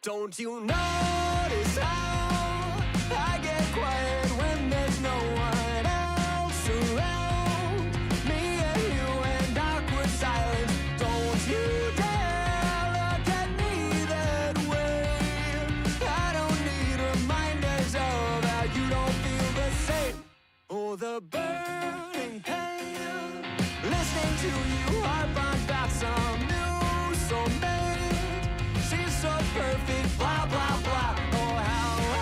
Don't you notice how I get quiet when there's no one else around? Me and you and awkward silence. Don't you dare look at me that way. I don't need reminders of how you don't feel the same. Oh, the burning pain. Listening to you harp on about some new soulmate. She's so perfect, blah, blah, blah. Oh, how I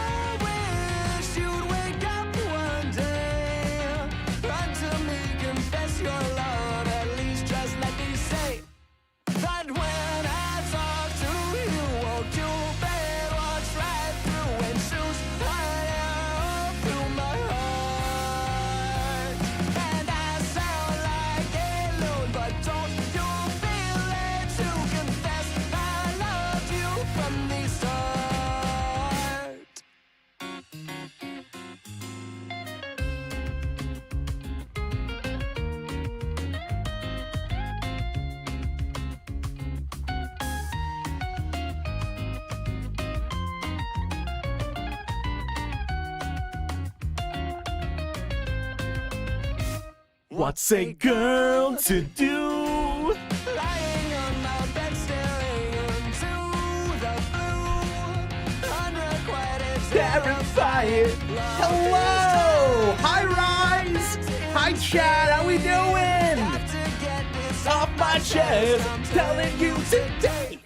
wish you'd wake up one day. Run to me, confess your love. At least just let me say that when I talk to you, won't you bed walks right through and shoots right through my heart. And I sound like a loon, but don't you feel it to confess I loved you from the start? What's a girl to do? Lying on my bed staring into the blue. Unrequited, Terrified. Hello! Hi, Rise! Hi, Chad! How we doing? Off my chest, I'm telling you today.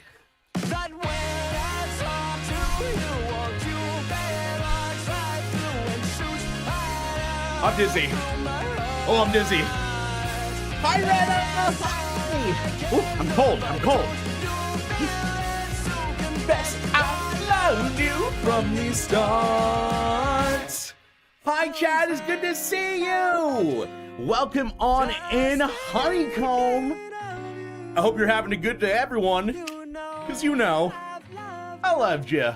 That when I talk to you, won't you bed walks right through and shoots right I'm dizzy. through my heart. Oh, I'm dizzy. Hi, Rena! Hi! Ooh, I'm cold. I'm cold. Best I loved you from the start. Hi, Chad. It's good to see you. Welcome on in, Honeycomb. I hope you're having a good day, everyone. Because you know, I loved you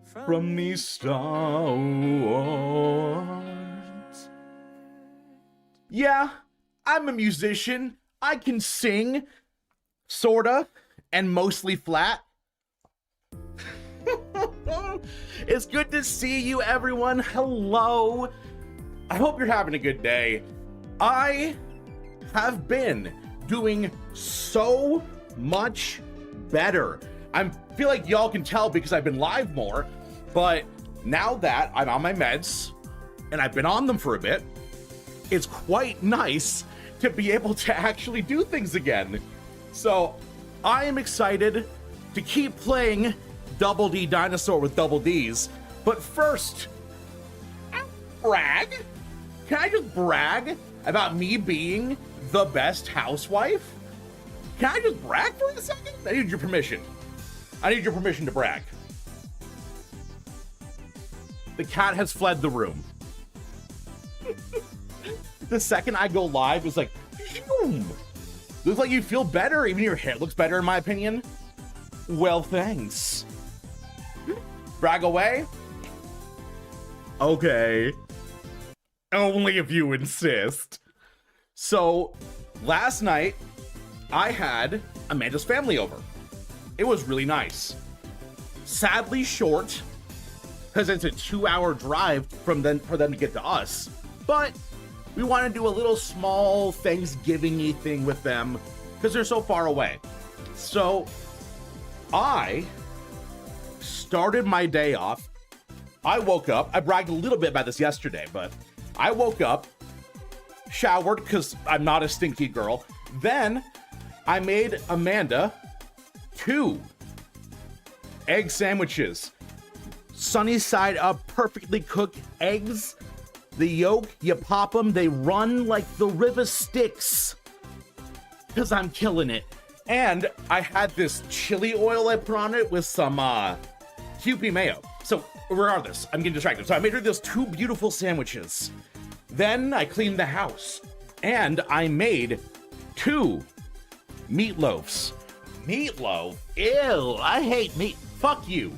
from the start. Yeah, I'm a musician. I can sing, sorta, and mostly flat. It's good to see you, everyone. Hello. I hope you're having a good day. I have been doing so much better. I feel like y'all can tell because I've been live more, but now that I'm on my meds, and I've been on them for a bit, it's quite nice to be able to actually do things again. So I am excited to keep playing Double D Dinosaur with double Ds. But first, brag? Can I just brag about me being the best housewife? Can I just brag for a second? I need your permission. I need your permission to brag. The cat has fled the room. The second I go live, it's like, boom. Looks like you feel better. Even your hair looks better, in my opinion. Well, thanks. Brag away? Okay. Only if you insist. So, last night, I had Amanda's family over. It was really nice. Sadly short, because it's a 2-hour drive for them to get to us. But we want to do a little small Thanksgiving-y thing with them because they're so far away. So I started my day off. I woke up. I bragged a little bit about this yesterday, but I woke up, showered because I'm not a stinky girl. Then I made Amanda 2 egg sandwiches. Sunny side up, perfectly cooked eggs. The yolk, you pop them, they run like the river Styx. Because I'm killing it. And I had this chili oil I put on it with some Kewpie mayo. So regardless, I'm getting distracted. So I made her those 2 beautiful sandwiches. Then I cleaned the house. And I made 2 meatloafs. Meatloaf? Ew, I hate meat. Fuck you.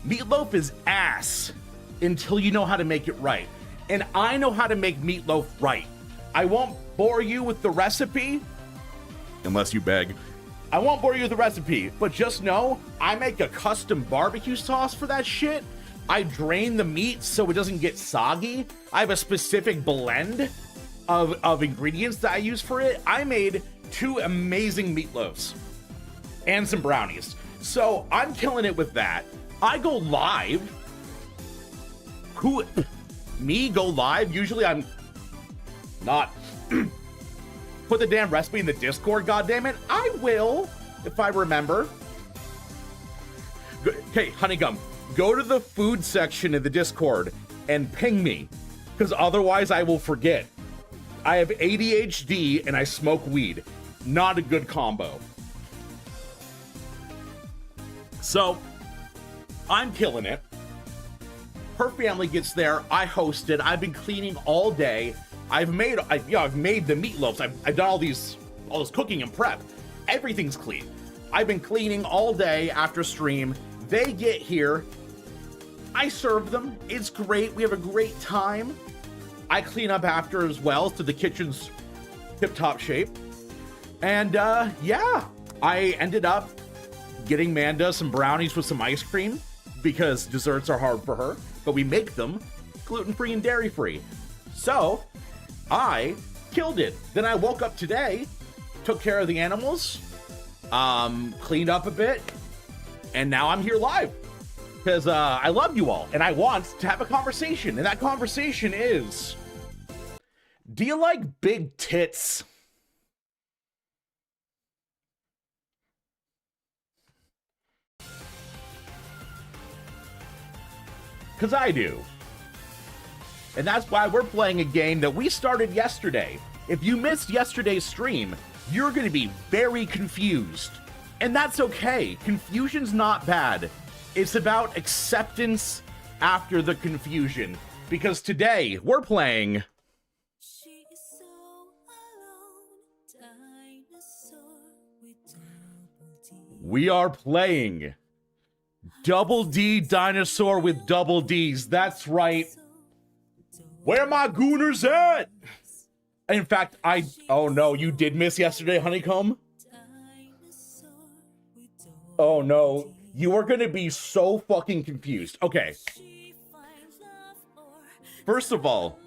Meatloaf is ass until you know how to make it right. And I know how to make meatloaf right. I won't bore you with the recipe, unless you beg. I won't bore you with the recipe, but just know I make a custom barbecue sauce for that shit. I drain the meat so it doesn't get soggy. I have a specific blend of ingredients that I use for it. I made 2 amazing meatloaves and some brownies. So I'm killing it with that. I go live. Me go live? Usually I'm not. Put the damn recipe in the Discord, goddammit. I will, if I remember. Okay, Honeycomb, go to the food section of the Discord and ping me, because otherwise I will forget. I have ADHD and I smoke weed. Not a good combo. So, I'm killing it. Her family gets there. I host it. I've been cleaning all day. I've made the meatloaves. I've done all this cooking and prep. Everything's clean. I've been cleaning all day after stream. They get here. I serve them. It's great. We have a great time. I clean up after as well, so the kitchen's tip-top shape. And yeah, I ended up getting Manda some brownies with some ice cream because desserts are hard for her, but we make them gluten-free and dairy-free. So I killed it. Then I woke up today, took care of the animals, cleaned up a bit, and now I'm here live because I love you all and I want to have a conversation. And that conversation is, do you like big tits? Because I do. And that's why we're playing a game that we started yesterday. If you missed yesterday's stream, you're going to be very confused. And that's okay. Confusion's not bad. It's about acceptance after the confusion. Because today, we're playing... We are playing Double D Dinosaur with double Ds. That's right. Where my gooners at? In fact, oh no, you did miss yesterday, Honeycomb? Oh no, you are gonna be so fucking confused. Okay. First of all,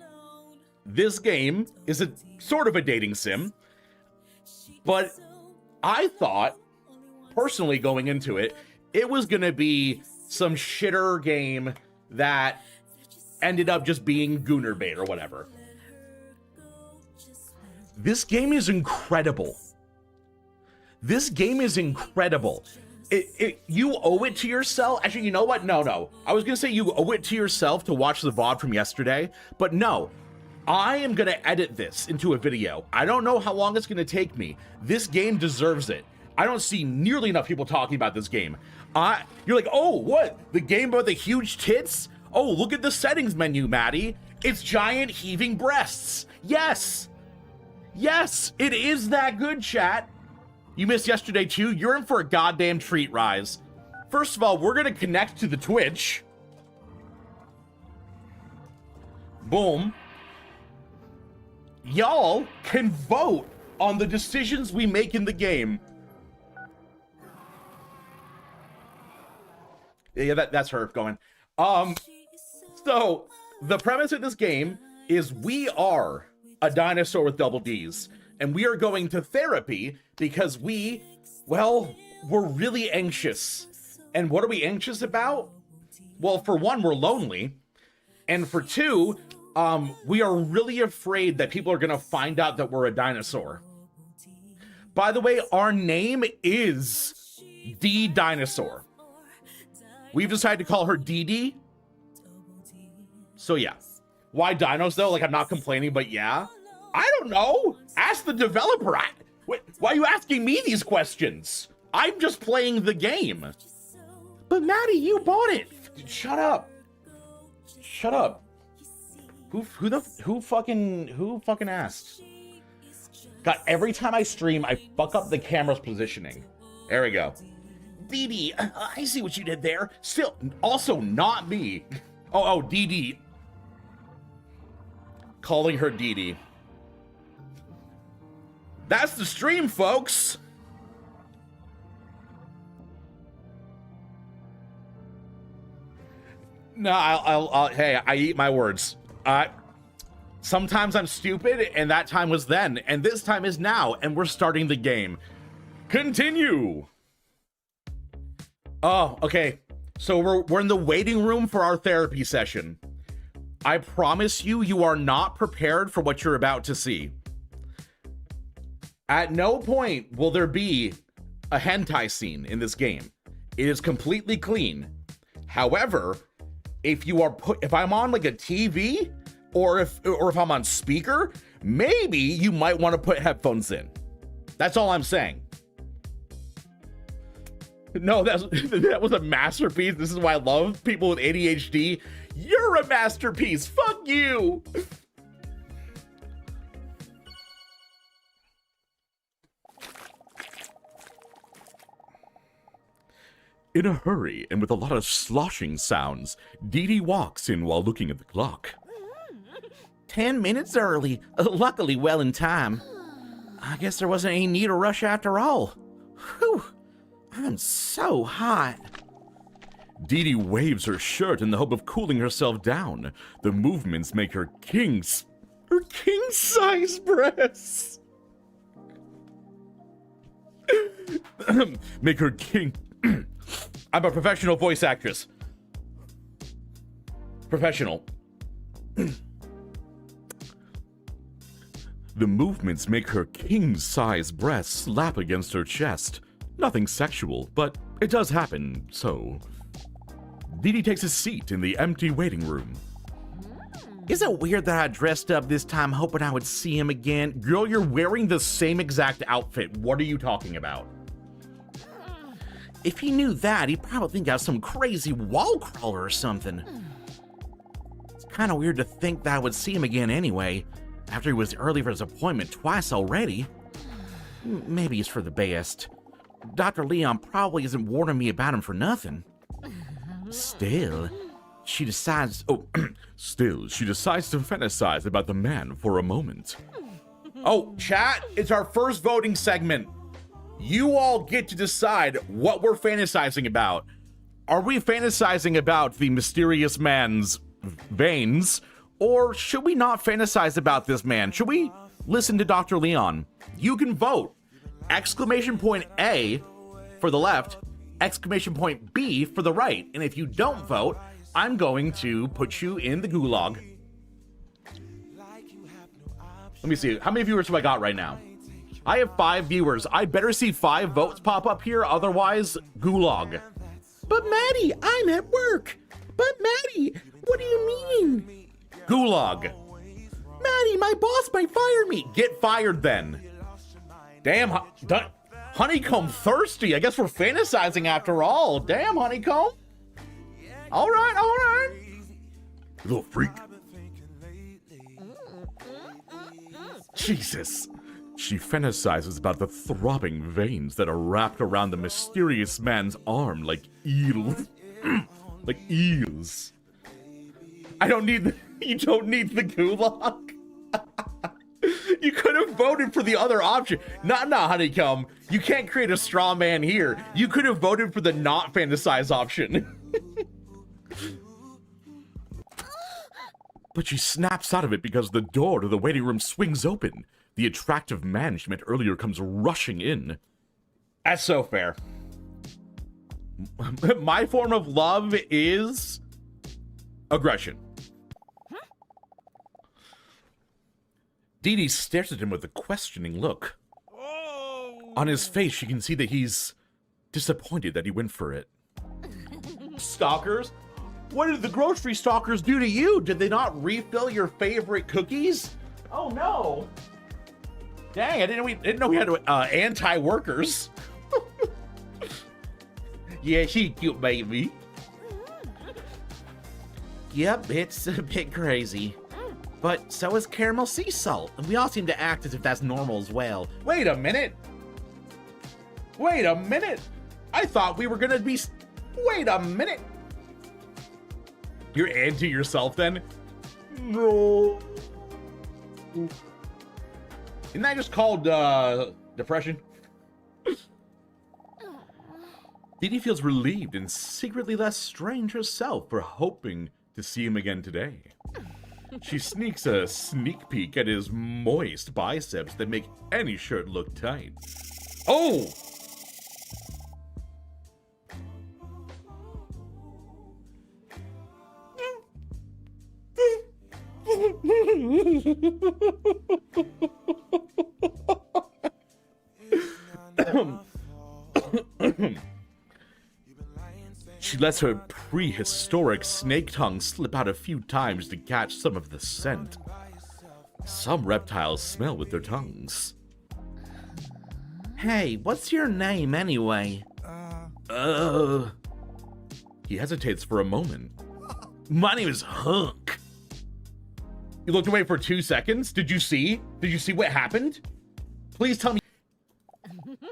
this game is a sort of a dating sim, but I thought, personally going into it, it was gonna be some shitter game that ended up just being gooner bait or whatever. This game is incredible. This game is incredible. You owe it to yourself. Actually, you know what? No. I was gonna say you owe it to yourself to watch the VOD from yesterday, but no. I am gonna edit this into a video. I don't know how long it's gonna take me. This game deserves it. I don't see nearly enough people talking about this game. You're like, oh, what? The game about the huge tits? Oh, look at the settings menu, Maddie. It's giant heaving breasts. Yes. Yes, it is that good, chat. You missed yesterday too? You're in for a goddamn treat, Rise. First of all, we're gonna connect to the Twitch. Boom. Y'all can vote on the decisions we make in the game. Yeah, that's her going. So the premise of this game is we are a dinosaur with double Ds, and we are going to therapy because we're really anxious. And what are we anxious about? Well, for one, we're lonely. And for two, we are really afraid that people are going to find out that we're a dinosaur. By the way, our name is D Dinosaur. We've decided to call her DD. So yeah. Why dinos though? Like, I'm not complaining, but yeah. I don't know. Ask the developer. Why are you asking me these questions? I'm just playing the game. But Maddie, you bought it. Shut up. Shut up. Who fucking asked? God, every time I stream, I fuck up the camera's positioning. There we go. DD, I see what you did there. Still, also not me. Oh, DD. Calling her DD. That's the stream, folks. No, hey, I eat my words. Sometimes I'm stupid, and that time was then, and this time is now, and we're starting the game. Continue. Oh, okay. So we're in the waiting room for our therapy session. I promise you, you are not prepared for what you're about to see. At no point will there be a hentai scene in this game. It is completely clean. However, if I'm on like a TV or if I'm on speaker, maybe you might want to put headphones in. That's all I'm saying. No, that was a masterpiece. This is why I love people with ADHD. You're a masterpiece. Fuck you. In a hurry and with a lot of sloshing sounds, Dee Dee walks in while looking at the clock. 10 minutes early. Luckily well in time. I guess there wasn't any need to rush after all. Whew. I'm so hot. Dee Dee waves her shirt in the hope of cooling herself down. The movements make her king-size breasts. Make her king... I'm a professional voice actress. Professional. The movements make her king-size breasts slap against her chest. Nothing sexual, but it does happen, so... Dee Dee takes a seat in the empty waiting room. Is it weird that I dressed up this time hoping I would see him again? Girl, you're wearing the same exact outfit. What are you talking about? If he knew that, he'd probably think I was some crazy wall crawler or something. It's kind of weird to think that I would see him again anyway, after he was early for his appointment twice already. Maybe it's for the best. Dr. Leon probably isn't warning me about him for nothing. Still, she decides to fantasize about the man for a moment. Oh, chat, it's our first voting segment. You all get to decide what we're fantasizing about. Are we fantasizing about the mysterious man's veins, or should we not fantasize about this man? Should we listen to Dr. Leon? You can vote. Exclamation point A for the left, exclamation point B for the right. And if you don't vote, I'm going to put you in the gulag. Let me see. How many viewers have I got right now? I have 5 viewers. I better see 5 votes pop up here, otherwise, gulag. But Maddie, I'm at work. But Maddie, what do you mean? Gulag. Maddie, my boss might fire me. Get fired then. Damn, Honeycomb thirsty. I guess we're fantasizing after all. Damn, Honeycomb. All right. Little freak. Jesus. She fantasizes about the throbbing veins that are wrapped around the mysterious man's arm like eels. Like eels. You don't need the gulag. You could have voted for the other option. No, Honeycomb. You can't create a straw man here. You could have voted for the not fantasize option. But she snaps out of it because the door to the waiting room swings open. The attractive man she met earlier comes rushing in. That's so fair. My form of love is aggression. Dee Dee stares at him with a questioning look. On his face, she can see that he's disappointed that he went for it. Stalkers? What did the grocery stalkers do to you? Did they not refill your favorite cookies? Oh no! Dang, I didn't know we had anti-workers. Yeah, she's cute, baby. Yep, it's a bit crazy. But so is caramel sea salt, and we all seem to act as if that's normal as well. Wait a minute! I thought we were gonna be... Wait a minute! You're anti yourself then? No. Isn't that just called depression? Didi feels relieved and secretly less strange herself for hoping to see him again today. She sneaks a sneak peek at his moist biceps that make any shirt look tight. Oh! She lets her prehistoric snake tongue slip out a few times to catch some of the scent. Some reptiles smell with their tongues. Hey, what's your name anyway? He hesitates for a moment. My name is Hunk. You looked away for 2 seconds? Did you see? Did you see what happened? Please tell me.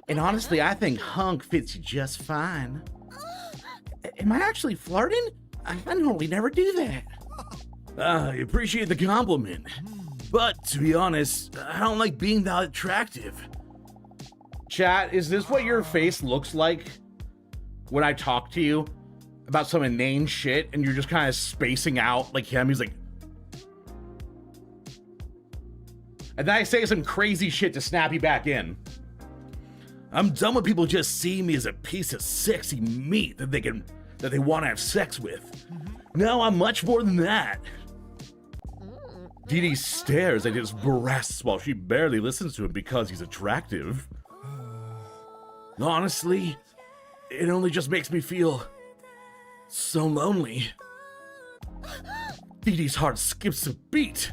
And honestly, I think Hunk fits you just fine. Am I actually flirting? I normally never do that. I appreciate the compliment. But to be honest, I don't like being that attractive. Chat, is this what your face looks like when I talk to you about some inane shit and you're just kind of spacing out like him? He's like... And then I say some crazy shit to snap you back in. I'm done when people just see me as a piece of sexy meat that they want to have sex with. No, I'm much more than that. Didi stares at his breasts while she barely listens to him because he's attractive. Honestly, it only just makes me feel so lonely. Didi's heart skips a beat.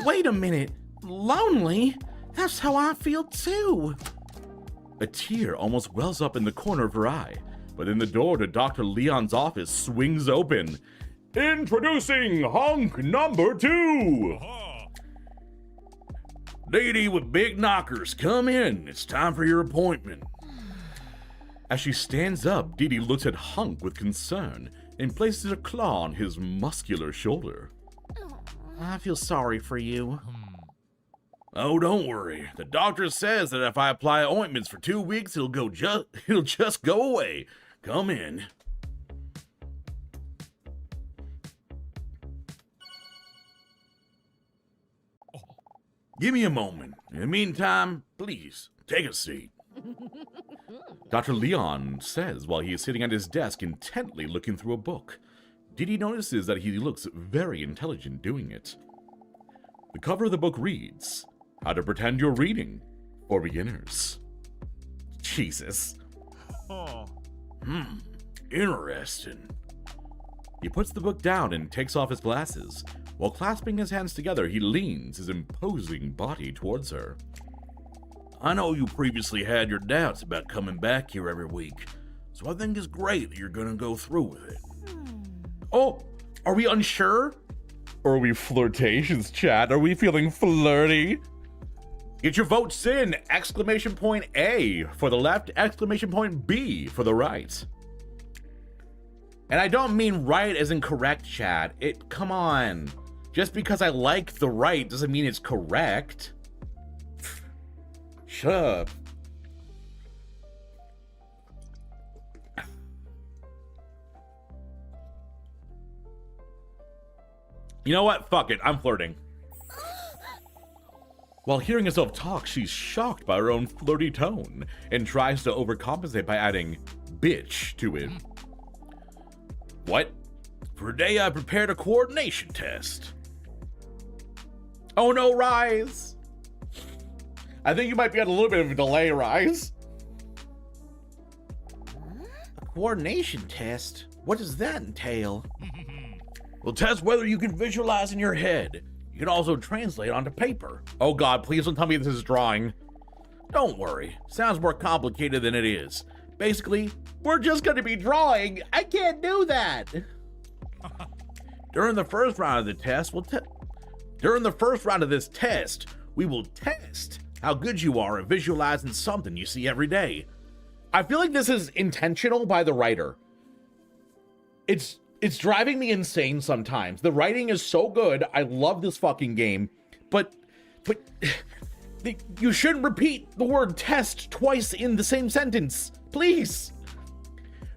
Wait a minute, lonely? That's how I feel too. A tear almost wells up in the corner of her eye, but then the door to Dr. Leon's office swings open. Introducing Hunk number 2! Lady with big knockers, come in. It's time for your appointment. As she stands up, Didi looks at Hunk with concern and places a claw on his muscular shoulder. I feel sorry for you. Oh, don't worry. The doctor says that if I apply ointments for 2 weeks, it'll just go away. Come in. Give me a moment. In the meantime, please, take a seat. Dr. Leon says while he is sitting at his desk intently looking through a book. Didi notices that he looks very intelligent doing it. The cover of the book reads, How to Pretend You're Reading for Beginners. Jesus. Interesting. He puts the book down and takes off his glasses. While clasping his hands together, he leans his imposing body towards her. I know you previously had your doubts about coming back here every week, so I think it's great that you're gonna go through with it. Oh, are we unsure? Or are we flirtatious, chat? Are we feeling flirty? Get your votes in! Exclamation point A for the left, exclamation point B for the right. And I don't mean right as in correct, chat. Come on. Just because I like the right doesn't mean it's correct. Shut up. You know what? Fuck it. I'm flirting. While hearing herself talk, she's shocked by her own flirty tone and tries to overcompensate by adding bitch to it. What? For today, I prepared a coordination test. Oh no, Rise! I think you might be on a little bit of a delay, Rise. A coordination test? What does that entail? We'll test whether you can visualize in your head. You can also translate onto paper. Oh god, please don't tell me this is drawing. Don't worry, sounds more complicated than it is. Basically, we're just gonna be drawing. I can't do that. During the first round of the test, we will test how good you are at visualizing something you see every day. I feel like this is intentional by the writer. It's driving me insane sometimes. The writing is so good. I love this fucking game. But You shouldn't repeat the word test twice in the same sentence. Please.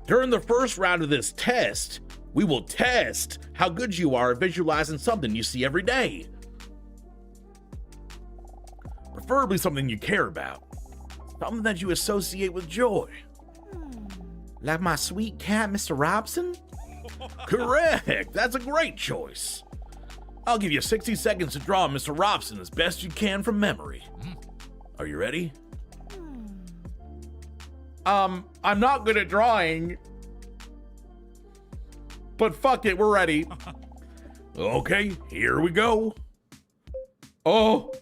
During the first round of this test, we will test how good you are at visualizing something you see every day. Preferably something you care about. Something that you associate with joy. Like my sweet cat, Mr. Robson? Correct! That's a great choice. I'll give you 60 seconds to draw Mr. Robson as best you can from memory. Are you ready? I'm not good at drawing. But fuck it, we're ready. Okay, here we go. Oh.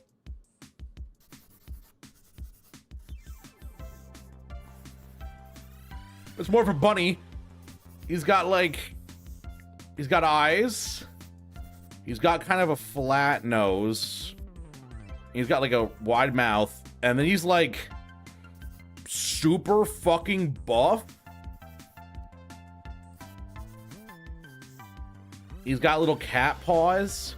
It's more of a bunny. He's got eyes. He's got kind of a flat nose. He's got like a wide mouth. And then he's like super fucking buff. He's got little cat paws.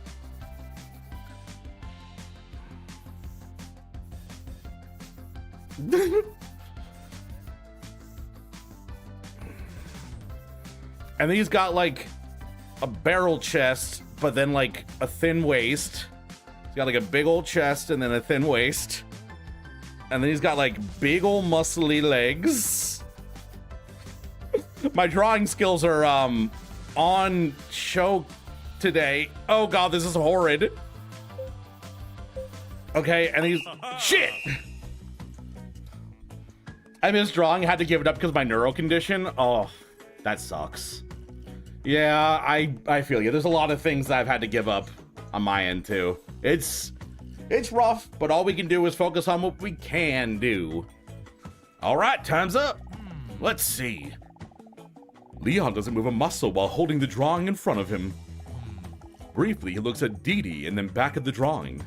And then he's got like a barrel chest, but then like a thin waist. He's got like a big old chest and then a thin waist. And then he's got like big old muscly legs. My drawing skills are on show today. Oh god, this is horrid. Okay, and he's shit. I missed drawing, I had to give it up because of my neural condition. Oh, that sucks. Yeah, I feel you. There's a lot of things that I've had to give up on my end too. It's rough, but all we can do is focus on what we can do. All right, time's up. Let's see. Leon doesn't move a muscle while holding the drawing in front of him. Briefly, he looks at Dee Dee and then back at the drawing.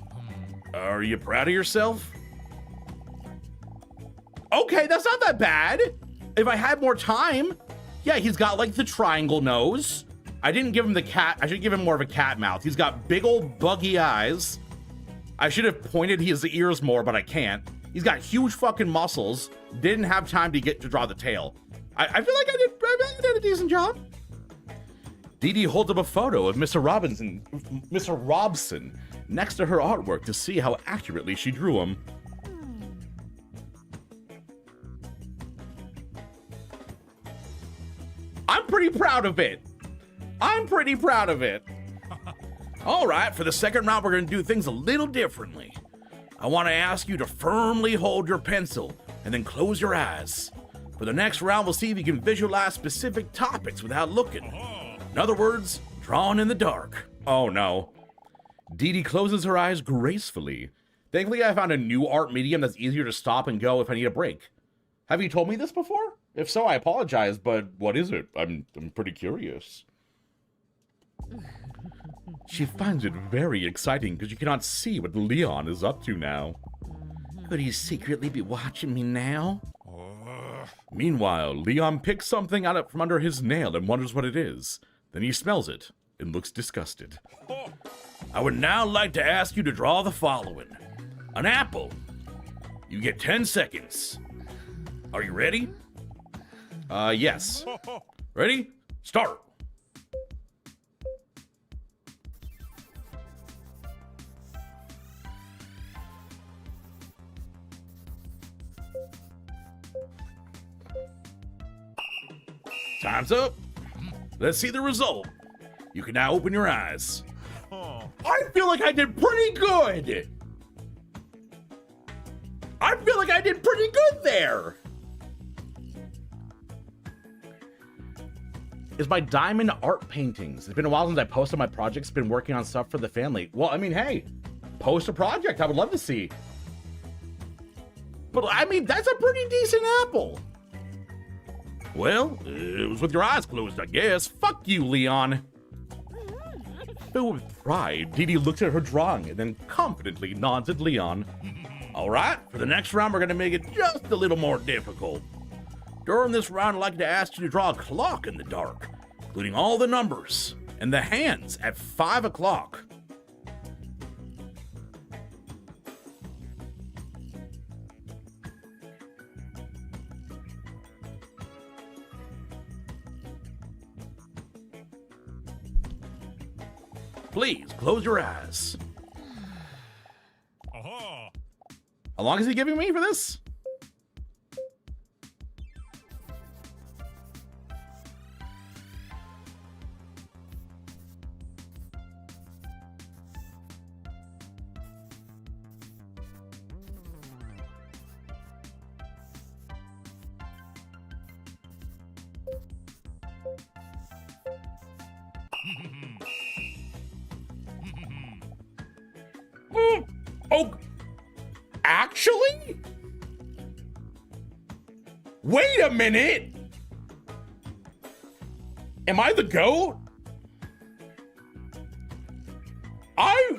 Are you proud of yourself? Okay, that's not that bad. If I had more time. Yeah, he's got like the triangle nose. I didn't give him the cat. I should give him more of a cat mouth. He's got big old buggy eyes. I should have pointed his ears more, but I can't. He's got huge fucking muscles. Didn't have time to get to draw the tail. I feel like I did a decent job. Dee Dee holds up a photo of Mr. Robson next to her artwork to see how accurately she drew him. I'm pretty proud of it. All right, for the second round, we're going to do things a little differently. I want to ask you to firmly hold your pencil and then close your eyes. For the next round, we'll see if you can visualize specific topics without looking. In other words, drawing in the dark. Oh no. Dee Dee closes her eyes gracefully. Thankfully, I found a new art medium that's easier to stop and go if I need a break. Have you told me this before? If so, I apologize, but what is it? I'm pretty curious. She finds it very exciting because you cannot see what Leon is up to now. Could he secretly be watching me now? Meanwhile, Leon picks something out from under his nail and wonders what it is. Then he smells it and looks disgusted. I would now like to ask you to draw the following. An apple. You get 10 seconds. Are you ready? Yes. Ready? Start. Time's up. Let's see the result. You can now open your eyes. I feel like I did pretty good. I feel like I did pretty good there. Is my diamond art paintings. It's been a while since I posted my projects. Been working on stuff for the family. Well, I mean, hey, post a project. I would love to see. But I mean, that's a pretty decent apple. Well, it was with your eyes closed, I guess. Fuck you, Leon. Filled with pride, Dee Dee looks at her drawing and then confidently nods at Leon. All right, for the next round, we're going to make it just a little more difficult. During this round, I'd like to ask you to draw a clock in the dark, including all the numbers and the hands at 5 o'clock. Please, close your eyes. How long is he giving me for this? Oh, actually? Wait a minute. Am I the GOAT?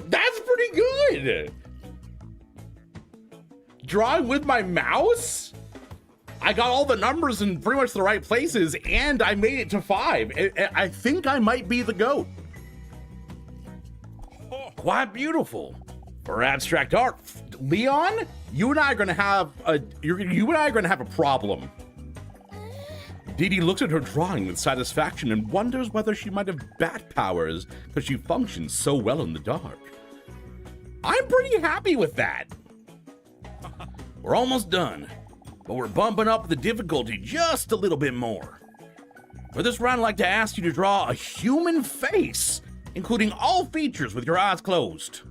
That's pretty good. Drawing with my mouse? I got all the numbers in pretty much the right places, and I made it to 5. I think I might be the GOAT. Quite beautiful. For abstract art, Leon, you and I are gonna have a problem. Dee Dee looks at her drawing with satisfaction and wonders whether she might have bat powers because she functions so well in the dark. I'm pretty happy with that. We're almost done, but we're bumping up the difficulty just a little bit more. For this round, I'd like to ask you to draw a human face, including all features with your eyes closed.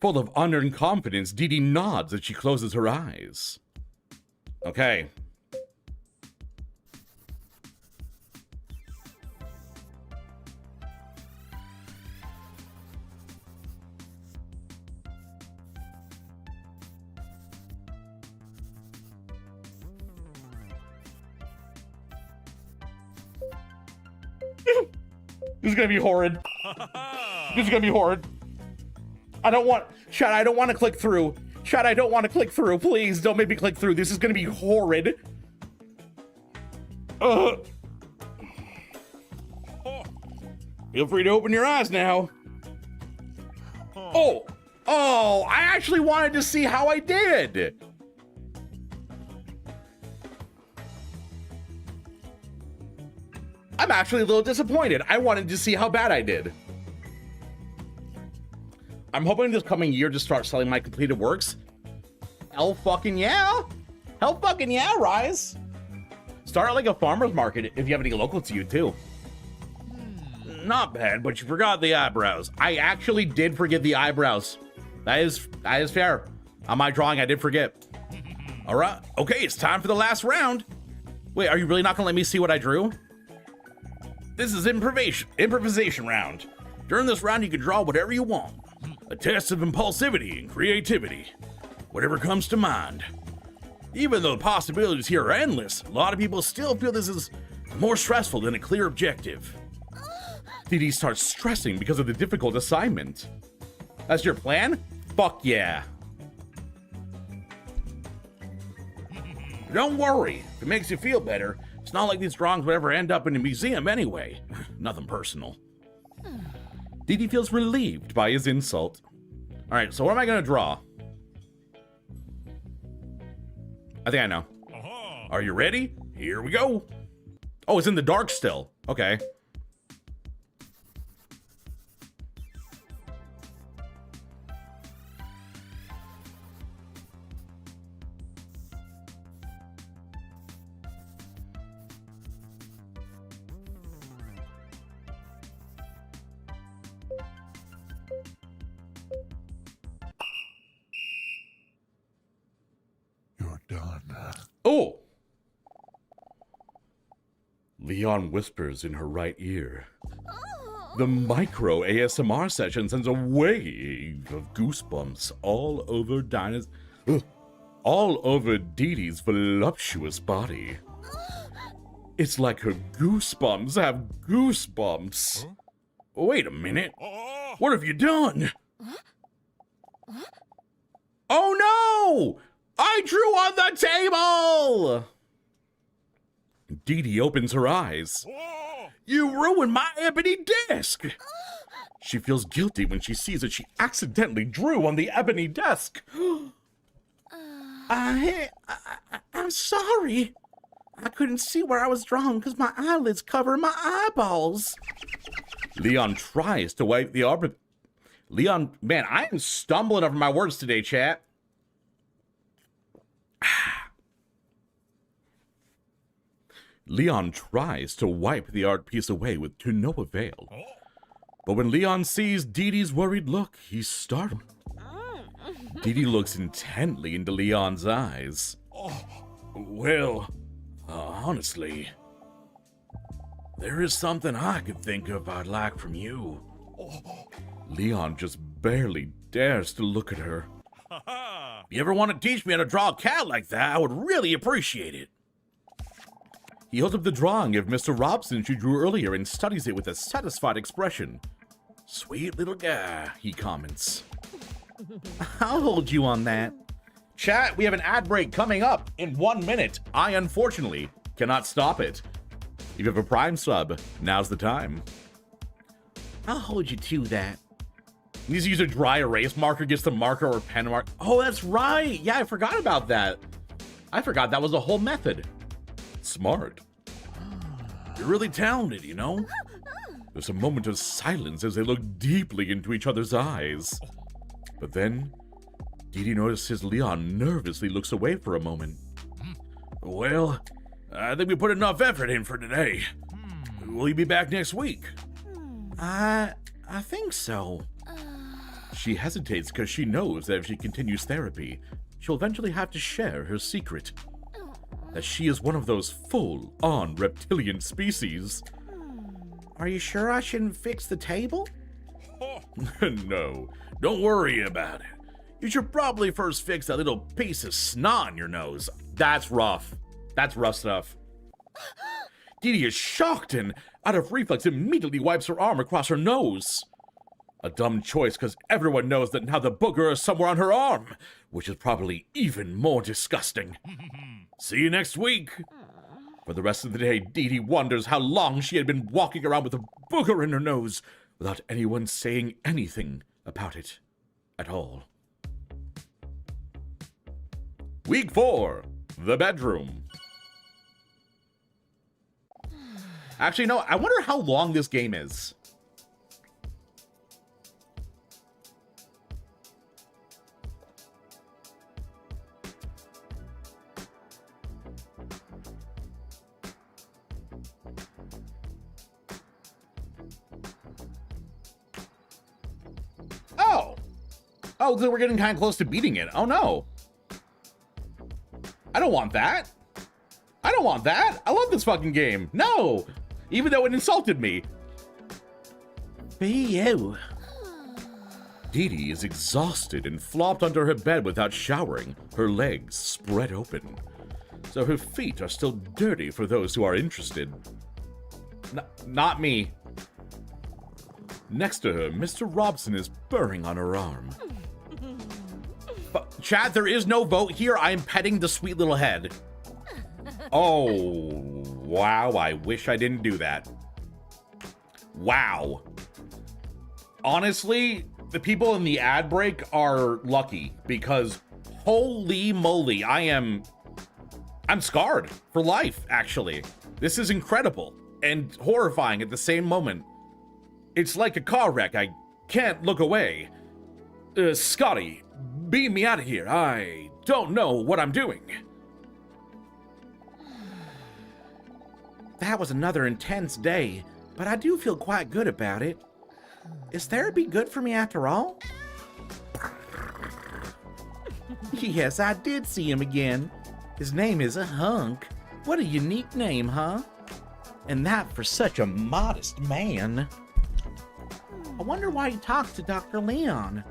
Full of unearned confidence, Dee Dee nods as she closes her eyes. Okay. This is gonna be horrid. This is gonna be horrid. I don't want to click through. Chat, I don't want to click through. Please don't make me click through. This is gonna be horrid. Feel free to open your eyes now. Oh, I actually wanted to see how I did. I'm actually a little disappointed. I wanted to see how bad I did. I'm hoping this coming year to start selling my completed works. Hell fucking yeah. Hell fucking yeah, Rise. Start at like a farmer's market if you have any local to you too. Not bad, but you forgot the eyebrows. I actually did forget the eyebrows. That is fair. On my drawing, I did forget. All right, okay, it's time for the last round. Wait, are you really not gonna let me see what I drew? This is improvisation round. During this round, you can draw whatever you want. A test of impulsivity and creativity. Whatever comes to mind. Even though the possibilities here are endless, a lot of people still feel this is more stressful than a clear objective. Dee Dee starts stressing because of the difficult assignment. That's your plan? Fuck yeah. Don't worry, if it makes you feel better, it's not like these drawings would ever end up in a museum anyway. Nothing personal. Dee Dee feels relieved by his insult. All right, so what am I gonna draw? I think I know. Are you ready? Here we go. Oh, it's in the dark still. Okay. Oh! Leon whispers in her right ear. The micro ASMR session sends a wave of goosebumps all over Dee Dee's voluptuous body. It's like her goosebumps have goosebumps. Wait a minute. What have you done? Oh no! I drew on the table! Dee Dee opens her eyes. You ruined my ebony desk! She feels guilty when she sees that she accidentally drew on the ebony desk. I'm sorry. I couldn't see where I was drawing because my eyelids cover my eyeballs. Leon tries to wipe the arm. Leon, man, I am stumbling over my words today, chat. Leon tries to wipe the art piece away to no avail. But when Leon sees Dee Dee's worried look, he's startled. Dee Dee looks intently into Leon's eyes. Well, honestly, there is something I could think of I'd like from you. Leon just barely dares to look at her. If you ever want to teach me how to draw a cat like that, I would really appreciate it. He holds up the drawing of Mr. Robson she drew earlier and studies it with a satisfied expression. Sweet little guy, he comments. I'll hold you on that. Chat, we have an ad break coming up in 1 minute. I, unfortunately, cannot stop it. If you have a Prime sub, now's the time. I'll hold you to that. Needs to use a dry erase marker, gets the marker or pen mark. Oh, that's right. Yeah, I forgot about that. I forgot that was a whole method. Smart. You're really talented, you know? There's a moment of silence as they look deeply into each other's eyes. But then, Dee Dee notices Leon nervously looks away for a moment. Well, I think we put enough effort in for today. Will you be back next week? I think so. She hesitates because she knows that if she continues therapy, she'll eventually have to share her secret. That she is one of those full-on reptilian species. Are you sure I shouldn't fix the table? No, don't worry about it. You should probably first fix that little piece of snot in your nose. That's rough. That's rough stuff. Dee Dee is shocked and, out of reflex, immediately wipes her arm across her nose. A dumb choice because everyone knows that now the booger is somewhere on her arm, which is probably even more disgusting. See you next week. For the rest of the day, Dee Dee wonders how long she had been walking around with a booger in her nose without anyone saying anything about it at all. Week 4, the bedroom. Actually, no, I wonder how long this game is. Oh, so we're getting kind of close to beating it. Oh, no. I don't want that. I don't want that. I love this fucking game. No. Even though it insulted me. Be you. Dee Dee is exhausted and flopped under her bed without showering, her legs spread open. So her feet are still dirty for those who are interested. Not me. Next to her, Mr. Robson is burring on her arm. Chat, there is no vote here. I am petting the sweet little head. Oh, wow. I wish I didn't do that. Wow. Honestly, the people in the ad break are lucky because holy moly, I'm scarred for life, actually. This is incredible and horrifying at the same moment. It's like a car wreck. I can't look away. Scotty, beam me out of here. I don't know what I'm doing. That was another intense day, but I do feel quite good about it. Is therapy good for me after all? Yes, I did see him again. His name is a Hunk. What a unique name, huh? And that for such a modest man. I wonder why he talks to Dr. Leon.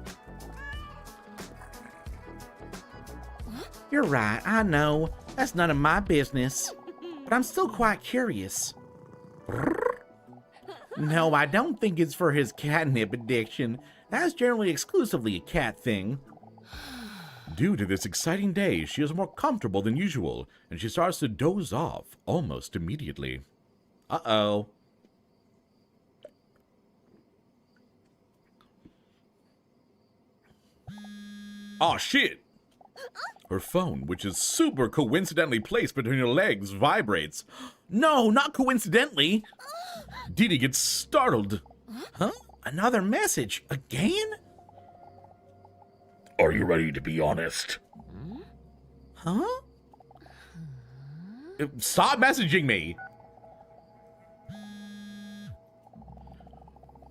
You're right, I know. That's none of my business. But I'm still quite curious. No, I don't think it's for his catnip addiction. That's generally exclusively a cat thing. Due to this exciting day, she is more comfortable than usual, and she starts to doze off almost immediately. Uh-oh. Aw, shit! Her phone, which is super coincidentally placed between her legs, vibrates. No, not coincidentally! Dee Dee gets startled. Huh? Another message? Again? Are you ready to be honest? Huh? Stop messaging me!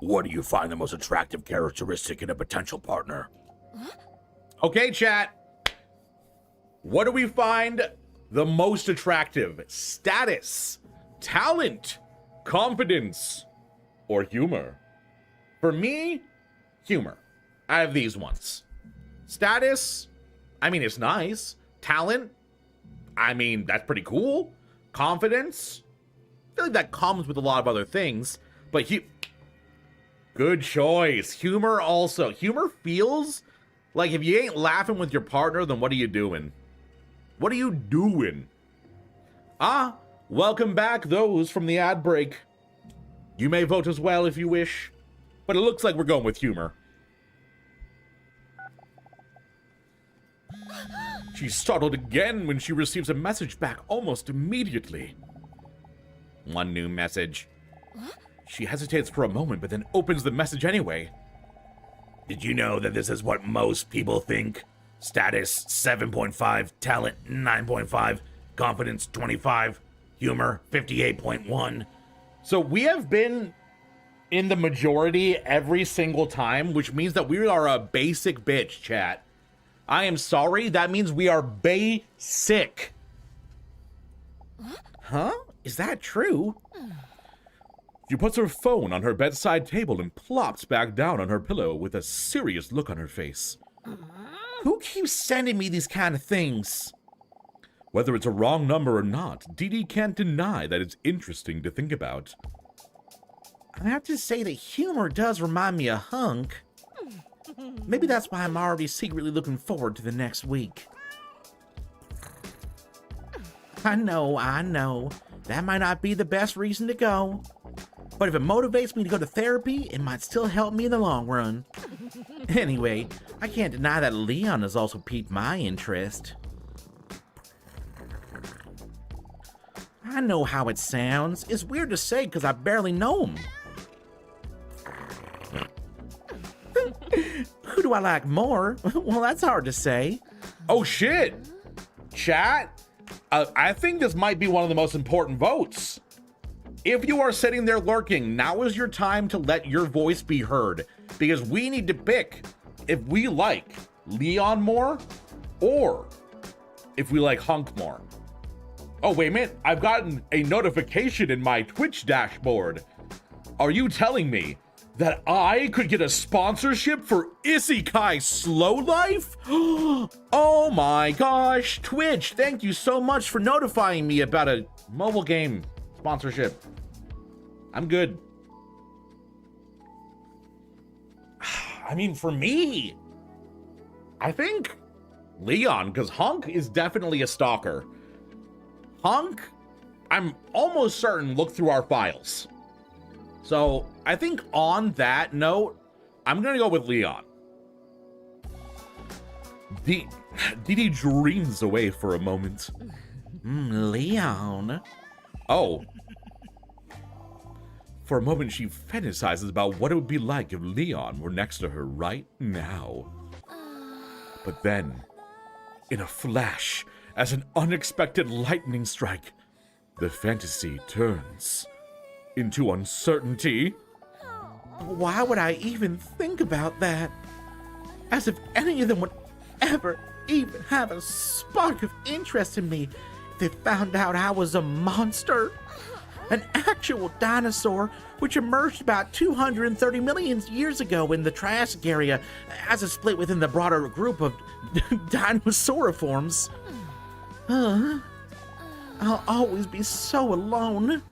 What do you find the most attractive characteristic in a potential partner? Okay, chat. What do we find the most attractive? Status, talent, confidence, or humor? For me, humor. I have these ones. Status, I mean, it's nice. Talent, I mean, that's pretty cool. Confidence, I feel like that comes with a lot of other things, but good choice. Humor also. Humor feels like if you ain't laughing with your partner, then what are you doing? What are you doing? Ah, welcome back those from the ad break. You may vote as well if you wish, but it looks like we're going with humor. She's startled again when she receives a message back almost immediately. One new message. She hesitates for a moment, but then opens the message anyway. Did you know that this is what most people think? Status 7.5, talent 9.5, confidence 25, humor 58.1. So we have been in the majority every single time, which means that we are a basic bitch, chat. I am sorry, that means we are basic. Huh? Is that true? She puts her phone on her bedside table and plops back down on her pillow with a serious look on her face. Who keeps sending me these kind of things? Whether it's a wrong number or not, Dee Dee can't deny that it's interesting to think about. I have to say that humor does remind me of Hunk. Maybe that's why I'm already secretly looking forward to the next week. I know. That might not be the best reason to go. But if it motivates me to go to therapy, it might still help me in the long run. Anyway, I can't deny that Leon has also piqued my interest. I know how it sounds. It's weird to say because I barely know him. Who do I like more? Well, that's hard to say. Oh shit! Chat? I think this might be one of the most important votes. If you are sitting there lurking, now is your time to let your voice be heard. Because we need to pick if we like Leon more or if we like Hunk more. Oh, wait a minute. I've gotten a notification in my Twitch dashboard. Are you telling me that I could get a sponsorship for Isekai Slow Life? Oh my gosh. Twitch, thank you so much for notifying me about a mobile game sponsorship. I'm good. I mean, for me, I think Leon, because Hunk is definitely a stalker. Hunk, I'm almost certain looked through our files. So I think on that note, I'm gonna go with Leon. Dee Dee dreams away for a moment. Leon. Oh. For a moment, she fantasizes about what it would be like if Leon were next to her right now. But then, in a flash, as an unexpected lightning strike, the fantasy turns into uncertainty. Why would I even think about that? As if any of them would ever even have a spark of interest in me if they found out I was a monster. An actual dinosaur which emerged about 230 million years ago in the Triassic area as a split within the broader group of dinosauriforms. I'll always be so alone.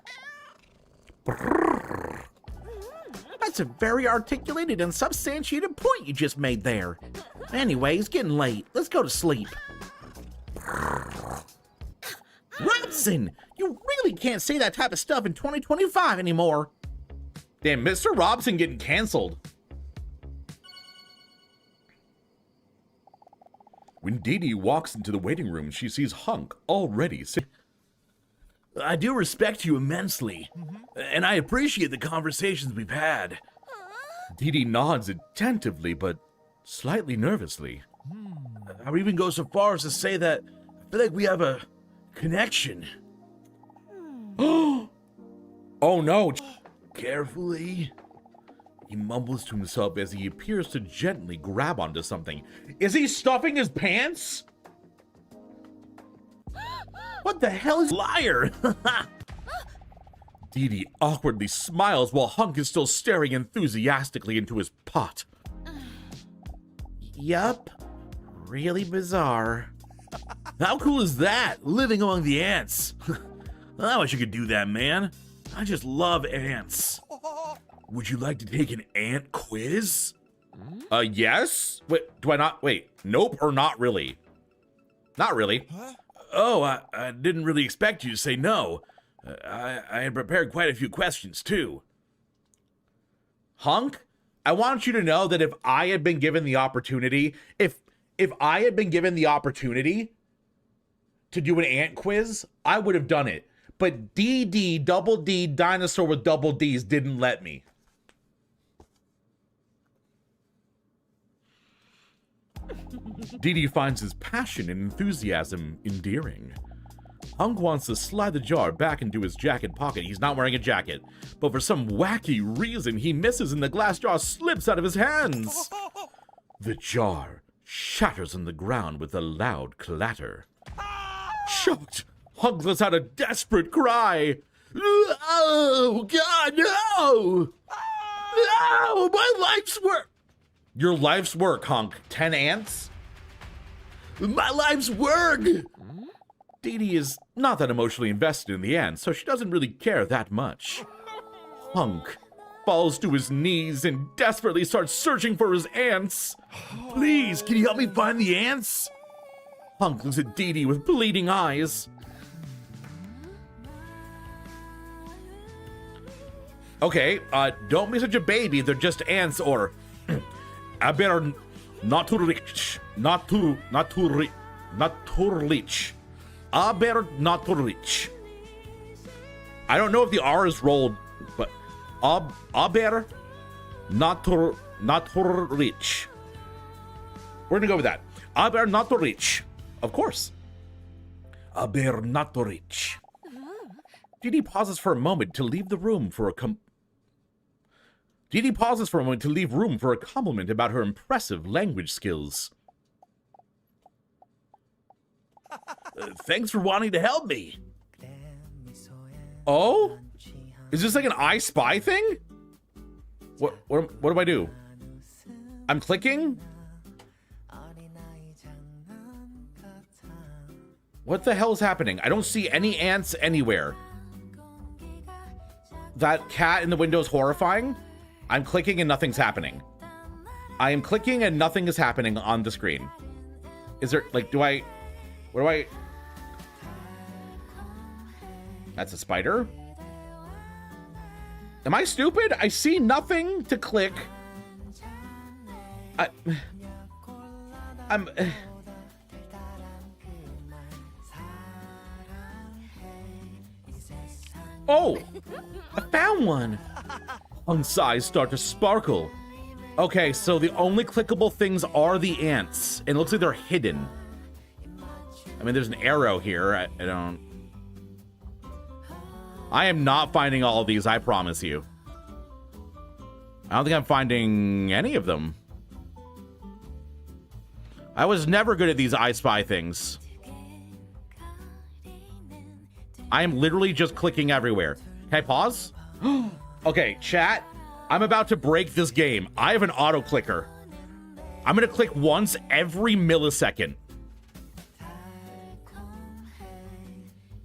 That's a very articulated and substantiated point you just made there. Anyway, it's getting late. Let's go to sleep. Robson, you really can't say that type of stuff in 2025 anymore. Damn, Mr. Robson getting canceled. When Dee Dee walks into the waiting room, she sees Hunk already sitting. I do respect you immensely, and I appreciate the conversations we've had. Dee Dee nods attentively, but slightly nervously. I would even go so far as to say that I feel like we have a connection. Oh no! Carefully. He mumbles to himself as he appears to gently grab onto something. Is he stuffing his pants? What the hell is... Liar! Dee Dee awkwardly smiles while Hunk is still staring enthusiastically into his pot. Yup. Really bizarre. How cool is that? Living among the ants. I wish I could do that, man. I just love ants. Would you like to take an ant quiz? Yes? Wait, do I not? Wait, nope or not really? Not really. Oh, I didn't really expect you to say no. I had prepared quite a few questions, too. Hunk, I want you to know that if I had been given the opportunity, if I had been given the opportunity to do an ant quiz, I would have done it. But DD, double D, dinosaur with double Ds didn't let me. DD finds his passion and enthusiasm endearing. Hunk wants to slide the jar back into his jacket pocket. He's not wearing a jacket, but for some wacky reason, he misses and the glass jar slips out of his hands. The jar shatters on the ground with a loud clatter. Shocked, Hunk lets out a desperate cry. Oh, God, no! No, my life's work! Your life's work, Hunk. 10 ants? My life's work! Dee Dee is not that emotionally invested in the ants, so she doesn't really care that much. Hunk falls to his knees and desperately starts searching for his ants. Please, can you help me find the ants? Hunk looks at Dee Dee with bleeding eyes. Okay, don't be such a baby. They're just ants, or I better not to reach. I better not to reach. I don't know if the R is rolled, but I better not to reach. We're gonna go with that. I better not to reach. Of course. I better not to reach. Dee Dee pauses for a moment to leave the room for a Dee Dee pauses for a moment to leave room for a compliment about her impressive language skills. Thanks for wanting to help me. Oh? Is this like an I Spy thing? What do I do? I'm clicking? What the hell is happening? I don't see any ants anywhere. That cat in the window is horrifying. I'm clicking and nothing's happening. I am clicking and nothing is happening on the screen. Is there, like, what do I... That's a spider? Am I stupid? I see nothing to click. I'm... Oh! I found one! Hunk's eyes start to sparkle. Okay, so the only clickable things are the ants. And it looks like they're hidden. I mean, there's an arrow here. I don't... I am not finding all of these, I promise you. I don't think I'm finding any of them. I was never good at these I Spy things. I am literally just clicking everywhere. Can I pause? Okay, chat. I'm about to break this game. I have an auto clicker. I'm gonna click once every millisecond.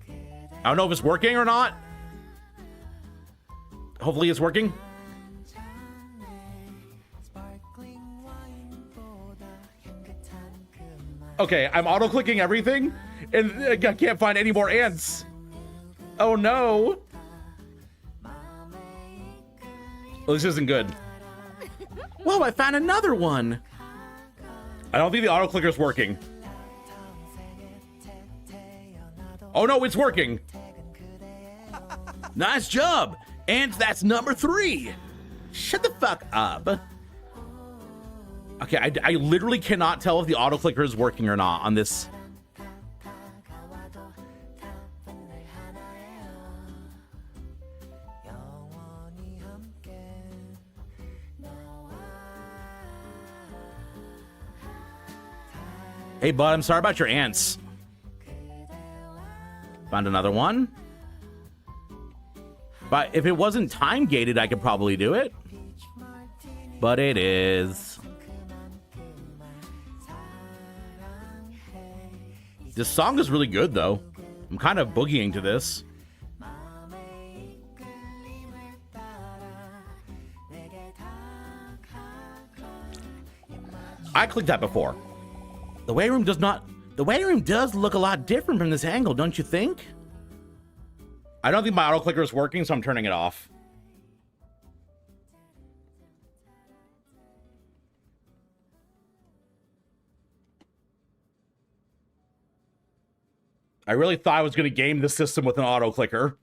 I don't know if it's working or not. Hopefully it's working. Okay, I'm auto-clicking everything, and I can't find any more ants. Oh no. Well, this isn't good. Whoa, I found another one. I don't think the auto-clicker's working. Oh no, it's working. Nice job. And that's number 3. Shut the fuck up. Okay, I literally cannot tell if the auto clicker is working or not on this. Hey, bud, I'm sorry about your ants. Found another one. But if it wasn't time gated, I could probably do it. But it is. This song is really good, though. I'm kind of boogieing to this. I clicked that before. The waiting room does look a lot different from this angle, don't you think? I don't think my auto clicker is working, so I'm turning it off. I really thought I was going to game the system with an auto clicker.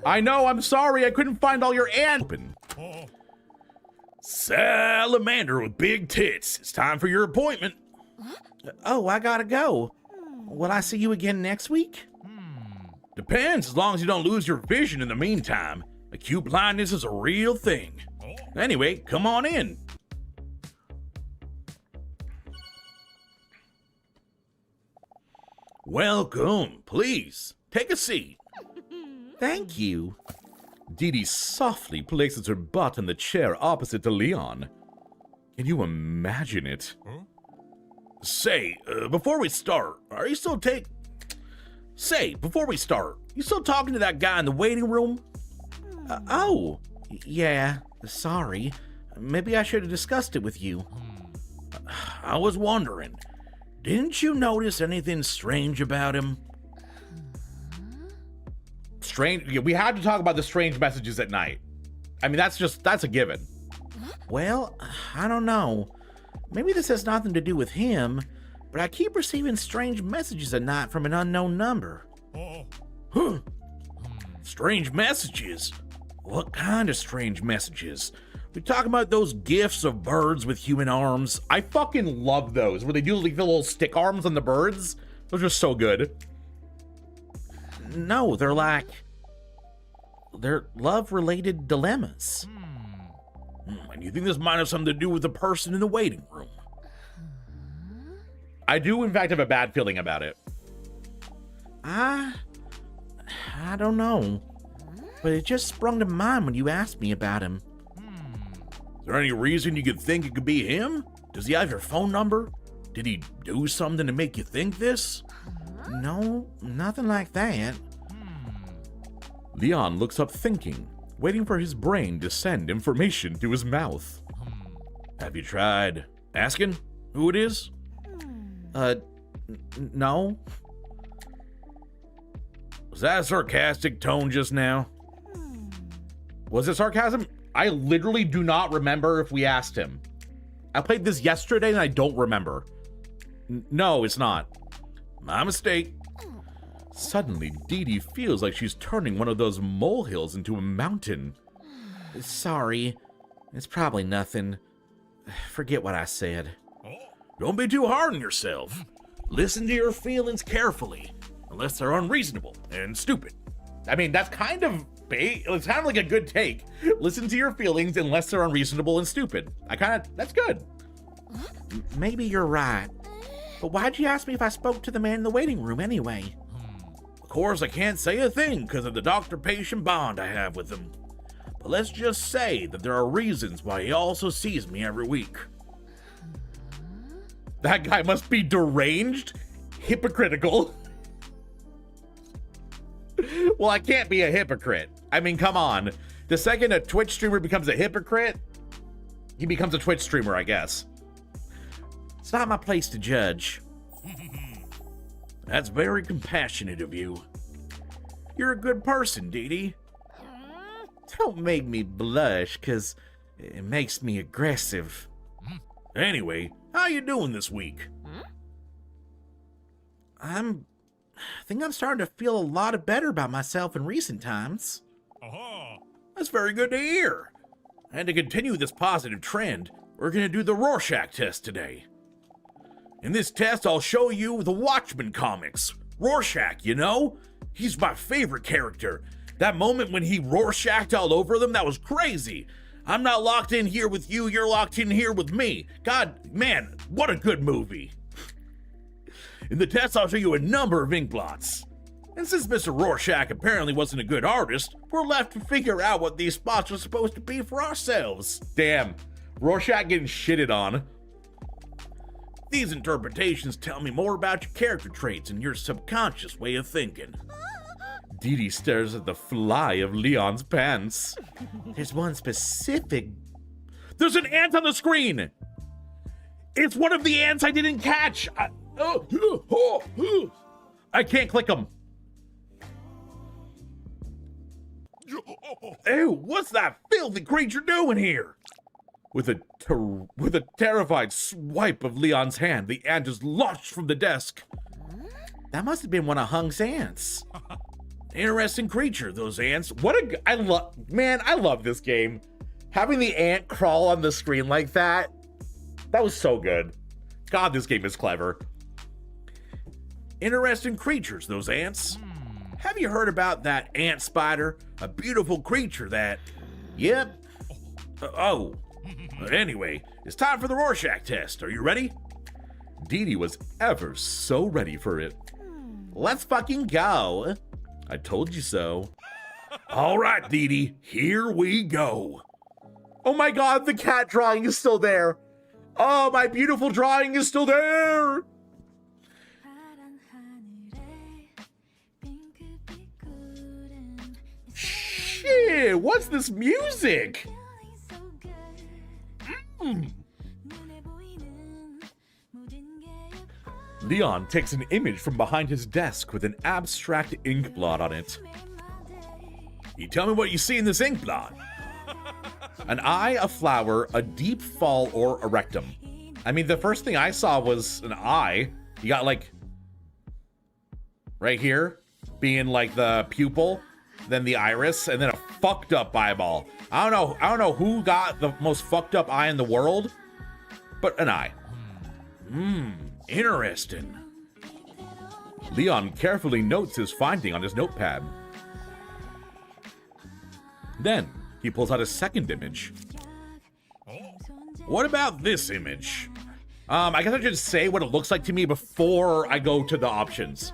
I know, I'm sorry, I couldn't find all your ants. Open. Salamander with big tits. It's time for your appointment. Oh, I gotta go. Will I see you again next week? Depends, as long as you don't lose your vision in the meantime. Acute blindness is a real thing. Anyway, come on in. Welcome. Please, take a seat. Thank you. Dee Dee softly places her butt in the chair opposite to Leon. Can you imagine it? Say, before we start, you still talking to that guy in the waiting room? Oh, yeah, sorry. Maybe I should have discussed it with you. I was wondering, didn't you notice anything strange about him? Strange? We had to talk about the strange messages at night. I mean, that's a given. Well, I don't know. Maybe this has nothing to do with him, but I keep receiving strange messages at night from an unknown number. Huh. Strange messages? What kind of strange messages? We talking about those gifs of birds with human arms. I fucking love those, where they do like the little stick arms on the birds. Those are so good. No, they're love-related dilemmas. And you think this might have something to do with the person in the waiting room? I do, in fact, have a bad feeling about it. I don't know. But it just sprung to mind when you asked me about him. Is there any reason you could think it could be him? Does he have your phone number? Did he do something to make you think this? No, nothing like that. Leon looks up thinking, waiting for his brain to send information to his mouth. Have you tried asking who it is? No. Was that a sarcastic tone just now? Was it sarcasm? I literally do not remember if we asked him. I played this yesterday and I don't remember. No, it's not. My mistake. Suddenly, Dee Dee feels like she's turning one of those molehills into a mountain. Sorry. It's probably nothing. Forget what I said. Don't be too hard on yourself. Listen to your feelings carefully, unless they're unreasonable and stupid. I mean, that's kind of it's kind of like a good take. Listen to your feelings unless they're unreasonable and stupid. That's good. Maybe you're right. But why'd you ask me if I spoke to the man in the waiting room anyway? Of course, I can't say a thing because of the doctor-patient bond I have with him. But let's just say that there are reasons why he also sees me every week. That guy must be deranged, hypocritical. Well, I can't be a hypocrite. I mean, come on. The second a Twitch streamer becomes a hypocrite, he becomes a Twitch streamer, I guess. It's not my place to judge. That's very compassionate of you. You're a good person, Dee Dee. Don't make me blush, because it makes me aggressive. Anyway, how you doing this week? I think I'm starting to feel a lot better about myself in recent times. That's very good to hear. And to continue this positive trend, we're going to do the Rorschach test today. In this test, I'll show you the Watchmen comics. Rorschach, you know? He's my favorite character. That moment when he Rorschached all over them, that was crazy. I'm not locked in here with you, you're locked in here with me. God, man, what a good movie. In the test, I'll show you a number of ink blots. And since Mr. Rorschach apparently wasn't a good artist, we're left to figure out what these spots are supposed to be for ourselves. Damn, Rorschach getting shitted on. These interpretations tell me more about your character traits and your subconscious way of thinking. Dee Dee stares at the fly of Leon's pants. There's one specific... There's an ant on the screen! It's one of the ants I didn't catch! I can't click them. Ew, what's that filthy creature doing here? With a terrified swipe of Leon's hand, the ant is launched from the desk. That must have been one of Hunk's ants. Interesting creature, those ants. I love this game. Having the ant crawl on the screen like that was so good. God, this game is clever. Interesting creatures, those ants. Have you heard about that ant spider? A beautiful creature that... Yep. But anyway, it's time for the Rorschach test. Are you ready? Dee Dee was ever so ready for it. Let's fucking go. I told you so. All right, Dee Dee, here we go. Oh my god, the cat drawing is still there. Oh, my beautiful drawing is still there. Shit, what's this music? Leon takes an image from behind his desk with an abstract ink blot on it. You tell me what you see in this ink blot. An eye, a flower, a deep fall, or a rectum. I mean, the first thing I saw was an eye. You got like right here being like the pupil, then the iris, and then a fucked up eyeball. I don't know who got the most fucked up eye in the world, but an eye. Interesting. Leon carefully notes his finding on his notepad. Then he pulls out a second image. What about this image? I guess I should say what it looks like to me before I go to the options.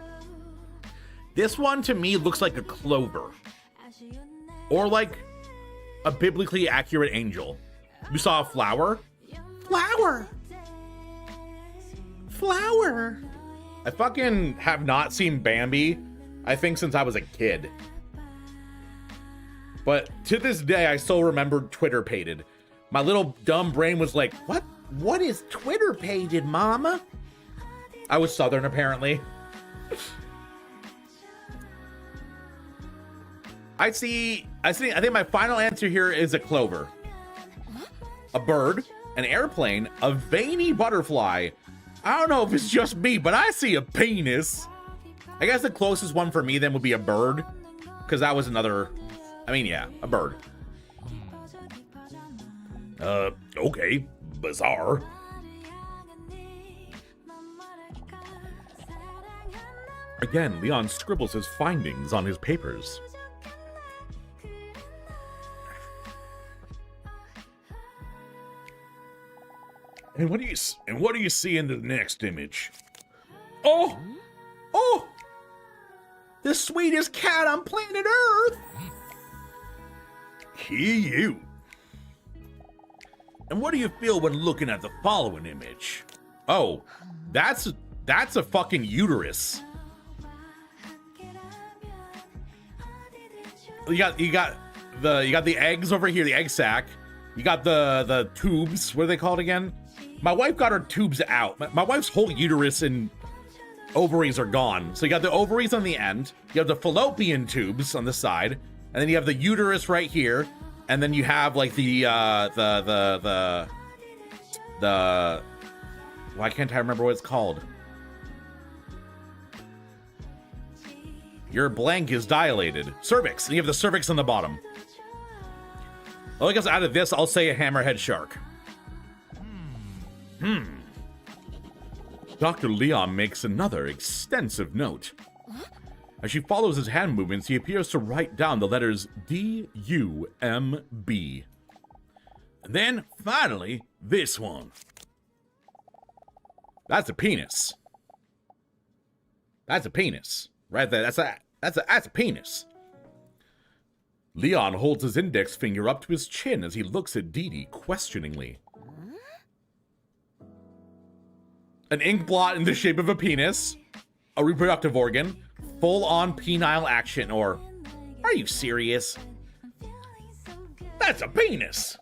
This one to me looks like a clover. Or like a biblically accurate angel. You saw a flower? Flower! Flower! I fucking have not seen Bambi, I think, since I was a kid. But to this day, I still remember Twitter pated. My little dumb brain was like, what is Twitter pated, mama? I was Southern, apparently. I think my final answer here is a clover. A bird, an airplane, a veiny butterfly. I don't know if it's just me, but I see a penis. I guess the closest one for me then would be a bird, because that was another, a bird. Okay, bizarre. Again, Leon scribbles his findings on his papers. And what do you see in the next image? Oh! The sweetest cat on planet Earth! You. And what do you feel when looking at the following image? Oh, that's a fucking uterus. You got the eggs over here, the egg sac. You got the tubes. What are they called again? My wife got her tubes out. My wife's whole uterus and ovaries are gone. So you got the ovaries on the end. You have the fallopian tubes on the side, and then you have the uterus right here, and then you have like why can't I remember what it's called? Your blank is dilated. Cervix. And you have the cervix on the bottom. Well, I guess out of this, I'll say a hammerhead shark. Dr. Leon makes another extensive note. As she follows his hand movements, he appears to write down the letters D-U-M-B. And then, finally, this one. That's a penis. That's a penis. Right there, that's a penis. Leon holds his index finger up to his chin as he looks at Dee Dee questioningly. An ink blot in the shape of a penis, a reproductive organ, full-on penile action, or are you serious? That's a penis!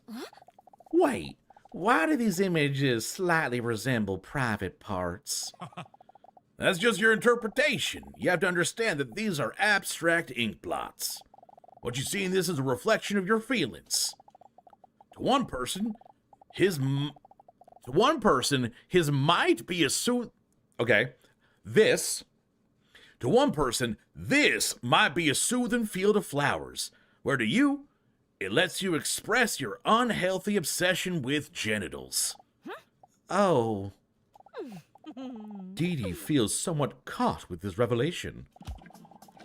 Wait, why do these images slightly resemble private parts? That's just your interpretation. You have to understand that these are abstract ink blots. What you see in this is a reflection of your feelings. To one person, his might be a To one person, this might be a soothing field of flowers, where to you, it lets you express your unhealthy obsession with genitals. Oh. Dee Dee feels somewhat caught with this revelation.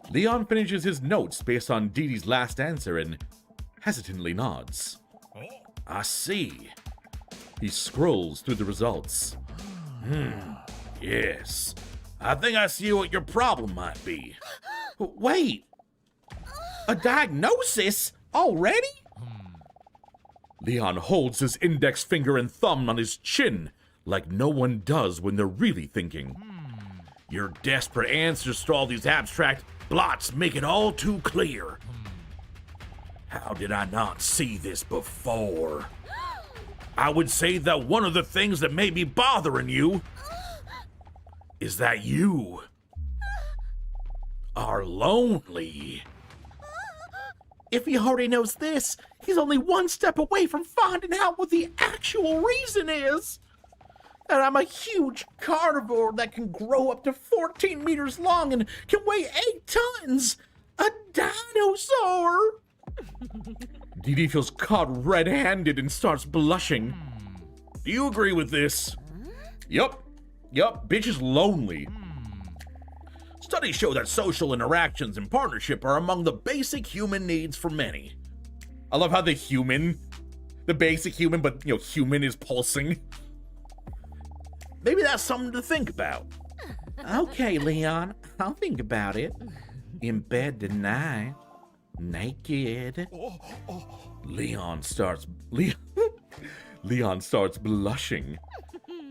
Leon finishes his notes based on Dee Dee's last answer and hesitantly nods. I see. He scrolls through the results. Yes. I think I see what your problem might be. Wait. A diagnosis? Already? Leon holds his index finger and thumb on his chin, like no one does when they're really thinking. Your desperate answers to all these abstract blots make it all too clear. How did I not see this before? I would say that one of the things that may be bothering you is that you are lonely. If he already knows this, he's only one step away from finding out what the actual reason is. That I'm a huge carnivore that can grow up to 14 meters long and can weigh 8 tons. A dinosaur. Dee Dee feels caught red-handed and starts blushing. Do you agree with this? Yup, bitch is lonely. Studies show that social interactions and partnership are among the basic human needs for many. I love how the basic human, but human is pulsing. Maybe that's something to think about. Okay, Leon, I'll think about it. In bed tonight, naked. Leon starts blushing.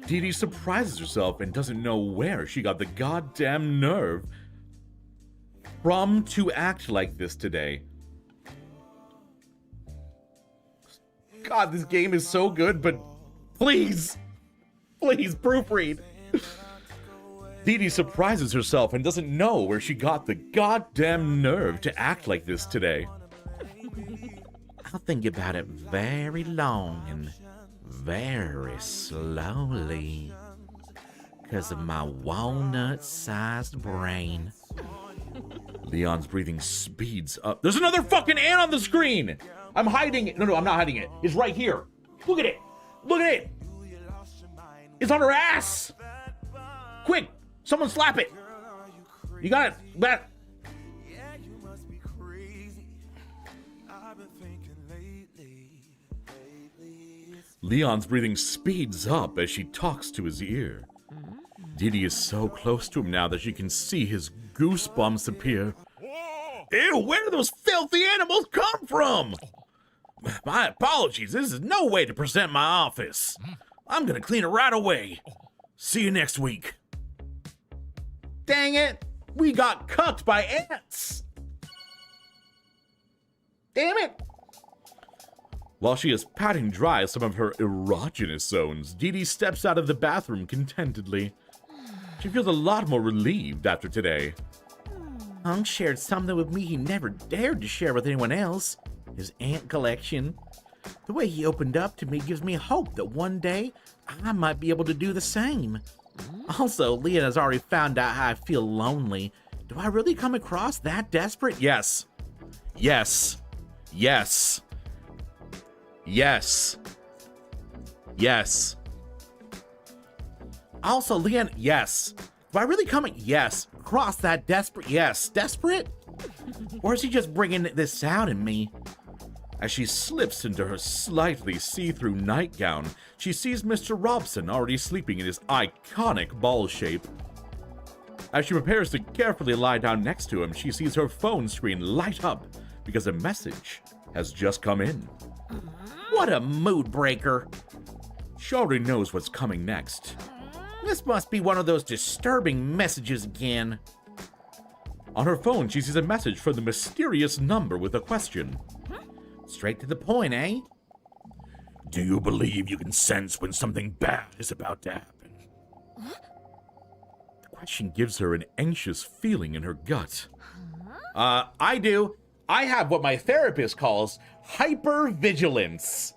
Dee Dee surprises herself and doesn't know where she got the goddamn nerve from to act like this today. God, this game is so good, but please proofread. Dee Dee surprises herself and doesn't know where she got the goddamn nerve to act like this today. I'll think about it very long and very slowly, 'cause of my walnut-sized brain. Leon's breathing speeds up. There's another fucking ant on the screen! I'm hiding it. No, I'm not hiding it. It's right here. Look at it. Look at it. It's on her ass. Quick, someone slap it. You got it. Back. Leon's breathing speeds up as she talks to his ear. Dee Dee is so close to him now that she can see his goosebumps appear. Ew, where do those filthy animals come from? My apologies, this is no way to present my office. I'm gonna clean it right away. See you next week. Dang it, we got cucked by ants. Damn it. While she is patting dry some of her erogenous zones, Dee Dee steps out of the bathroom contentedly. She feels a lot more relieved after today. Hunk shared something with me he never dared to share with anyone else. His ant collection. The way he opened up to me gives me hope that one day I might be able to do the same. Also, Leon has already found out how I feel lonely, Do I really come across that desperate? Yes. Yes. Yes. Yes. Yes. Also, Leanne, yes. Do I really come? Yes. Across that desperate? Yes. Desperate? Or is he just bringing this out in me? As she slips into her slightly see-through nightgown, she sees Mr. Robson already sleeping in his iconic ball shape. As she prepares to carefully lie down next to him, she sees her phone screen light up because a message has just come in. What a mood breaker. She already knows what's coming next. This must be one of those disturbing messages again. On her phone, she sees a message from the mysterious number with a question. Straight to the point, eh? Do you believe you can sense when something bad is about to happen? The question gives her an anxious feeling in her gut. I do. I have what my therapist calls hypervigilance.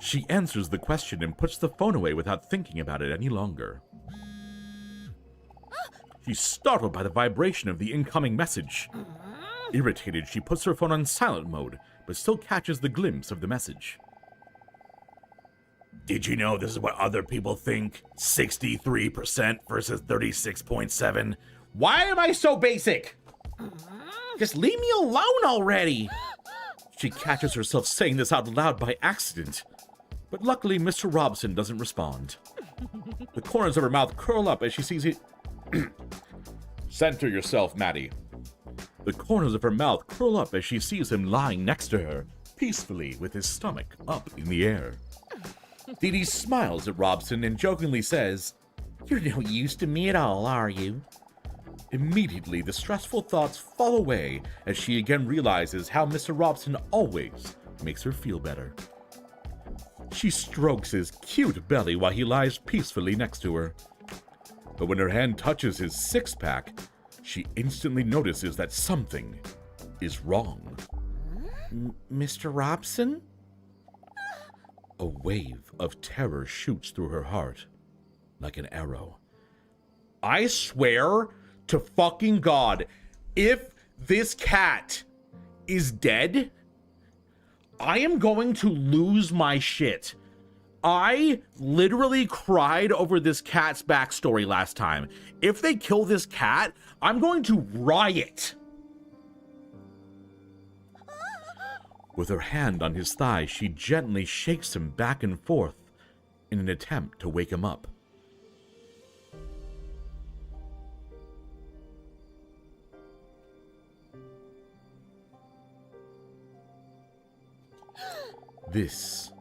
She answers the question and puts the phone away without thinking about it any longer. She's startled by the vibration of the incoming message. Irritated, she puts her phone on silent mode, but still catches the glimpse of the message. Did you know this is what other people think? 63% versus 36.7. Why am I so basic? Just leave me alone already. She catches herself saying this out loud by accident. But luckily, Mr. Robson doesn't respond. The corners of her mouth curl up as she sees it. Center yourself, Maddie. The corners of her mouth curl up as she sees him lying next to her, peacefully with his stomach up in the air. Dee Dee smiles at Robson and jokingly says, "You're no use to me at all, are you?" Immediately, the stressful thoughts fall away as she again realizes how Mr. Robson always makes her feel better. She strokes his cute belly while he lies peacefully next to her. But when her hand touches his six-pack, she instantly notices that something is wrong. Mr. Robson? A wave of terror shoots through her heart like an arrow. I swear to fucking God, if this cat is dead, I am going to lose my shit. I literally cried over this cat's backstory last time. If they kill this cat, I'm going to riot. With her hand on his thigh, she gently shakes him back and forth in an attempt to wake him up. This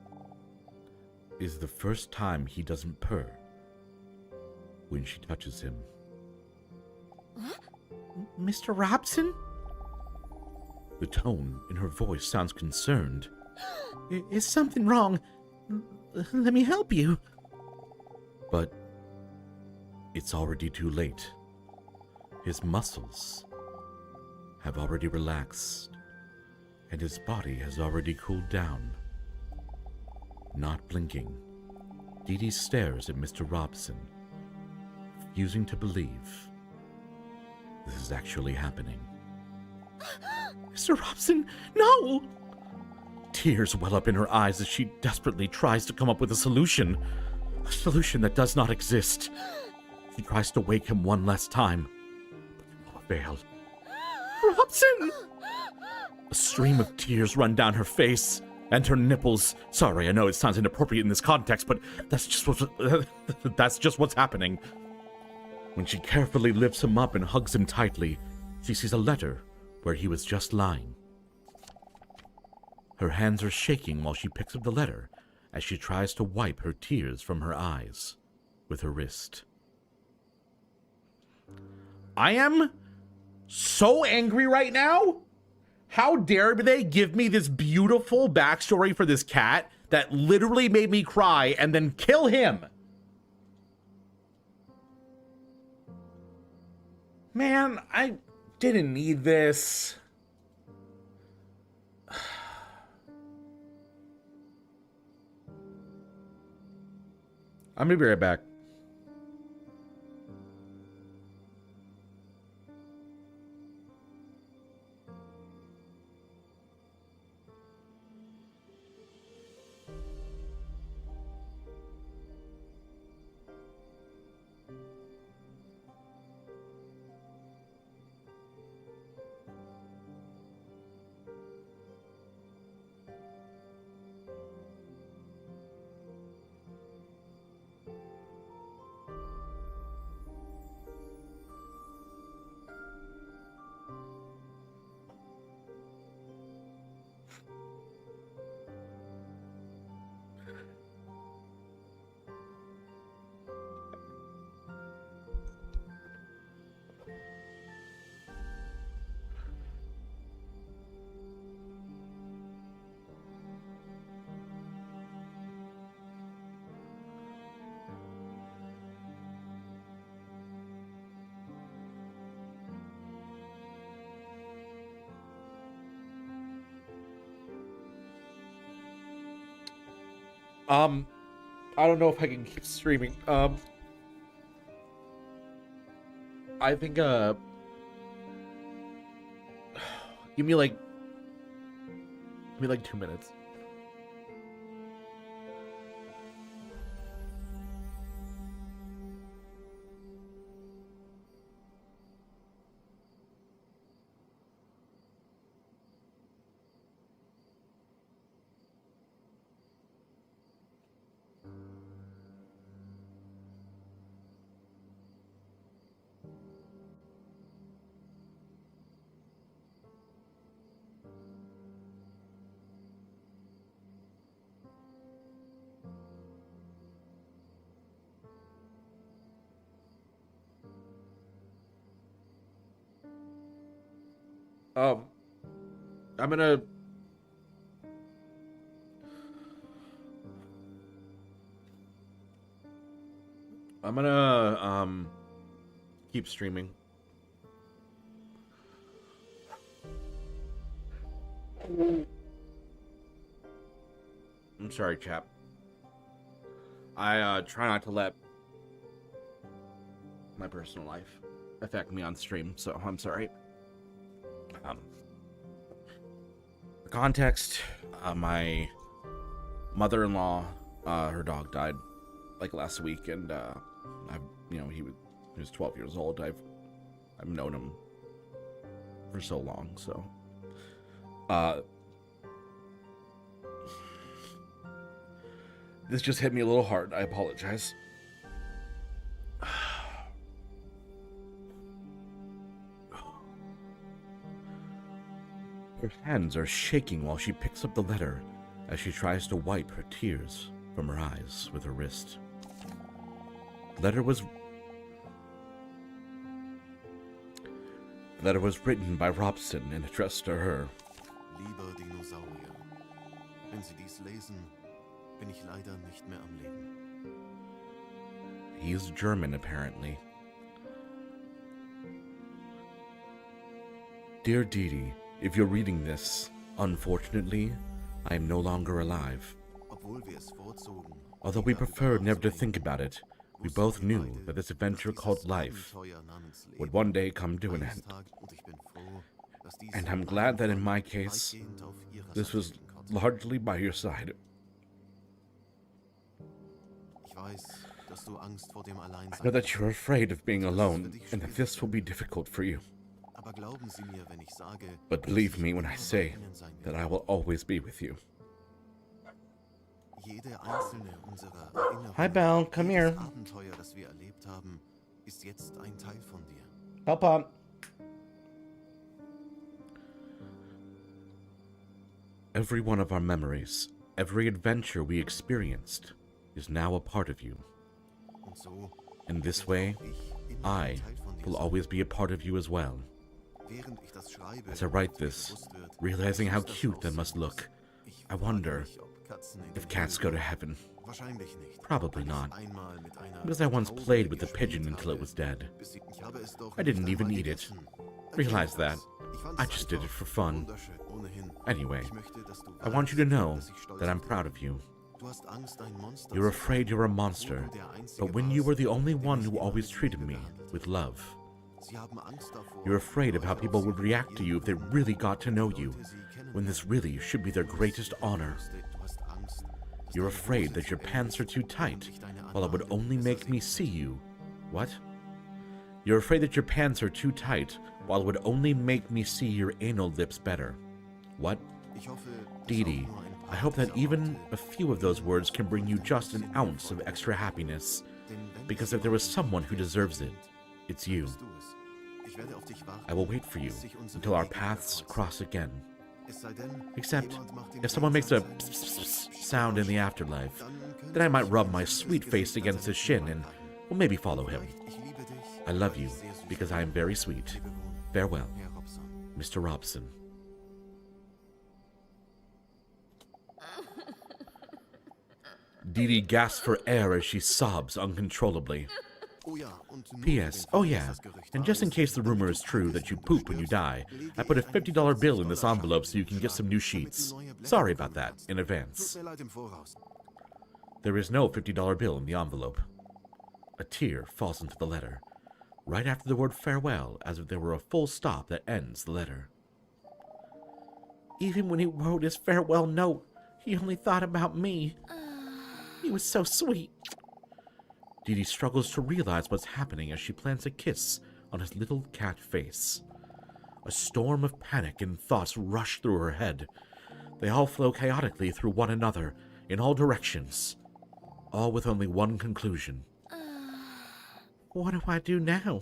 is the first time he doesn't purr when she touches him. Mr. Robson? The tone in her voice sounds concerned. Is something wrong? Let me help you. But it's already too late. His muscles have already relaxed, and his body has already cooled down. Not blinking, Dee Dee stares at Mr. Robson, refusing to believe this is actually happening. Mr. Robson, no! Tears well up in her eyes as she desperately tries to come up with a solution that does not exist. She tries to wake him one last time, but no avail. Robson! A stream of tears run down her face. And her nipples. Sorry, I know it sounds inappropriate in this context, but that's just what's happening. When she carefully lifts him up and hugs him tightly, she sees a letter where he was just lying. Her hands are shaking while she picks up the letter as she tries to wipe her tears from her eyes with her wrist. I am so angry right now. How dare they give me this beautiful backstory for this cat that literally made me cry and then kill him? Man, I didn't need this. I'm gonna be right back. I don't know if I can keep streaming. I think, give me like 2 minutes. Um, I'm gonna... keep streaming. I'm sorry, chap. I try not to let my personal life affect me on stream, so I'm sorry. The context, my mother-in-law, her dog died like last week, and he was 12 years old. I've known him for so long, so this just hit me a little hard. I apologize. Her hands are shaking while she picks up the letter as she tries to wipe her tears from her eyes with her wrist. The letter was written by Robson and addressed to her. Lieber Dinosaurier, wenn Sie dies lesen, bin ich leider nicht mehr am Leben. He is German, apparently. Dear Didi, if you're reading this, unfortunately, I am no longer alive. Although we preferred never to think about it, we both knew that this adventure called life would one day come to an end. And I'm glad that in my case, this was largely by your side. I know that you're afraid of being alone, and that this will be difficult for you. But believe me when I say that I will always be with you. Hi, Belle. Come here. Pop. Every one of our memories, every adventure we experienced, is now a part of you. In this way, I will always be a part of you as well. As I write this, realizing how cute that must look, I wonder if cats go to heaven. Probably not, because I once played with the pigeon until it was dead. I didn't even eat it. Realize that. I just did it for fun. Anyway, I want you to know that I'm proud of you. You're afraid you're a monster, but when you were the only one who always treated me with love. You're afraid of how people would react to you if they really got to know you, when this really should be their greatest honor. You're afraid that your pants are too tight, while it would only make me see you. What? You're afraid that your pants are too tight, while it would only make me see your anal lips better. What? Didi, I hope that even a few of those words can bring you just an ounce of extra happiness, because if there was someone who deserves it, it's you. I will wait for you until our paths cross again. Except, if someone makes a sound in the afterlife, then I might rub my sweet face against his shin and will maybe follow him. I love you because I am very sweet. Farewell, Mr. Robson. Didi gasps for air as she sobs uncontrollably. P.S. Oh yeah, and just in case the rumor is true that you poop when you die, I put a $50 bill in this envelope so you can get some new sheets. Sorry about that, in advance. There is no $50 bill in the envelope. A tear falls into the letter, right after the word farewell, as if there were a full stop that ends the letter. Even when he wrote his farewell note, he only thought about me. He was so sweet. Dee Dee struggles to realize what's happening as she plants a kiss on his little cat face. A storm of panic and thoughts rush through her head. They all flow chaotically through one another, in all directions, all with only one conclusion. What do I do now?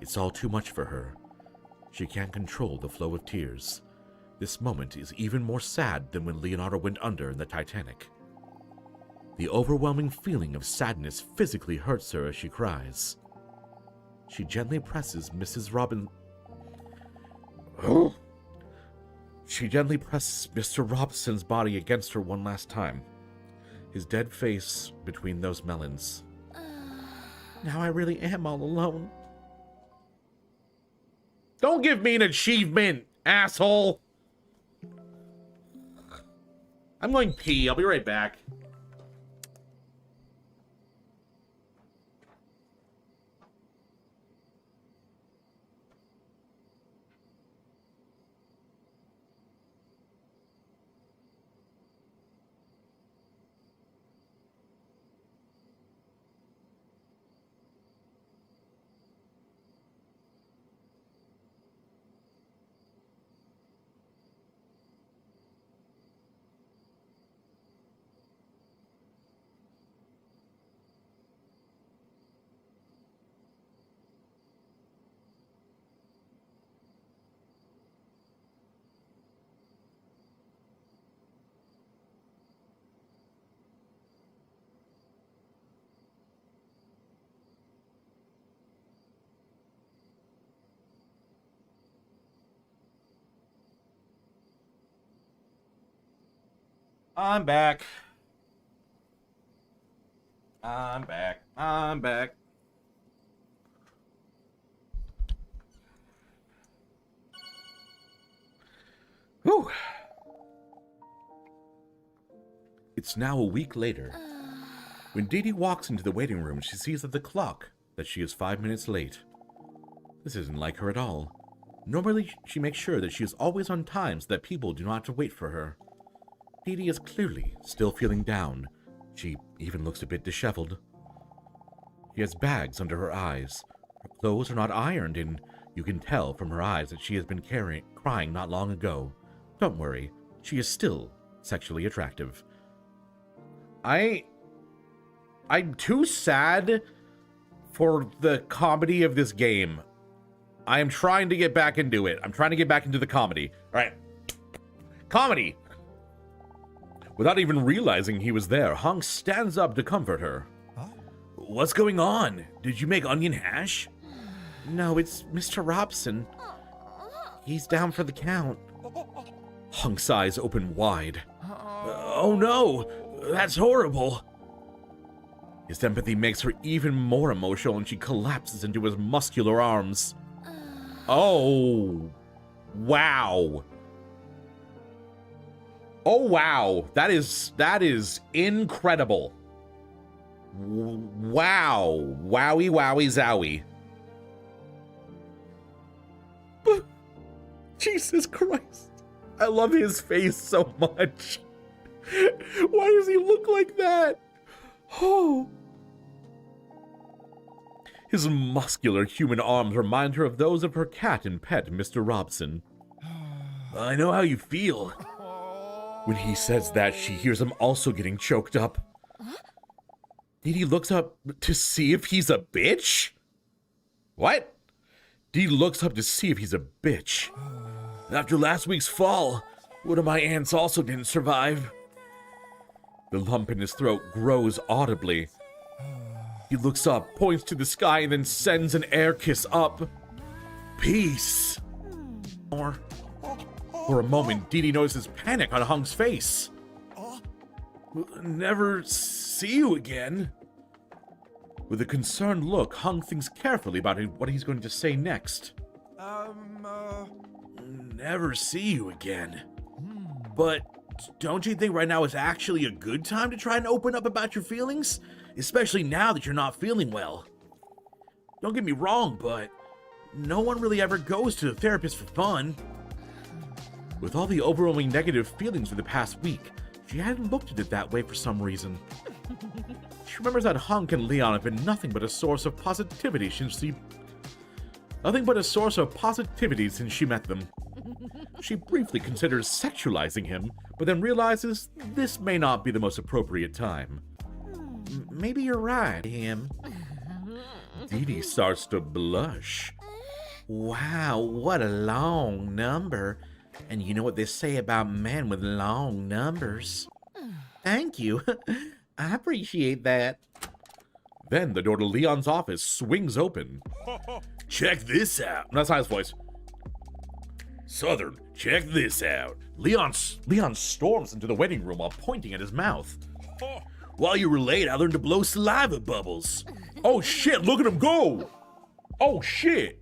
It's all too much for her. She can't control the flow of tears. This moment is even more sad than when Leonardo went under in the Titanic. The overwhelming feeling of sadness physically hurts her as she cries. She gently presses Mr. Robson's body against her one last time, his dead face between those melons. Now I really am all alone. Don't give me an achievement, asshole! I'm going pee. I'll be right back. I'm back. I'm back. Whew. It's now a week later. When Dee Dee walks into the waiting room, she sees at the clock that she is 5 minutes late. This isn't like her at all. Normally, she makes sure that she is always on time so that people do not have to wait for her. Dee Dee is clearly still feeling down. She even looks a bit disheveled. She has bags under her eyes. Her clothes are not ironed, and you can tell from her eyes that she has been crying not long ago. Don't worry, she is still sexually attractive. I'm too sad for the comedy of this game. I am trying to get back into it. I'm trying to get back into the comedy. All right. Comedy. Without even realizing he was there, Hunk stands up to comfort her. Huh? What's going on? Did you make onion hash? No, it's Mr. Robson. He's down for the count. Hunk's eyes open wide. Oh no, that's horrible. His empathy makes her even more emotional, and she collapses into his muscular arms. Oh, wow. Oh, wow. That is incredible. Wow. Wowie, wowie, zowie. Jesus Christ. I love his face so much. Why does he look like that? Oh. His muscular human arms remind her of those of her cat and pet, Mr. Robson. I know how you feel. When he says that, she hears him also getting choked up. Dee Dee looks up to see if he's a bitch? What? Dee looks up to see if he's a bitch. After last week's fall, one of my aunts also didn't survive. The lump in his throat grows audibly. He looks up, points to the sky, and then sends an air kiss up. Peace. For a moment, Dee Dee notices panic on Hunk's face. We'll never see you again. With a concerned look, Hunk thinks carefully about what he's going to say next. Never see you again. But Don't you think right now is actually a good time to try and open up about your feelings? Especially now that you're not feeling well. Don't get me wrong, but no one really ever goes to the therapist for fun. With all the overwhelming negative feelings for the past week, she hadn't looked at it that way for some reason. She remembers that Hunk and Leon have been nothing but a source of positivity since she met them. She briefly considers sexualizing him, but then realizes this may not be the most appropriate time. Maybe you're right, him. Dee Dee starts to blush. Wow, what a long number. And you know what they say about men with long numbers. Thank you. I appreciate that. Then the door to Leon's office swings open. Check this out. That's not his voice. Southern, check this out. Leon storms into the waiting room while pointing at his mouth. While you were late, I learned to blow saliva bubbles. Oh shit, look at him go! Oh shit!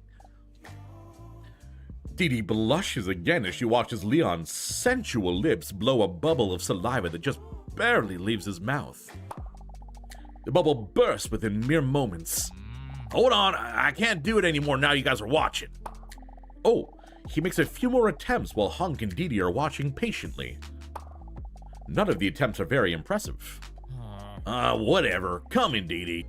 Dee Dee blushes again as she watches Leon's sensual lips blow a bubble of saliva that just barely leaves his mouth. The bubble bursts within mere moments. Hold on, I can't do it anymore now you guys are watching. Oh, he makes a few more attempts while Hunk and Dee Dee are watching patiently. None of the attempts are very impressive. Whatever. Come in, Dee Dee.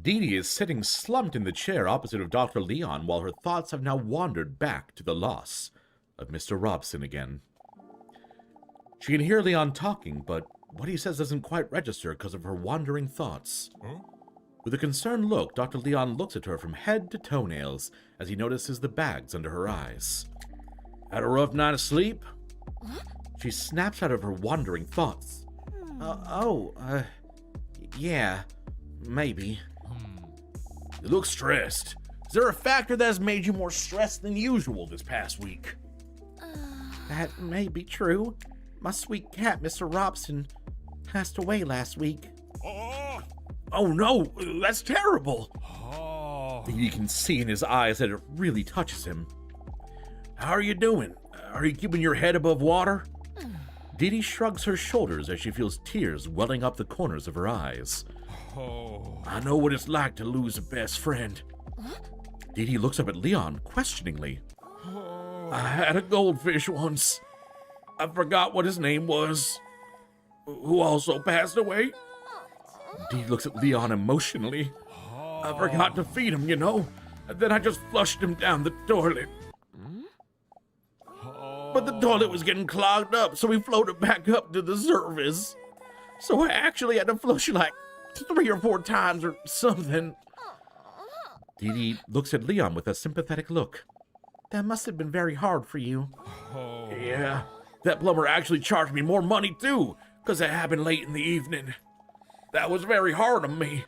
Dee Dee is sitting slumped in the chair opposite of Dr. Leon while her thoughts have now wandered back to the loss of Mr. Robson again. She can hear Leon talking, but what he says doesn't quite register because of her wandering thoughts. With a concerned look, Dr. Leon looks at her from head to toenails as he notices the bags under her eyes. Had a rough night of sleep? She snaps out of her wandering thoughts. Yeah, maybe. You look stressed. Is there a factor that has made you more stressed than usual this past week? That may be true. My sweet cat, Mr. Robson, passed away last week. Oh no, that's terrible. You can see in his eyes that it really touches him. How are you doing? Are you keeping your head above water? Dee Dee shrugs her shoulders as she feels tears welling up the corners of her eyes. I know what it's like to lose a best friend. Dee Dee looks up at Leon questioningly. I had a goldfish once. I forgot what his name was. Who also passed away. Dee looks at Leon emotionally. I forgot to feed him, you know. And then I just flushed him down the toilet. But the toilet was getting clogged up, so we floated back up to the surface. So I actually had to flush like 3 or 4 times or something. Dee Dee looks at Leon with a sympathetic look. That must have been very hard for you. Yeah, that plumber actually charged me more money too, because it happened late in the evening. That was very hard on me.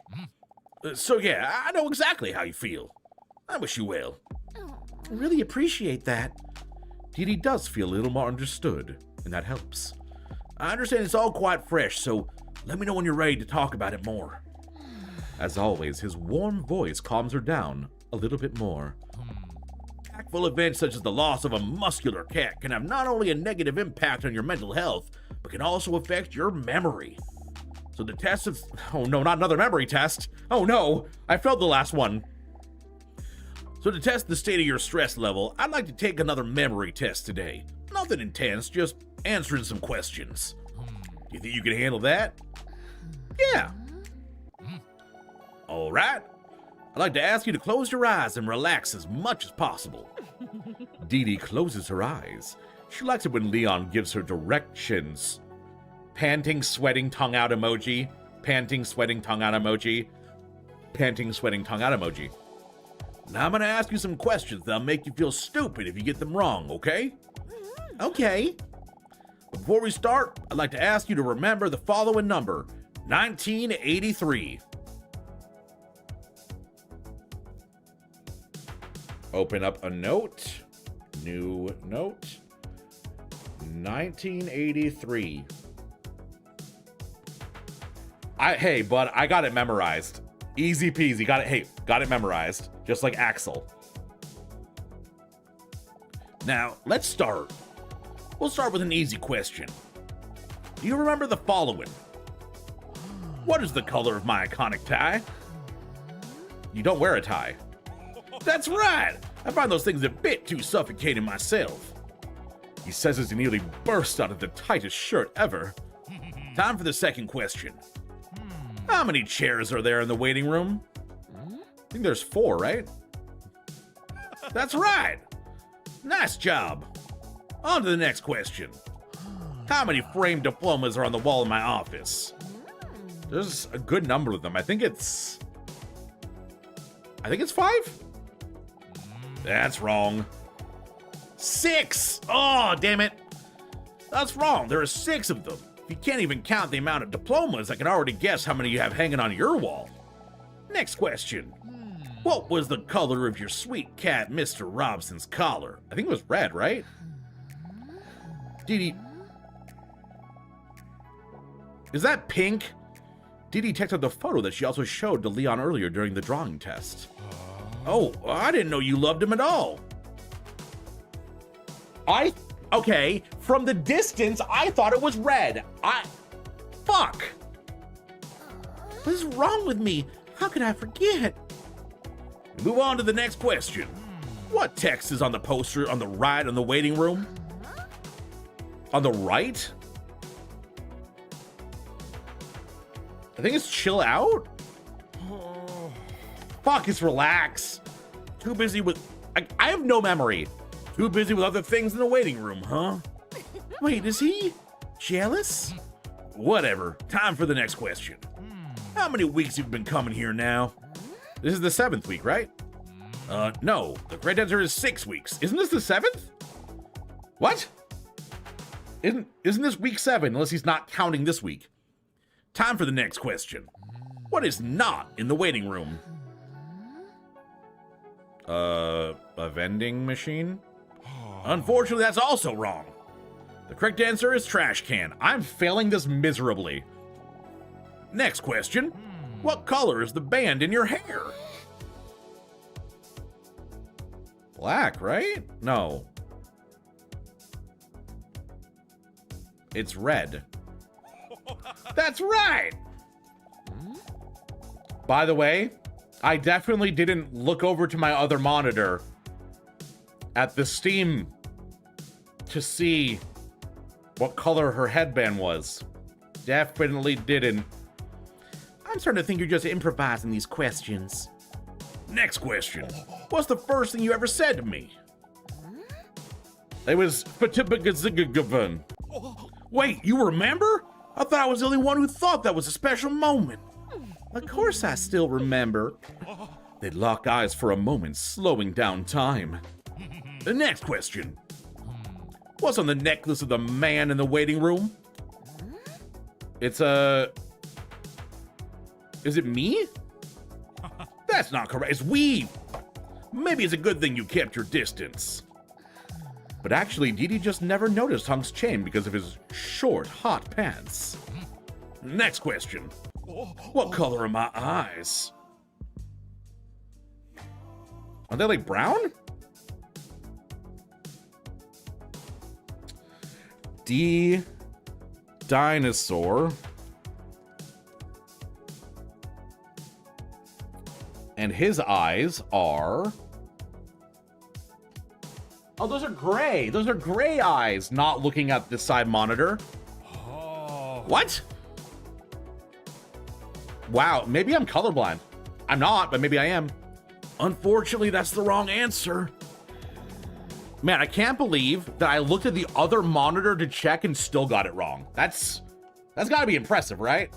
So yeah, I know exactly how you feel. I wish you well. I really appreciate that. Dee Dee does feel a little more understood, and that helps. I understand it's all quite fresh, so let me know when you're ready to talk about it more. As always, his warm voice calms her down a little bit more. Impactful events such as the loss of a muscular cat can have not only a negative impact on your mental health, but can also affect your memory. So the test of... Oh no, not another memory test. Oh no, I failed the last one. So to test the state of your stress level, I'd like to take another memory test today. Nothing intense, just answering some questions. Do you think you can handle that? Yeah. All right. I'd like to ask you to close your eyes and relax as much as possible. Dee Dee closes her eyes. She likes it when Leon gives her directions. Panting, sweating, tongue out emoji. Panting, sweating, tongue out emoji. Panting, sweating, tongue out emoji. Now I'm gonna ask you some questions that'll make you feel stupid if you get them wrong, okay? Okay. Before we start, I'd like to ask you to remember the following number, 1983. Open up a note. New note. 1983. Hey, bud, I got it memorized. Easy peasy. Got it memorized. Just like Axel. Now, let's start. We'll start with an easy question. Do you remember the following? What is the color of my iconic tie? You don't wear a tie. That's right! I find those things a bit too suffocating myself. He says as he nearly burst out of the tightest shirt ever. Time for the second question. How many chairs are there in the waiting room? I think there's 4, right? That's right! Nice job. On to the next question. How many framed diplomas are on the wall in my office? There's a good number of them. I think it's 5? That's wrong. 6! Oh, damn it. That's wrong. There are 6 of them. If you can't even count the amount of diplomas, I can already guess how many you have hanging on your wall. Next question. What was the color of your sweet cat, Mr. Robson's collar? I think it was red, right? Dee Is that pink? Dee Dee texted the photo that she also showed to Leon earlier during the drawing test. Oh, I didn't know you loved him at all. Okay, from the distance, I thought it was red. Fuck! What is wrong with me? How could I forget? Move on to the next question. What text is on the poster on the right in the waiting room? On the right? I think it's chill out. Fuck, it's relax. Too busy with... I have no memory. Too busy with other things in the waiting room, huh? Wait, is he jealous? Whatever. Time for the next question. How many weeks have you been coming here now? This is the 7th week, right? No. The correct answer is 6 weeks. Isn't this the 7th? What? Isn't this week 7, unless he's not counting this week? Time for the next question. What is not in the waiting room? A vending machine? Unfortunately, that's also wrong. The correct answer is trash can. I'm failing this miserably. Next question. What color is the band in your hair? Black, right? No. It's red. That's right! By the way, I definitely didn't look over to my other monitor at the Steam to see what color her headband was. Definitely didn't. I'm starting to think you're just improvising these questions. Next question. What's the first thing you ever said to me? It was Wait, you remember? I thought I was the only one who thought that was a special moment. Of course I still remember. They lock eyes for a moment, slowing down time. The next question. What's on the necklace of the man in the waiting room? It's a... Is it me? That's not correct. It's we. Maybe it's a good thing you kept your distance. But actually, Dee Dee just never noticed Hunk's chain because of his short, hot pants. Next question. What color are my eyes? Are they like brown? Dinosaur. And his eyes are... Oh, those are gray. Those are gray eyes, not looking at the side monitor. What? Wow, maybe I'm colorblind. I'm not, but maybe I am. Unfortunately, that's the wrong answer. Man, I can't believe that I looked at the other monitor to check and still got it wrong. That's gotta be impressive, right?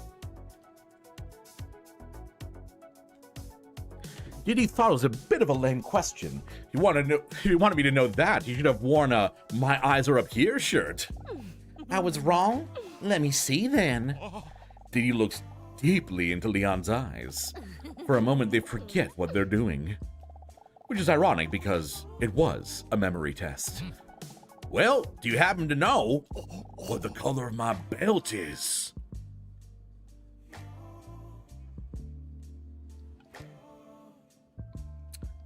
Diddy thought it was a bit of a lame question. If you wanted me to know that, you should have worn a "My Eyes Are Up Here" shirt. I was wrong? Let me see then. Diddy looks deeply into Leon's eyes. For a moment, they forget what they're doing. Which is ironic because it was a memory test. Well, do you happen to know what the color of my belt is?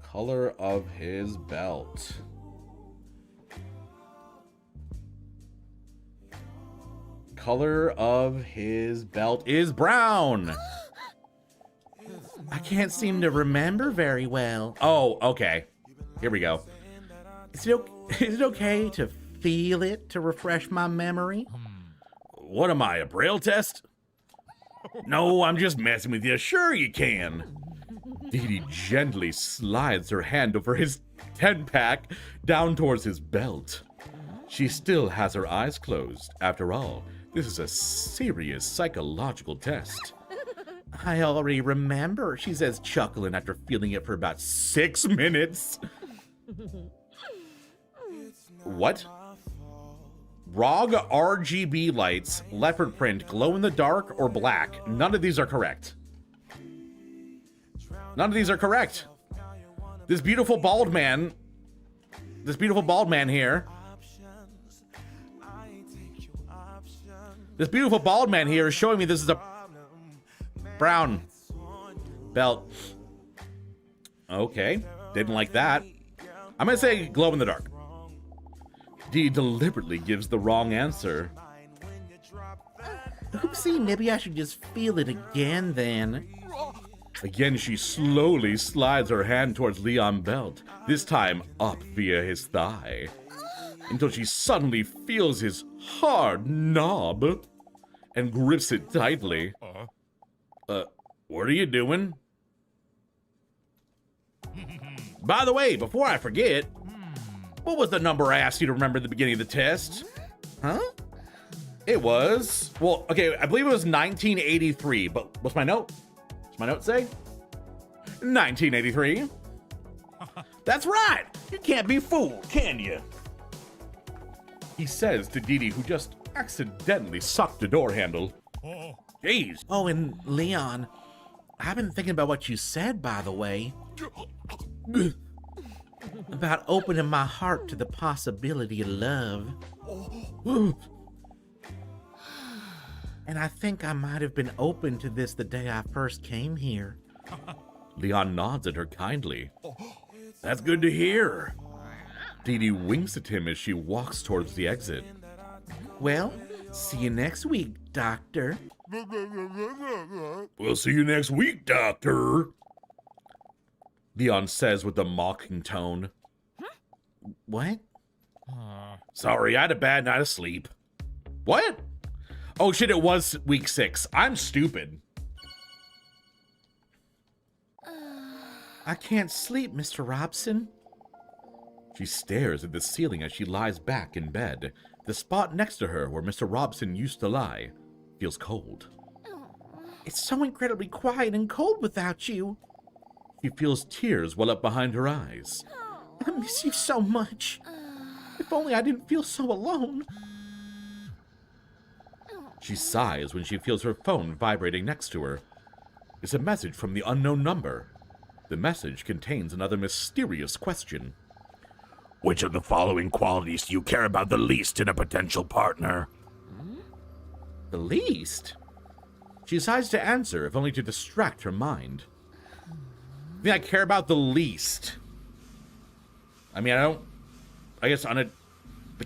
Color of his belt. color of his belt is brown. I can't seem to remember very well. Oh, okay. Here we go. Is it okay to feel it to refresh my memory? What am I, a braille test? No, I'm just messing with you. Sure you can. Dee Dee gently slides her hand over his 10-pack down towards his belt. She still has her eyes closed. After all, this is a serious psychological test. I already remember, she says, chuckling after feeling it for about 6 minutes. What? ROG RGB lights, leopard print, glow in the dark, or black. None of these are correct. None of these are correct. This beautiful bald man here. This beautiful bald man here is showing me this is a brown belt. Okay, didn't like that. I'm gonna say glow in the dark. Dee deliberately gives the wrong answer. Oopsie, maybe I should just feel it again then. Again, she slowly slides her hand towards Leon's belt, this time up via his thigh, until she suddenly feels his hard knob and grips it tightly. What are you doing? By the way, before I forget, what was the number I asked you to remember at the beginning of the test? Huh? It was, well, okay, I believe it was 1983, but what's my note? What's my note say? 1983. That's right. You can't be fooled, can you? He says to Dee Dee, who just accidentally sucked the door handle. Jeez. Oh, and Leon, I've been thinking about what you said, by the way. About opening my heart to the possibility of love. And I think I might have been open to this the day I first came here. Leon nods at her kindly. That's good to hear. Dee Dee winks at him as she walks towards the exit. Well, see you next week, Doctor. We'll see you next week, Doctor. Leon says with a mocking tone. What? Sorry, I had a bad night of sleep. What? Oh shit, it was week 6. I'm stupid. I can't sleep, Mr. Robson. She stares at the ceiling as she lies back in bed. The spot next to her where Mr. Robson used to lie feels cold. It's so incredibly quiet and cold without you. She feels tears well up behind her eyes. I miss you so much. If only I didn't feel so alone. She sighs when she feels her phone vibrating next to her. It's a message from the unknown number. The message contains another mysterious question. Which of the following qualities do you care about the least in a potential partner? The least? She decides to answer, if only to distract her mind. The thing I care about the least. I mean, the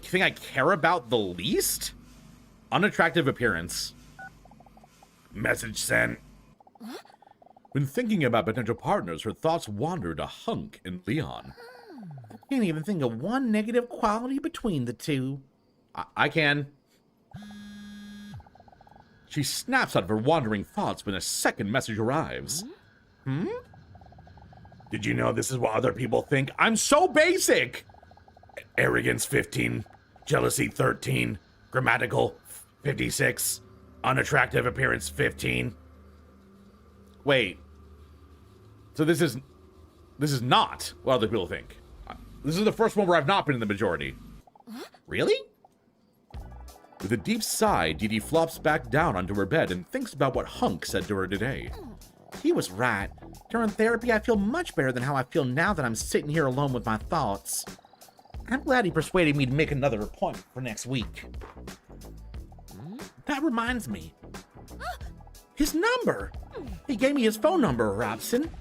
thing I care about the least? Unattractive appearance. Message sent. When thinking about potential partners, her thoughts wander to Hunk and Leon. I can't even think of one negative quality between the two. I can. She snaps out of her wandering thoughts when a second message arrives. Did you know this is what other people think? I'm so basic! Arrogance 15, jealousy 13, grammatical 56, unattractive appearance 15. Wait. So this is not what other people think. This is the first one where I've not been in the majority. Really? With a deep sigh, Dee Dee flops back down onto her bed and thinks about what Hunk said to her today. He was right. During therapy, I feel much better than how I feel now that I'm sitting here alone with my thoughts. I'm glad he persuaded me to make another appointment for next week. That reminds me. His number! He gave me his phone number, Robson.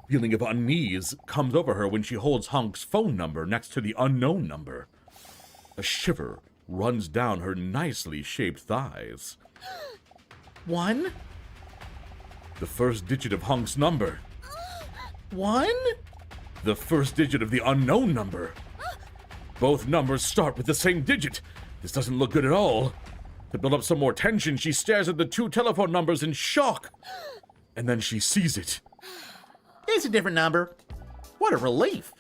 Feeling of unease comes over her when she holds Hunk's phone number next to the unknown number. A shiver runs down her nicely shaped thighs. 1. The first digit of Hunk's number. 1. The first digit of the unknown number. Both numbers start with the same digit. This doesn't look good at all. To build up some more tension, she stares at the 2 telephone numbers in shock. And then she sees it. It's a different number. What a relief.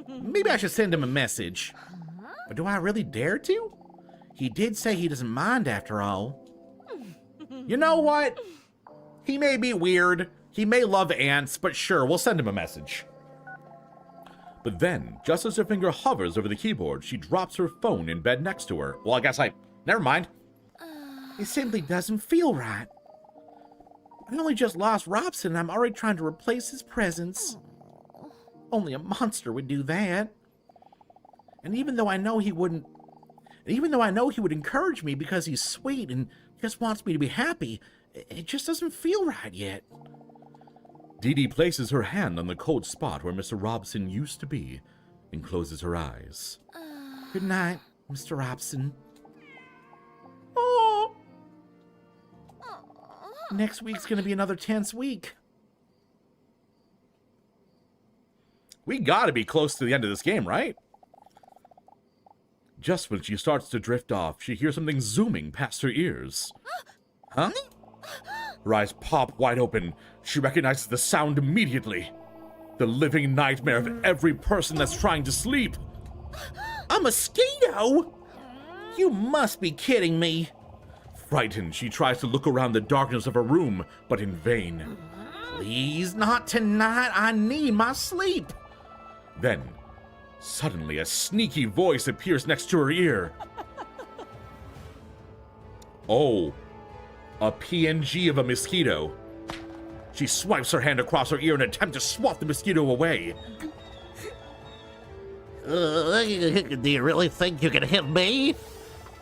Maybe I should send him a message. But do I really dare to? He did say he doesn't mind after all. You know what? He may be weird. He may love ants, but sure, we'll send him a message. But then, just as her finger hovers over the keyboard, she drops her phone in bed next to her. Well, never mind. It simply doesn't feel right. I only just lost Robson and I'm already trying to replace his presence. Only a monster would do that. And even though I know he would encourage me because he's sweet and just wants me to be happy, it just doesn't feel right yet. Dee Dee places her hand on the cold spot where Mr. Robson used to be and closes her eyes. Good night, Mr. Robson. Oh. Next week's gonna be another tense week. We gotta be close to the end of this game, right? Just when she starts to drift off, she hears something zooming past her ears. Huh? Her eyes pop wide open. She recognizes the sound immediately. The living nightmare of every person that's trying to sleep. A mosquito? You must be kidding me. Frightened, she tries to look around the darkness of her room, but in vain. Please, not tonight. I need my sleep. Then, suddenly, a sneaky voice appears next to her ear. Oh, a PNG of a mosquito. She swipes her hand across her ear in an attempt to swat the mosquito away. Do you really think you can hit me?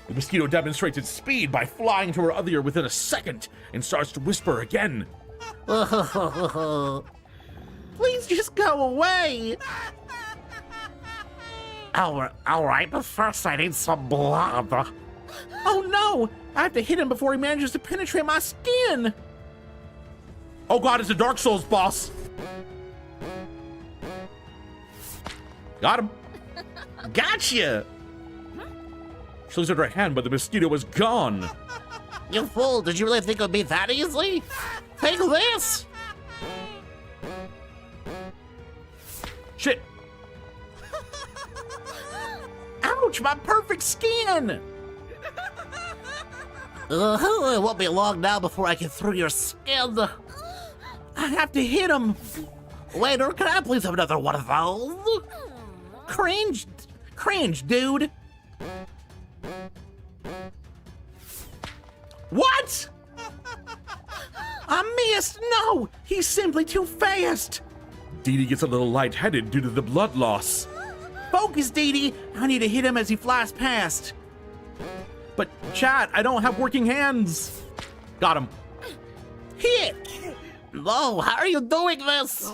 The mosquito demonstrates its speed by flying to her other ear within a second and starts to whisper again. Please just go away. All right, but first I need some blood. Oh no! I have to hit him before he manages to penetrate my skin. Oh god, it's a Dark Souls boss. Got him. Gotcha! She looks at her hand, but the mosquito was gone. You fool, did you really think it would be that easy? Take this! Shit. Ouch, my perfect skin! It won't be long now before I get through your skin. I have to hit him. Waiter, can I please have another one of those? Cringe, dude. What? I missed. No, he's simply too fast. Dee Dee gets a little lightheaded due to the blood loss. Focus, Dee Dee. I need to hit him as he flies past. But chat, I don't have working hands. Got him. Hit. Oh, how are you doing this?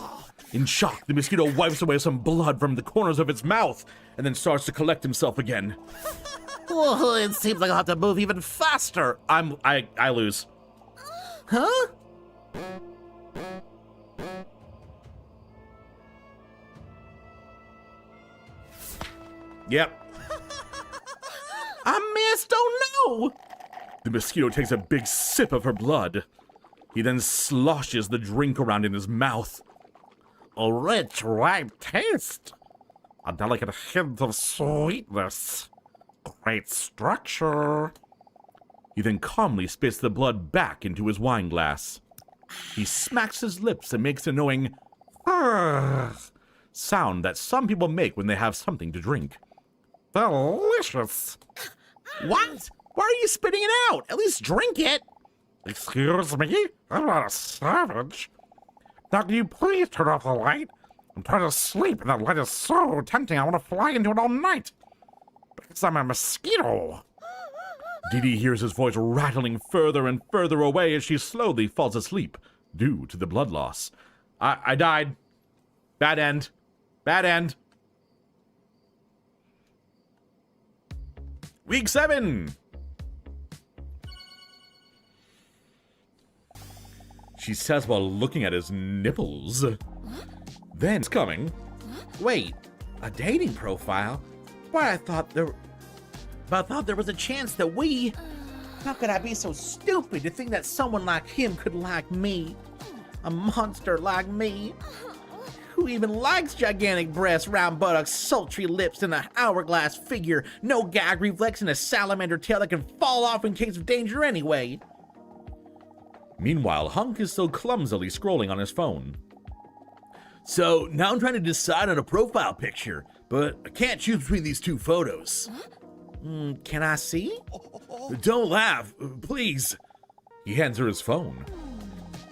In shock, the mosquito wipes away some blood from the corners of its mouth and then starts to collect himself again. Oh, it seems like I'll have to move even faster. I lose. Huh? Yep. I missed. Oh no! The mosquito takes a big sip of her blood. He then sloshes the drink around in his mouth. A rich, ripe taste. A delicate hint of sweetness. Great structure. He then calmly spits the blood back into his wine glass. He smacks his lips and makes an annoying sound that some people make when they have something to drink. Delicious. What? Why are you spitting it out? At least drink it. Excuse me? I'm not a savage. Now, can you please turn off the light? I'm trying to sleep, and that light is so tempting I want to fly into it all night. Because I'm a mosquito. Dee Dee hears his voice rattling further and further away as she slowly falls asleep, due to the blood loss. I died. Bad end. Bad end. Week 7. She says while looking at his nipples. Then it's coming. Wait, a dating profile? Why, I thought there was a chance that we... How could I be so stupid to think that someone like him could like me? A monster like me? Who even likes gigantic breasts, round buttocks, sultry lips, and an hourglass figure, no gag reflex, and a salamander tail that can fall off in case of danger anyway? Meanwhile, Hunk is still clumsily scrolling on his phone. So, now I'm trying to decide on a profile picture, but I can't choose between these two photos. Can I see? Don't laugh, please. He hands her his phone.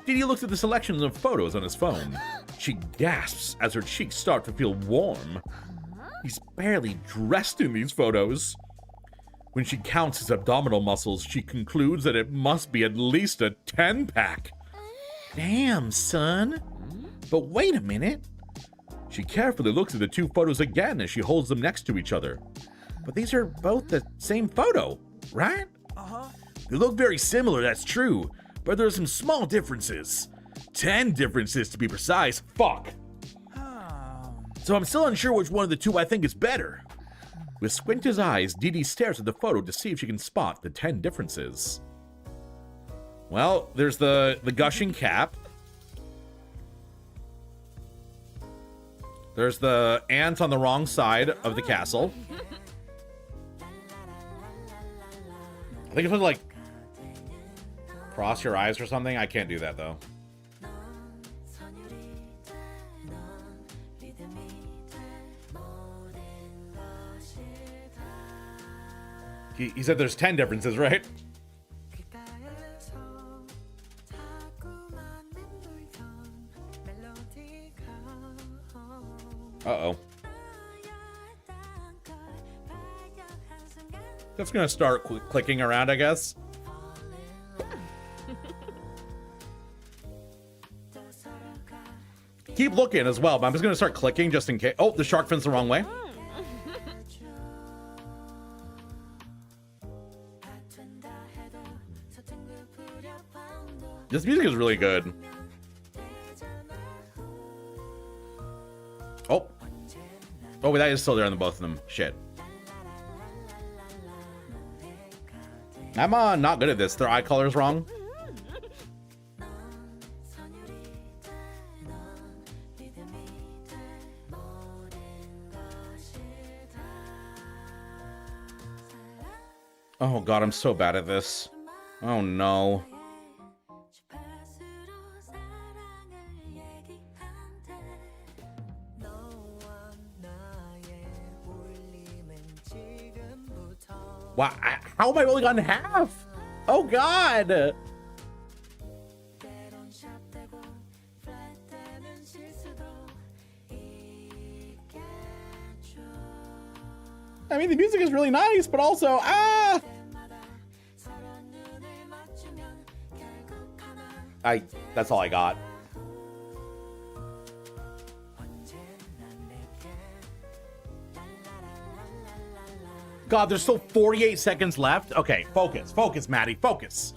Didi looks at the selections of photos on his phone. She gasps as her cheeks start to feel warm. He's barely dressed in these photos. When she counts his abdominal muscles, she concludes that it must be at least a 10-pack. Damn, son. But wait a minute. She carefully looks at the two photos again as she holds them next to each other. But these are both the same photo, right? They look very similar, that's true, but there are some small differences. 10 differences to be precise. Fuck. So I'm still unsure which one of the two I think is better. With squinted eyes, Didi stares at the photo to see if she can spot the 10 differences. Well, there's the gushing cap. There's the ant on the wrong side of the castle. I think it's supposed to, like, cross your eyes or something. I can't do that, though. He said there's 10 differences, right? Uh-oh. Just gonna start clicking around, I guess. Keep looking as well, but I'm just gonna start clicking just in case. Oh, the shark fin's the wrong way. This music is really good. Oh. Oh, wait, that is still there on the both of them. Shit. I'm not good at this. Their eye color's wrong. Oh god, I'm so bad at this. Oh no. Wow, how have I only gotten half? Oh god! I mean, the music is really nice, but also, that's all I got. God, there's still 48 seconds left. Okay, focus, Maddie, focus.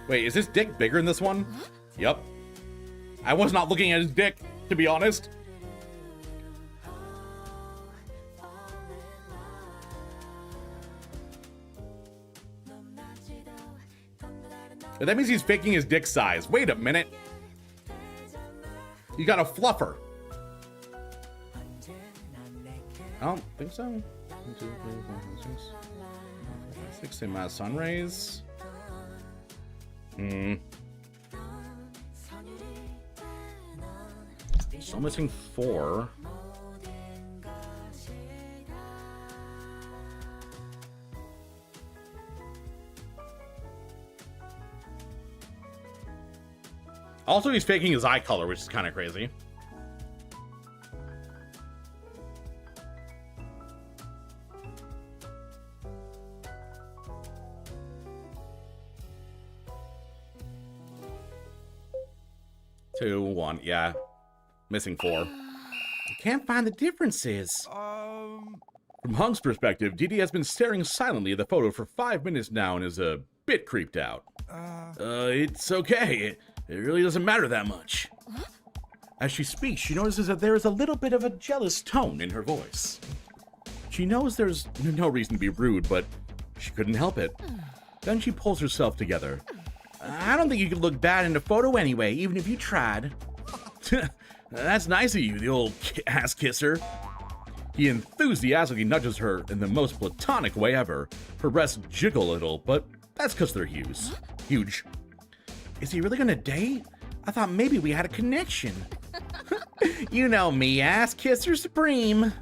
Wait, is his dick bigger in this one? Yep. I was not looking at his dick, to be honest. That means he's faking his dick size. Wait a minute. You got a fluffer. I don't think so. 1, 2, 3, 4, 5, 6. 6 same amount of sun rays. Still missing 4. Also, he's faking his eye color, which is kind of crazy. 2, 1. Yeah. Missing 4. I can't find the differences. From Hunk's perspective, Dee Dee has been staring silently at the photo for 5 minutes now and is a bit creeped out. It's okay. It really doesn't matter that much. As she speaks, she notices that there is a little bit of a jealous tone in her voice. She knows there's no reason to be rude, but she couldn't help it. Then she pulls herself together. I don't think you could look bad in a photo anyway, even if you tried. That's nice of you, the old ass kisser. He enthusiastically nudges her in the most platonic way ever. Her breasts jiggle a little, but that's because they're huge. Is he really gonna date? I thought maybe we had a connection. You know me, ass kisser supreme.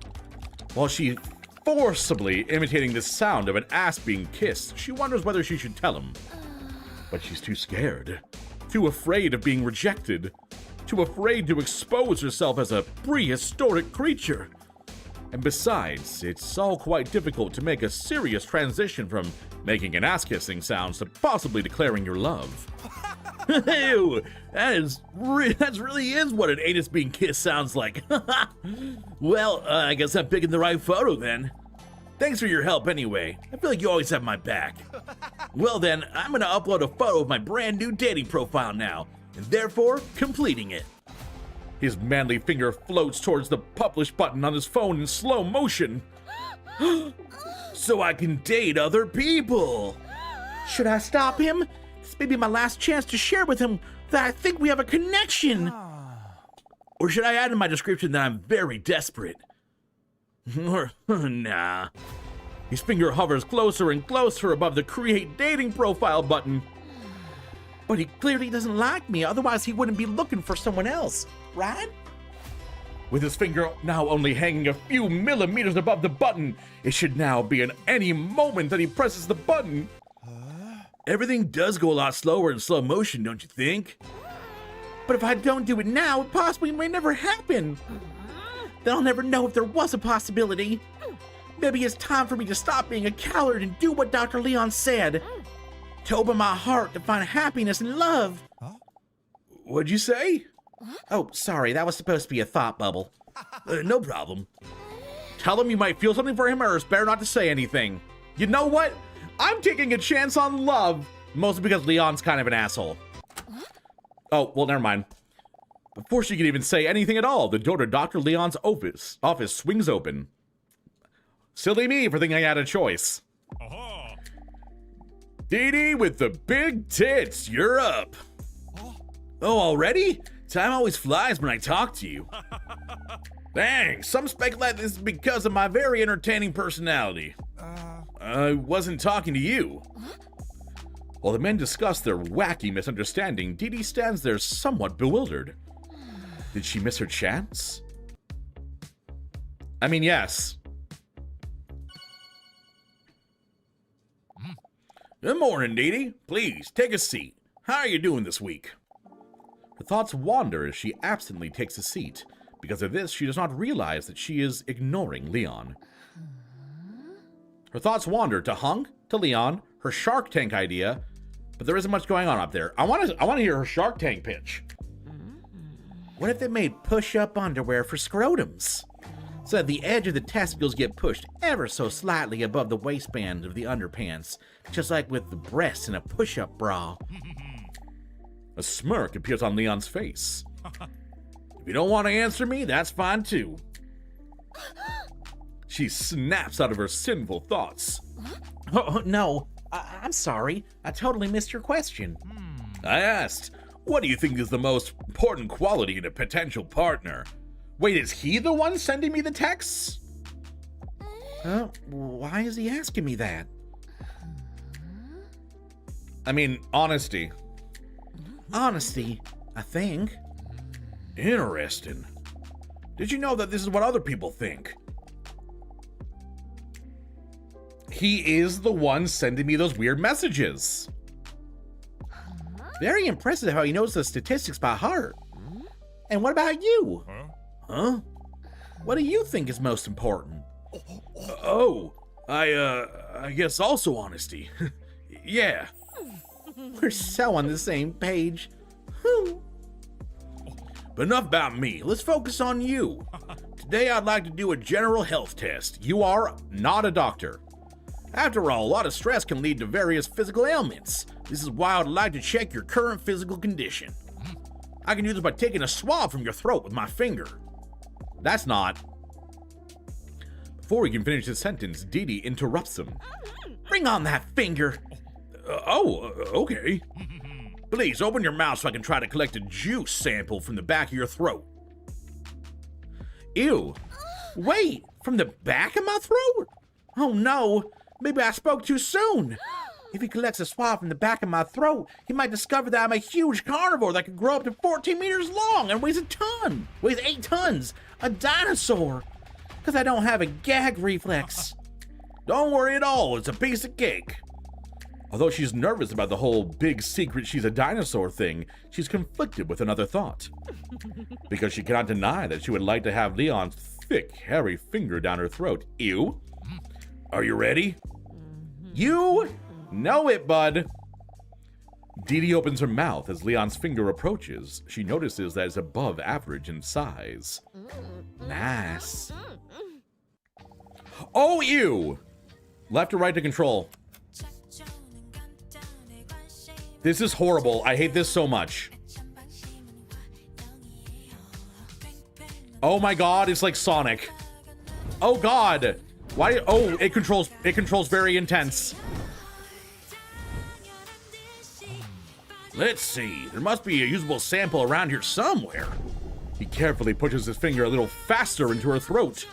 While she forcibly imitating the sound of an ass being kissed, she wonders whether she should tell him. But she's too scared, too afraid of being rejected, too afraid to expose herself as a prehistoric creature. And besides, it's all quite difficult to make a serious transition from making an ass-kissing sounds to possibly declaring your love. Ew, that really is what an anus being kissed sounds like. Well, I guess I'm picking the right photo then. Thanks for your help anyway. I feel like you always have my back. Well then, I'm gonna upload a photo of my brand new dating profile now, and therefore completing it. His manly finger floats towards the publish button on his phone in slow motion. So I can date other people. Should I stop him? This may be my last chance to share with him that I think we have a connection. Or should I add in my description that I'm very desperate? Or, nah. His finger hovers closer and closer above the create dating profile button. But he clearly doesn't like me, otherwise he wouldn't be looking for someone else, right? With his finger now only hanging a few millimeters above the button, it should now be in any moment that he presses the button. Everything does go a lot slower in slow motion, don't you think? But if I don't do it now, it possibly may never happen. Then I'll never know if there was a possibility. Maybe it's time for me to stop being a coward and do what Dr. Leon said. To open my heart to find happiness and love. What'd you say? Oh, sorry, that was supposed to be a thought bubble. No problem. Tell him you might feel something for him, or it's better not to say anything. You know what? I'm taking a chance on love. Mostly because Leon's kind of an asshole. Oh, well, never mind. Before she could even say anything at all, the door to Dr. Leon's office swings open. Silly me for thinking I had a choice. Dee Dee with the big tits, you're up. Oh, already? Time always flies when I talk to you. Thanks. Some speculate this is because of my very entertaining personality. I wasn't talking to you. While the men discuss their wacky misunderstanding, Dee Dee stands there somewhat bewildered. Did she miss her chance? I mean, yes. Good morning, Dee Dee. Please, take a seat. How are you doing this week? Her thoughts wander as she absently takes a seat. Because of this, she does not realize that she is ignoring Leon. Her thoughts wander to Hunk, to Leon, her Shark Tank idea, but there isn't much going on up there. I want to hear her Shark Tank pitch. What if they made push-up underwear for scrotums? So that the edge of the testicles get pushed ever so slightly above the waistband of the underpants, just like with the breasts in a push-up bra. A smirk appears on Leon's face. If you don't want to answer me, that's fine too. She snaps out of her sinful thoughts. Oh, no. I'm sorry. I totally missed your question. I asked, what do you think is the most important quality in a potential partner? Wait, is he the one sending me the texts? Why is he asking me that? I mean, honesty. Honesty, I think. Interesting. Did you know that this is what other people think? He is the one sending me those weird messages. Very impressive how he knows the statistics by heart. And what about you? Huh? What do you think is most important? I guess also honesty. Yeah. We're so on the same page. But enough about me. Let's focus on you. Today I'd like to do a general health test. You are not a doctor. After all, a lot of stress can lead to various physical ailments. This is why I'd like to check your current physical condition. I can do this by taking a swab from your throat with my finger. That's not. Before he can finish his sentence, Dee Dee interrupts him. Bring on that finger. Okay. Please open your mouth so I can try to collect a juice sample from the back of your throat. Ew. Wait, from the back of my throat? Oh no, maybe I spoke too soon. If he collects a swab from the back of my throat, he might discover that I'm a huge carnivore that could grow up to 14 meters long and weighs 8 tons, a dinosaur, because I don't have a gag reflex. Don't worry at all, it's a piece of cake. Although she's nervous about the whole big secret she's a dinosaur thing, she's conflicted with another thought. Because she cannot deny that she would like to have Leon's thick, hairy finger down her throat. Ew. Are you ready? You know it, bud. Dee Dee opens her mouth as Leon's finger approaches. She notices that it's above average in size. Nice. Oh, ew! Left or right to control? This is horrible. I hate this so much. Oh my god, it's like Sonic. Oh god. Why? Oh, it controls very intense. Let's see. There must be a usable sample around here somewhere. He carefully pushes his finger a little faster into her throat.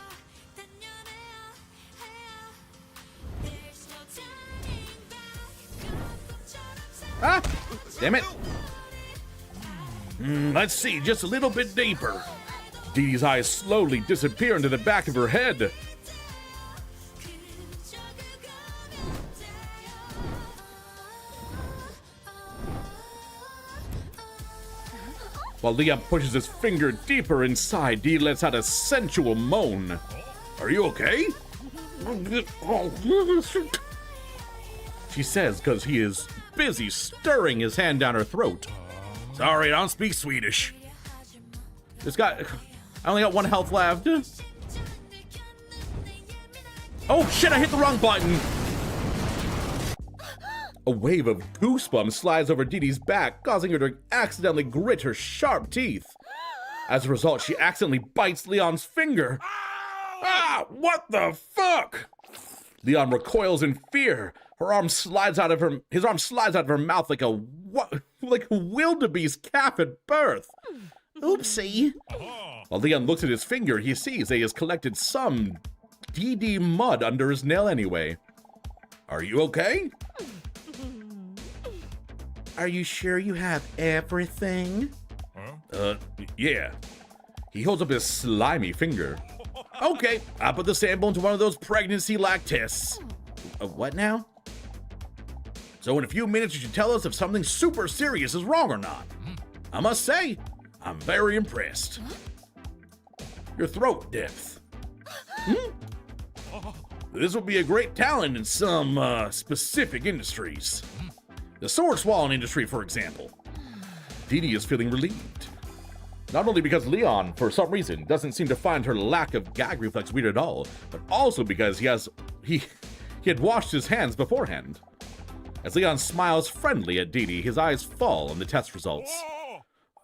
Ah! Damn it. Let's see, just a little bit deeper. Dee Dee's eyes slowly disappear into the back of her head. While Leon pushes his finger deeper inside, Dee lets out a sensual moan. Are you okay? She says because he is busy stirring his hand down her throat. Sorry, I don't speak Swedish. I only got one health left. Oh shit, I hit the wrong button. A wave of goosebumps slides over Dee Dee's back, causing her to accidentally grit her sharp teeth. As a result, she accidentally bites Leon's finger. Ah, what the fuck? Leon recoils in fear. His arm slides out of her mouth like a wildebeest calf at birth. Oopsie. While Leon looks at his finger, he sees that he has collected some DD mud under his nail anyway. Are you okay? Are you sure you have everything? Yeah. He holds up his slimy finger. Okay, I'll put the sample into one of those pregnancy-like tests. What now? So in a few minutes you should tell us if something super serious is wrong or not. I must say, I'm very impressed. Your throat depth. This will be a great talent in some specific industries. The sword swallowing industry, for example. Dee Dee is feeling relieved. Not only because Leon, for some reason, doesn't seem to find her lack of gag reflex weird at all, but also because he had washed his hands beforehand. As Leon smiles friendly at Dee Dee, his eyes fall on the test results.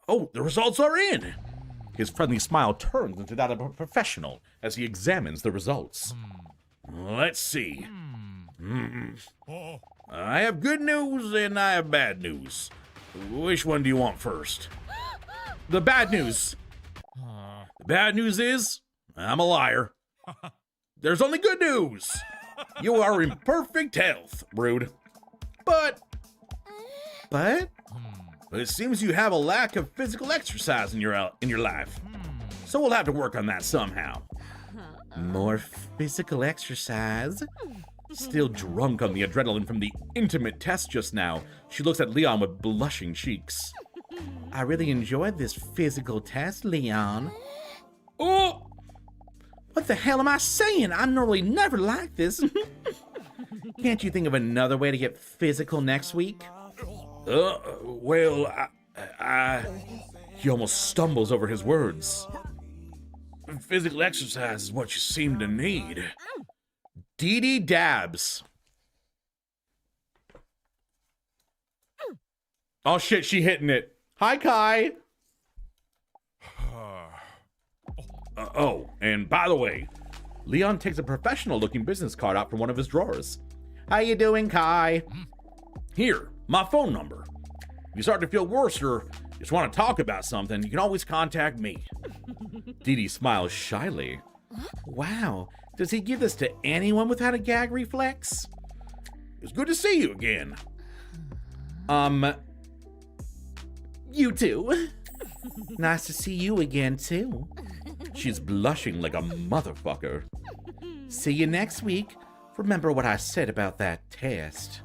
Oh, the results are in! His friendly smile turns into that of a professional as he examines the results. Let's see. I have good news and I have bad news. Which one do you want first? The bad news. The bad news is, I'm a liar. There's only good news. You are in perfect health, Rude. But it seems you have a lack of physical exercise in your life. So we'll have to work on that somehow. More physical exercise? Still drunk on the adrenaline from the intimate test just now, she looks at Leon with blushing cheeks. I really enjoyed this physical test, Leon. Oh! What the hell am I saying? I'm normally never like this. Can't you think of another way to get physical next week? Well, He almost stumbles over his words. Physical exercise is what you seem to need. Dee Dee dabs. Oh shit, she hitting it. Hi, Kai. Oh, and by the way, Leon takes a professional-looking business card out from one of his drawers. How you doing, Kai? here, my phone number. If you start to feel worse or just want to talk about something, you can always contact me. Dee Dee smiles shyly. Wow, does he give this to anyone without a gag reflex? It's good to see you again. You too. Nice to see you again, too. She's blushing like a motherfucker. See you next week. Remember what I said about that test.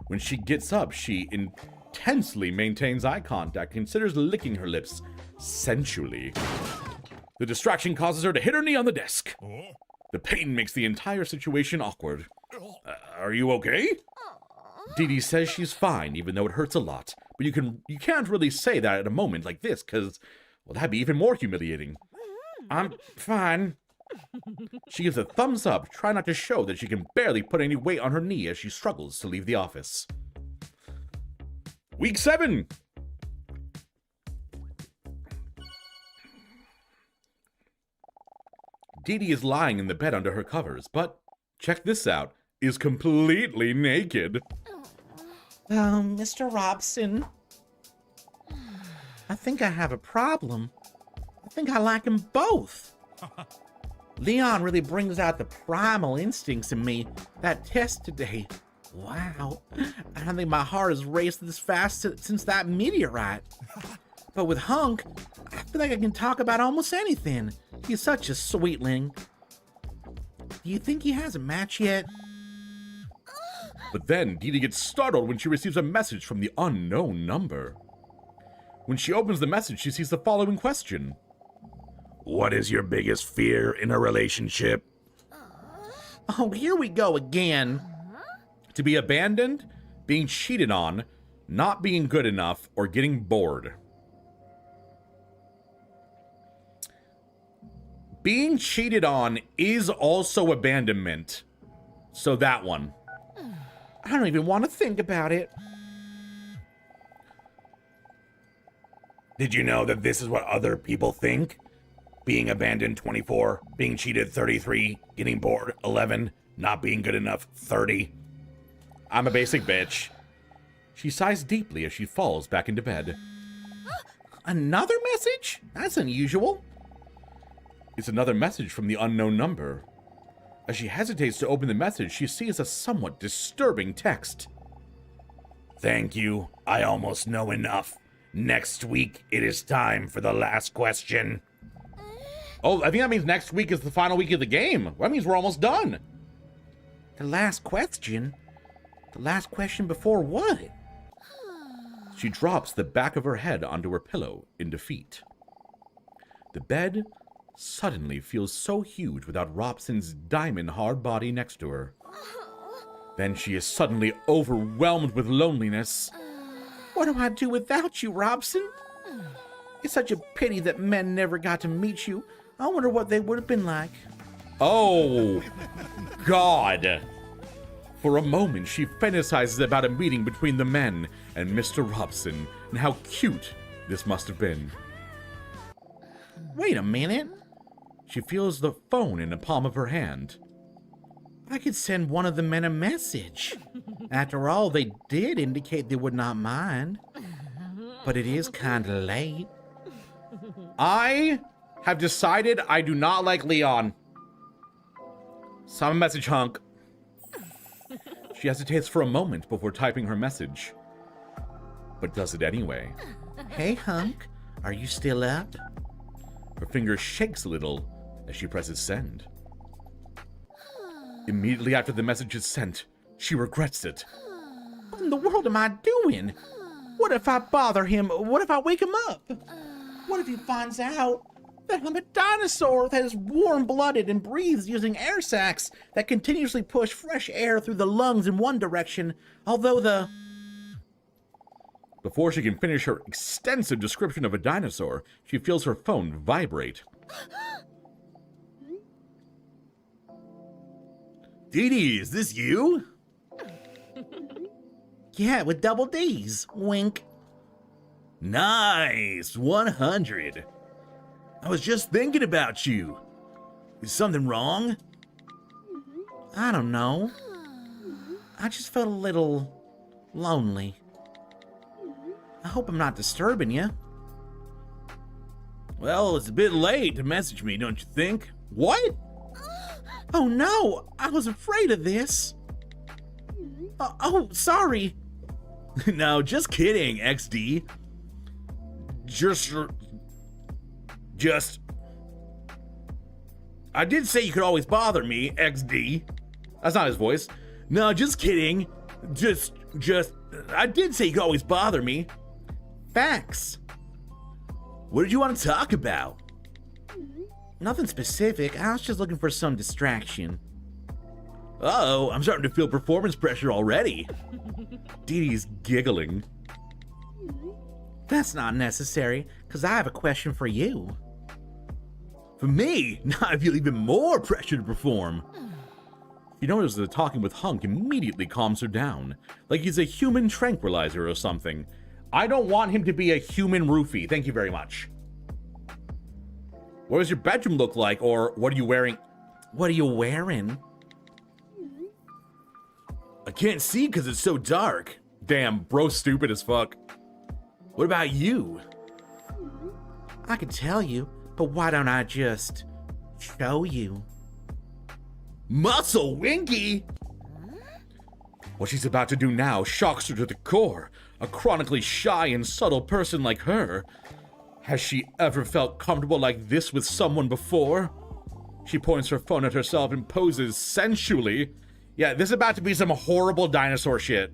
When she gets up, she intensely maintains eye contact, considers licking her lips sensually. The distraction causes her to hit her knee on the desk. The pain makes the entire situation awkward. Are you okay? Dee Dee says she's fine, even though it hurts a lot. But you can't really say that at a moment like this, because, well, that'd be even more humiliating. I'm fine. She gives a thumbs up, trying not to show that she can barely put any weight on her knee as she struggles to leave the office. Week 7. Dee Dee is lying in the bed under her covers, but check this out, is completely naked. Mr. Robson, I think I have a problem. I think I like them both. Leon really brings out the primal instincts in me. That test today, wow. I don't think my heart has raced this fast since that meteorite. But with Hunk, I feel like I can talk about almost anything. He's such a sweetling. Do you think he has a match yet? But then Dee Dee gets startled when she receives a message from the unknown number. When she opens the message, she sees the following question. What is your biggest fear in a relationship? Oh, here we go again. To be abandoned, being cheated on, not being good enough, or getting bored. Being cheated on is also abandonment. So that one. I don't even want to think about it. Did you know that this is what other people think? Being abandoned 24, being cheated 33, getting bored 11, not being good enough 30. I'm a basic bitch. She sighs deeply as she falls back into bed. Another message? That's unusual. It's another message from the unknown number. As she hesitates to open the message, she sees a somewhat disturbing text. Thank you. I almost know enough. Next week, it is time for the last question. Oh, I think that means next week is the final week of the game. That means we're almost done. The last question? The last question before what? She drops the back of her head onto her pillow in defeat. The bed suddenly feels so huge without Robson's diamond-hard body next to her. Then she is suddenly overwhelmed with loneliness. What do I do without you, Robson? It's such a pity that men never got to meet you. I wonder what they would have been like. Oh, God. For a moment, she fantasizes about a meeting between the men and Mr. Robson, and how cute this must have been. Wait a minute. She feels the phone in the palm of her hand. I could send one of the men a message. After all, they did indicate they would not mind. But it is kinda late. I have decided I do not like Leon. Send a message, Hunk. She hesitates for a moment before typing her message, but does it anyway. Hey, Hunk, are you still up? Her finger shakes a little as she presses send. Immediately after the message is sent, she regrets it. What in the world am I doing? What if I bother him? What if I wake him up? What if he finds out that I'm a dinosaur that is warm-blooded and breathes using air sacs that continuously push fresh air through the lungs in one direction, although the Before she can finish her extensive description of a dinosaur, she feels her phone vibrate. Dee Dee, is this you? Yeah, with double D's. Wink. Nice, 100. I was just thinking about you. Is something wrong? I don't know. I just felt a little lonely. I hope I'm not disturbing you. Well, it's a bit late to message me, don't you think? What? Oh no, I was afraid of this. Oh, sorry. No, just kidding, XD. Just. I did say you could always bother me, XD. That's not his voice. No, just kidding. I did say you could always bother me. Thanks. What did you want to talk about? Nothing specific. I was just looking for some distraction. Uh-oh, I'm starting to feel performance pressure already. Dee Dee's giggling. That's not necessary, because I have a question for you. For me, now I feel even more pressure to perform. You notice that talking with Hunk immediately calms her down, like he's a human tranquilizer or something. I don't want him to be a human roofie, thank you very much. What does your bedroom look like, or what are you wearing? What are you wearing? I can't see because it's so dark. Damn, bro's stupid as fuck. What about you? I could tell you, but why don't I just show you? Muscle Winky! What she's about to do now shocks her to the core. A chronically shy and subtle person like her. Has she ever felt comfortable like this with someone before? She points her phone at herself and poses sensually. Yeah, this is about to be some horrible dinosaur shit.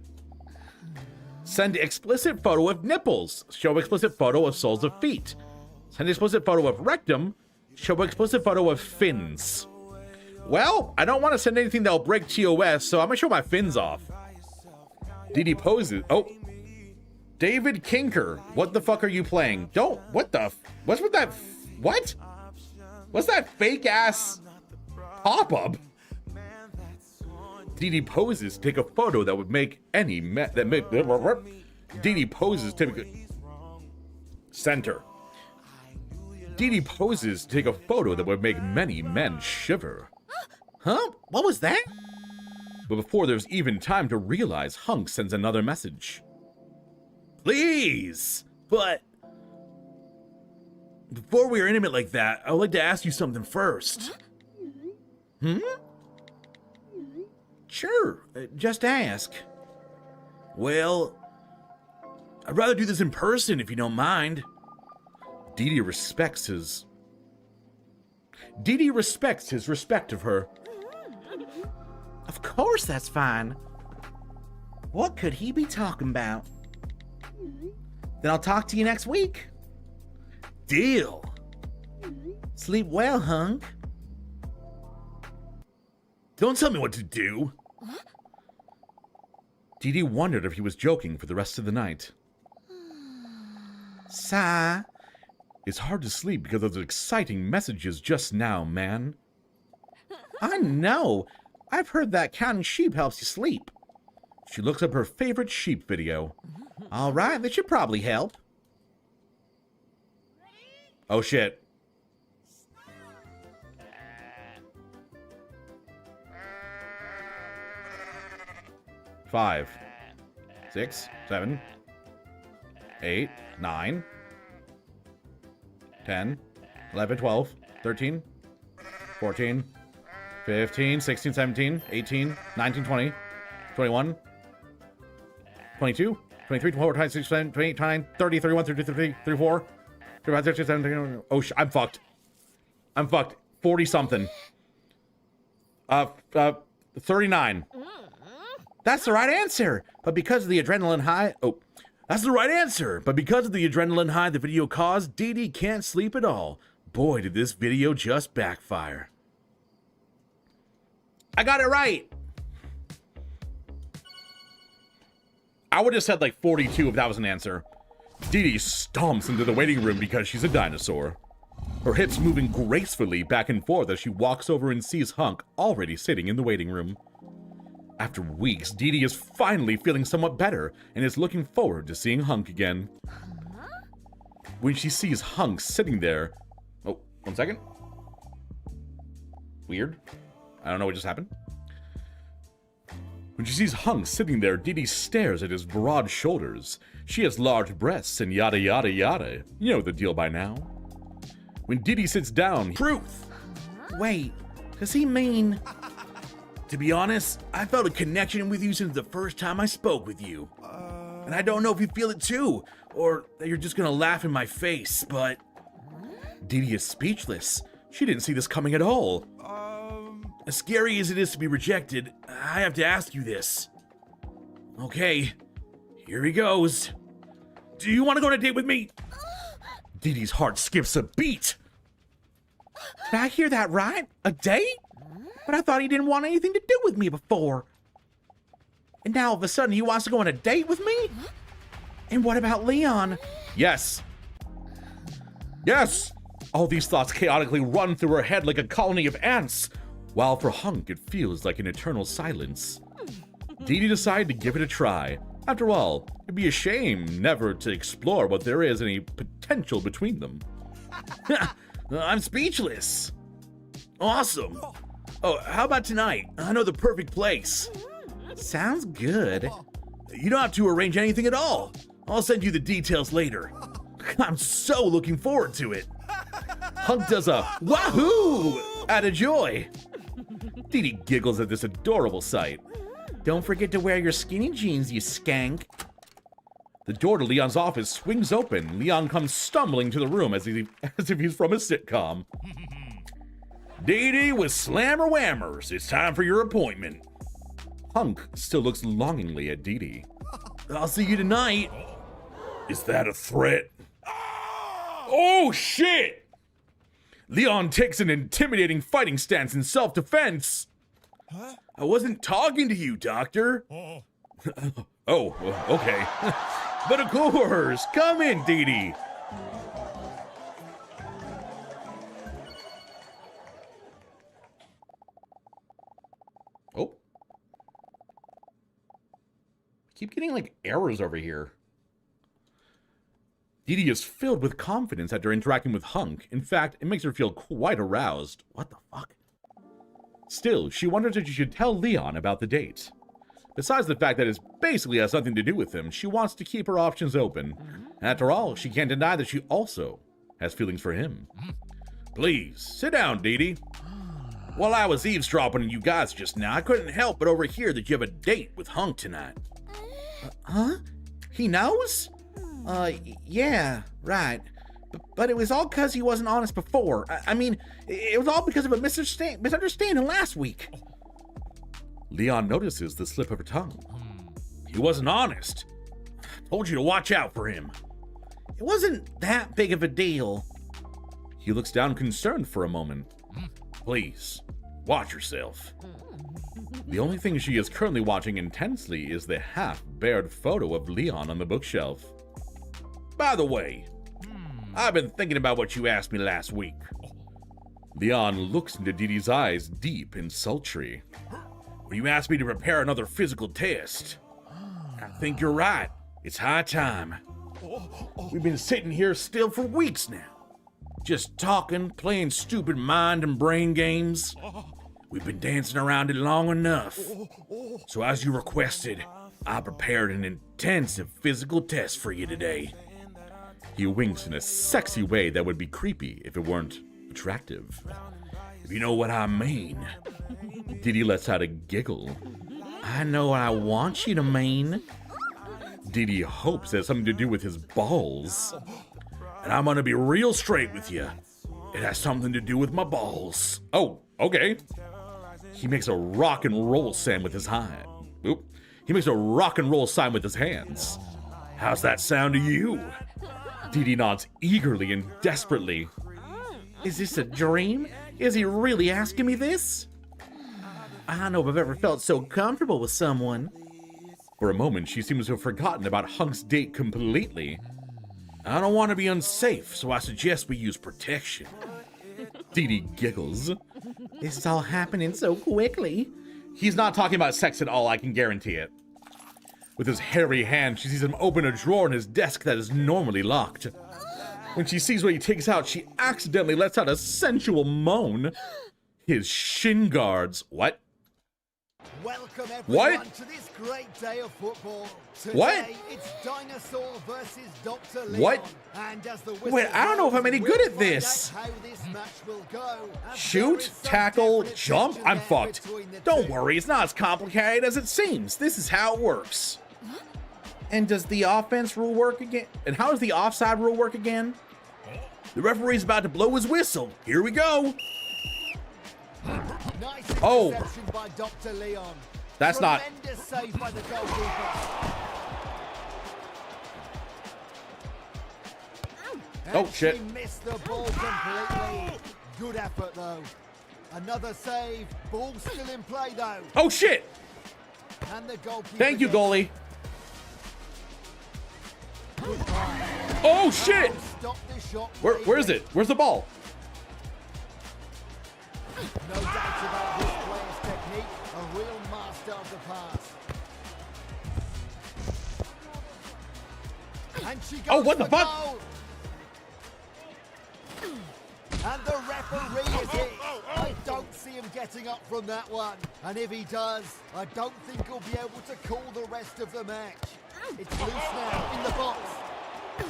Send explicit photo of nipples. Show explicit photo of soles of feet. Send explicit photo of rectum. Show explicit photo of fins. Well, I don't want to send anything that'll break TOS, so I'm gonna show my fins off. Dee Dee poses. Oh. David Kinker. What the fuck are you playing? Don't. What the? What's with that? What? What's that fake ass pop-up? Dee Dee poses to take a photo that would make any man. Dee Dee poses typically. Center. Dee Dee poses to take a photo that would make many men shiver. Huh? What was that? But before there's even time to realize, Hunk sends another message. Please! But before we are intimate like that, I would like to ask you something first. Sure, just ask. Well, I'd rather do this in person if you don't mind. Dee Dee respects his respect of her. Of course that's fine. What could he be talking about? Then I'll talk to you next week. Deal. Sleep well, Hunk. Don't tell me what to do. Dee Dee wondered if he was joking for the rest of the night. Sigh. It's hard to sleep because of those exciting messages just now, man. I know. I've heard that counting sheep helps you sleep. She looks up her favorite sheep video. All right, that should probably help. Oh shit. Five, 6, 7, 8, 9, 10, 11, 12, 13, 14, 15, 16, 17, 18, 19, 20, 21, 22, 23, 24, 26, 27, 28, 29, 30, 31, 32, 33, 34, 35, 36, 37, oh, I'm fucked. I'm fucked. 40 something. 39. That's the right answer. But because of the adrenaline high... Oh, That's the right answer, but because of the adrenaline high the video caused, Dee Dee can't sleep at all. Boy, did this video just backfire. I got it right. I would have said like 42 if that was an answer. Dee Dee stomps into the waiting room because she's a dinosaur. Her hips moving gracefully back and forth as she walks over and sees Hunk already sitting in the waiting room. After weeks, Dee Dee is finally feeling somewhat better and is looking forward to seeing Hunk again. When she sees Hunk sitting there... Oh, 1 second. Weird. I don't know what just happened. When she sees Hunk sitting there, Dee Dee stares at his broad shoulders. She has large breasts and yada yada yada. You know the deal by now. When Dee Dee sits down... Truth! Wait, does he mean... To be honest, I felt a connection with you since the first time I spoke with you. And I don't know if you feel it too, or that you're just gonna laugh in my face, but... Dee Dee is speechless. She didn't see this coming at all. As scary as it is to be rejected, I have to ask you this. Okay, here he goes. Do you want to go on a date with me? Dee Dee's heart skips a beat. Did I hear that right? A date? But I thought he didn't want anything to do with me before. And now all of a sudden he wants to go on a date with me? And what about Leon? Yes. Yes! All these thoughts chaotically run through her head like a colony of ants, while for Hunk it feels like an eternal silence. Dee Dee decided to give it a try. After all, it'd be a shame never to explore what there is any potential between them. I'm speechless. Awesome. Oh, how about tonight? I know the perfect place. Sounds good. You don't have to arrange anything at all. I'll send you the details later. I'm so looking forward to it. Hunk does a wahoo out of joy. Dee Dee giggles at this adorable sight. Don't forget to wear your skinny jeans, you skank. The door to Leon's office swings open. Leon comes stumbling to the room as if he's from a sitcom. Dee Dee with Slammer Whammers, it's time for your appointment. Hunk still looks longingly at Dee Dee. I'll see you tonight. Is that a threat? Oh, shit! Leon takes an intimidating fighting stance in self-defense. I wasn't talking to you, Doctor. Oh, okay. But of course, come in, Dee Dee. Oh. I keep getting like errors over here. Dee Dee is filled with confidence after interacting with Hunk. In fact, it makes her feel quite aroused. What the fuck? Still, she wonders if she should tell Leon about the date. Besides the fact that it basically has nothing to do with him, she wants to keep her options open. After all, she can't deny that she also has feelings for him. Please, sit down, Dee Dee. While I was eavesdropping on you guys just now, I couldn't help but overhear that you have a date with Hunk tonight. Huh? He knows? Yeah, right. But it was all because he wasn't honest before. I mean, it was all because of a misunderstanding last week. Leon notices the slip of her tongue. He wasn't honest. Told you to watch out for him. It wasn't that big of a deal. He looks down concerned for a moment. Please, watch yourself. The only thing she is currently watching intensely is the half-bared photo of Leon on the bookshelf. By the way, I've been thinking about what you asked me last week. Leon looks into Dee Dee's eyes, deep and sultry. When you asked me to prepare another physical test, I think you're right. It's high time. We've been sitting here still for weeks now. Just talking, playing stupid mind and brain games. We've been dancing around it long enough. So as you requested, I prepared an intensive physical test for you today. He winks in a sexy way that would be creepy if it weren't attractive. If you know what I mean. Dee Dee lets out a giggle. I know what I want you to mean. Dee Dee hopes it has something to do with his balls. And I'm gonna be real straight with you. It has something to do with my balls. Oh, okay. He makes a rock and roll sign with his hand. Oop. He makes a rock and roll sign with his hands. How's that sound to you? Dee Dee nods eagerly and desperately. Is this a dream? Is he really asking me this? I don't know if I've ever felt so comfortable with someone. For a moment, she seems to have forgotten about Hunk's date completely. I don't want to be unsafe, so I suggest we use protection. Dee Dee giggles. This is all happening so quickly. He's not talking about sex at all, I can guarantee it. With his hairy hand, she sees him open a drawer in his desk that is normally locked. When she sees what he takes out, she accidentally lets out a sensual moan. His shin guards. What? Welcome everyone What? to this great day of football. Today, What? it's Dinosaur versus Dr. Leon. What? And as the Wait, I don't know if I'm any good at we'll this. find out how this match will go. And Shoot, there is some tackle, definite jump? tension I'm there fucked. between the Don't two. worry, it's not as complicated as it seems. This is how it works. And does the offense rule work again? And how does the offside rule work again? The referee's about to blow his whistle. Here we go. Nice Oh. interception by Dr. Leon. That's not- Tremendous save by the goalkeeper. Oh, And shit. She missed the ball completely. Good effort though. Another save. Ball still in play though. Oh shit! And the goalkeeper. Thank you, gets goalie. good pass. Oh shit! Stop the shot. Where is it? Where's the ball? No doubt about this player's technique. A real master of the pass. And she goes Oh, what the for fuck? goal. And the referee is hit. I don't see him getting up from that one. And if he does, I don't think he'll be able to call the rest of the match. It's loose now in the box.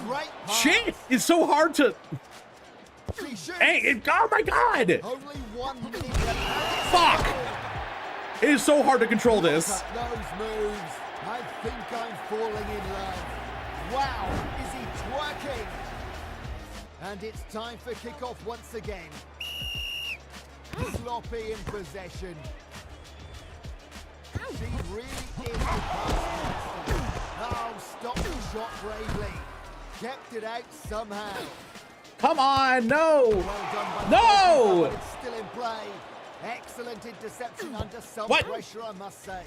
Great pass. Shit! It's so hard to. She shoots. Oh my god! Only 1 minute left. Fuck! It is so hard to control this. At those moves, I think I'm falling in love. Wow, is he twerking? And it's time for kickoff once again. Sloppy in possession. She really is the pass master. Oh, stop the shot bravely. Kept it out somehow. Come on, no! Well done by the No! goalkeeper, but it's still in play. Excellent interception under some What? pressure, I must say.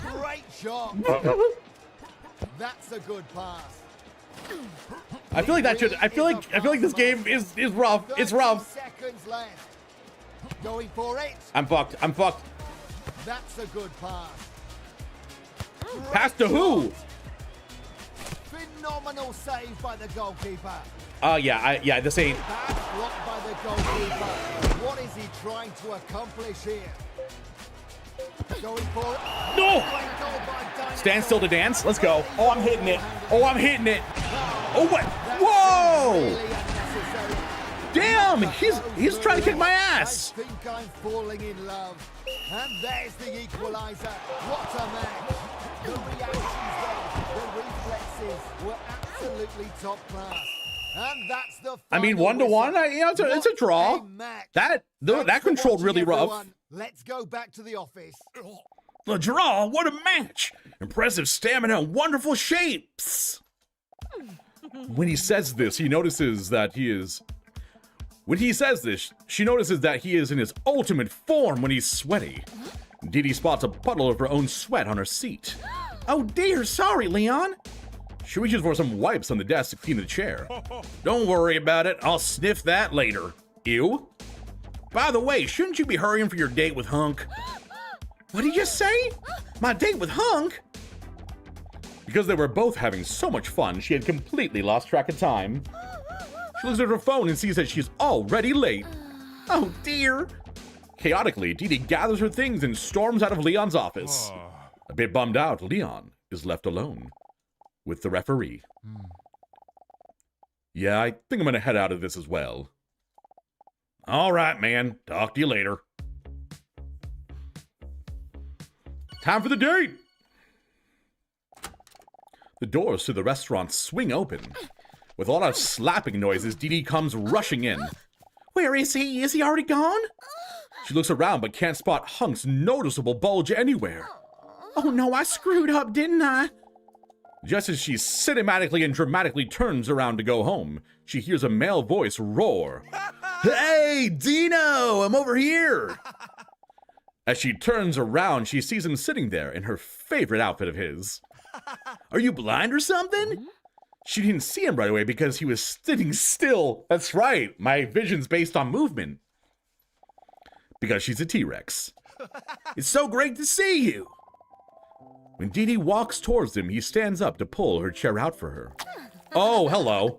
Great shot. That's a good pass. I feel like that should. I feel like this game is rough. It's 30 rough. seconds left. Going for it. I'm fucked. I'm fucked. That's a good pass. Pass to who? Phenomenal save by the goalkeeper. Yeah. This ain't. Bad block by the goalkeeper. What is he trying to accomplish here? Going for it. No! Great goal by Dinosaur. Stand still to dance. Let's go. Oh, I'm hitting it. Oh, I'm hitting it. Oh, what? That's Whoa! really unnecessary. Damn! He's trying to kick my ass. I think I'm falling in love. And there's the equalizer. What a match. The reactions there, the reflexes were absolutely top class. And that's the I mean, final 1-1. whistle. You know, it's a What draw. a match. That Thanks for controlled watching, really rough. everyone. Let's go back to the office. The draw. What a match! Impressive stamina and wonderful shapes. When he says this, he notices that he is. When he says this, she notices that he is in his ultimate form when he's sweaty. Dee Dee spots a puddle of her own sweat on her seat. Oh dear, sorry, Leon. She reaches for some wipes on the desk to clean the chair. Don't worry about it, I'll sniff that later. Ew. By the way, shouldn't you be hurrying for your date with Hunk? What did you say? My date with Hunk? Because they were both having so much fun, she had completely lost track of time. She looks at her phone and sees that she's already late. Oh dear. Chaotically, Dee Dee gathers her things and storms out of Leon's office. A bit bummed out, Leon is left alone with the referee. Yeah, I think I'm gonna head out of this as well. All right, man. Talk to you later. Time for the date! The doors to the restaurant swing open. With a lot of slapping noises, Dee Dee comes rushing in. Where is he? Is he already gone? She looks around but can't spot Hunk's noticeable bulge anywhere. Oh no, I screwed up, didn't I? Just as she cinematically and dramatically turns around to go home, she hears a male voice roar. Hey, Dino, I'm over here. As she turns around, she sees him sitting there in her favorite outfit of his. Are you blind or something? She didn't see him right away because he was sitting still. That's right, my vision's based on movement. Because she's a T-Rex. It's so great to see you. When Dee Dee walks towards him, he stands up to pull her chair out for her. Oh, hello.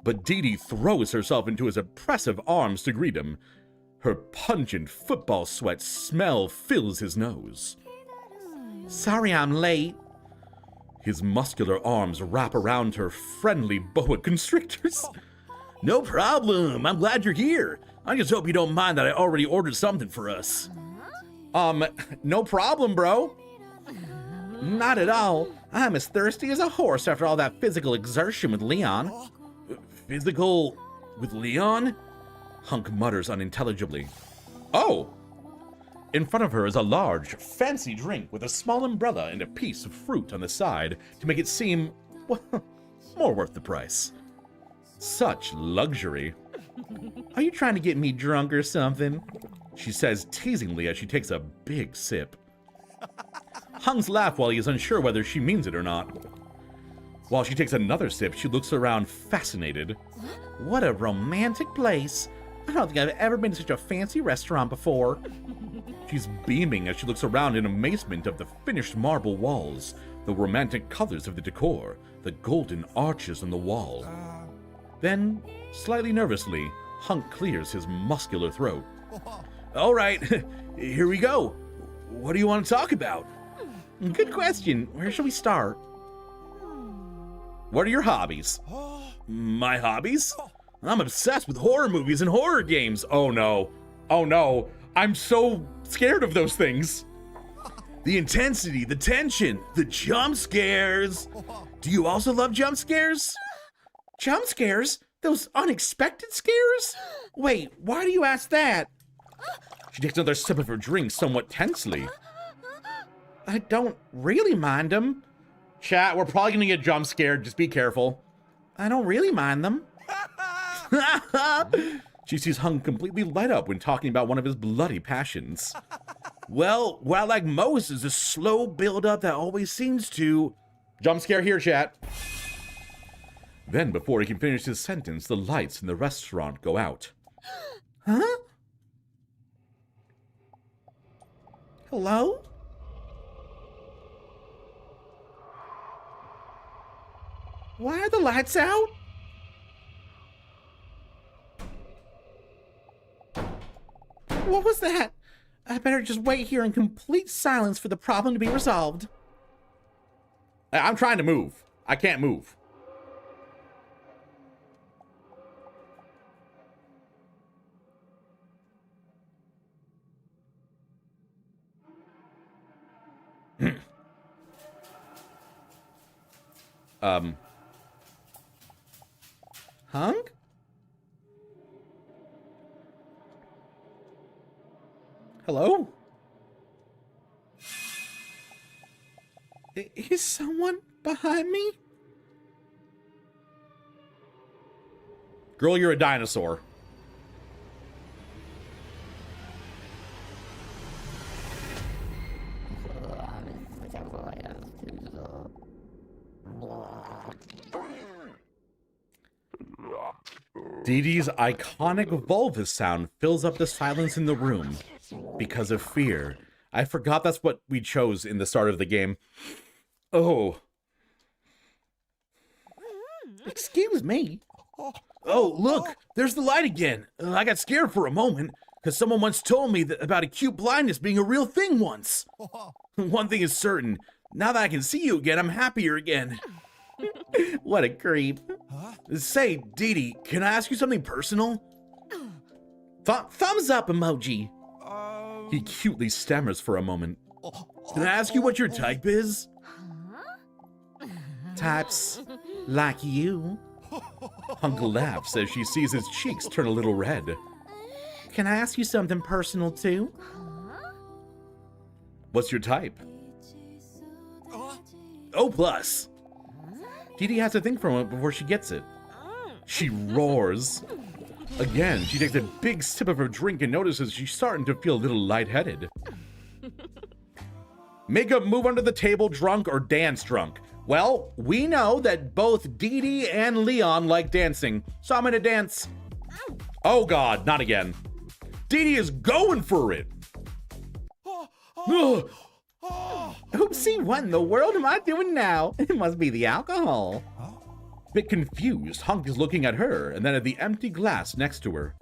But Dee Dee throws herself into his oppressive arms to greet him. Her pungent football sweat smell fills his nose. Sorry I'm late. His muscular arms wrap around her friendly boa constrictors. No problem. I'm glad you're here. I just hope you don't mind that I already ordered something for us. No problem, bro. Not at all. I'm as thirsty as a horse after all that physical exertion with Leon. Physical with Leon? Hunk mutters unintelligibly. Oh! In front of her is a large, fancy drink with a small umbrella and a piece of fruit on the side to make it seem, well, more worth the price. Such luxury. Are you trying to get me drunk or something? She says teasingly as she takes a big sip. Hung's laugh while he is unsure whether she means it or not. While she takes another sip, she looks around fascinated. What a romantic place. I don't think I've ever been to such a fancy restaurant before. She's beaming as she looks around in amazement of the finished marble walls, the romantic colors of the decor, the golden arches on the wall. Then, slightly nervously, Hunk clears his muscular throat. All right, here we go. What do you want to talk about? Good question. Where shall we start? What are your hobbies? My hobbies? I'm obsessed with horror movies and horror games. Oh no. Oh no. I'm so scared of those things. The intensity, the tension, the jump scares. Do you also love jump scares? Jump scares? Those unexpected scares? Wait, why do you ask that? She takes another sip of her drink somewhat tensely. I don't really mind them. Chat, we're probably gonna get jump scared. Just be careful. I don't really mind them. She sees Hung completely light up when talking about one of his bloody passions. Well, what I like most is the slow build-up that always seems to... Jump scare here, chat. Then, before he can finish his sentence, the lights in the restaurant go out. Huh? Hello? Why are the lights out? What was that? I better just wait here in complete silence for the problem to be resolved. I'm trying to move. I can't move. Hung? Hello? Is someone behind me? Girl, you're a dinosaur. Dee Dee's iconic vulva sound fills up the silence in the room. Because of fear. I forgot that's what we chose in the start of the game. Oh. Excuse me. Oh, look, there's the light again. I got scared for a moment, because someone once told me that about acute blindness being a real thing once. One thing is certain, now that I can see you again, I'm happier again. What a creep. Say, Dee Dee, can I ask you something personal? Thumbs up emoji. He cutely stammers for a moment. Can I ask you what your type is? Types like you. Hunk laughs as she sees his cheeks turn a little red. Can I ask you something personal too? What's your type? O+. Dee Dee has to think for a moment before she gets it. She roars. Again, she takes a big sip of her drink and notices she's starting to feel a little lightheaded. Make a move under the table drunk or dance drunk. Well, we know that both Dee Dee and Leon like dancing, so I'm gonna dance. Oh god, not again. Dee Dee is going for it. Oopsie, what in the world am I doing now? It must be the alcohol. Bit confused, Hunk is looking at her and then at the empty glass next to her.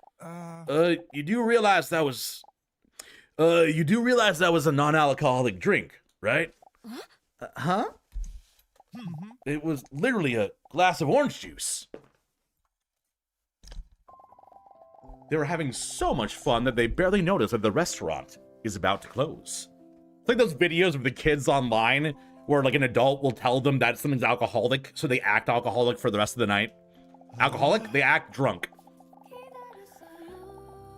You do realize that was a non-alcoholic drink, right? Huh? It was literally a glass of orange juice. They were having so much fun that they barely noticed that the restaurant is about to close. It's like those videos of the kids online where like an adult will tell them that something's alcoholic, so they act alcoholic for the rest of the night. Alcoholic, they act drunk.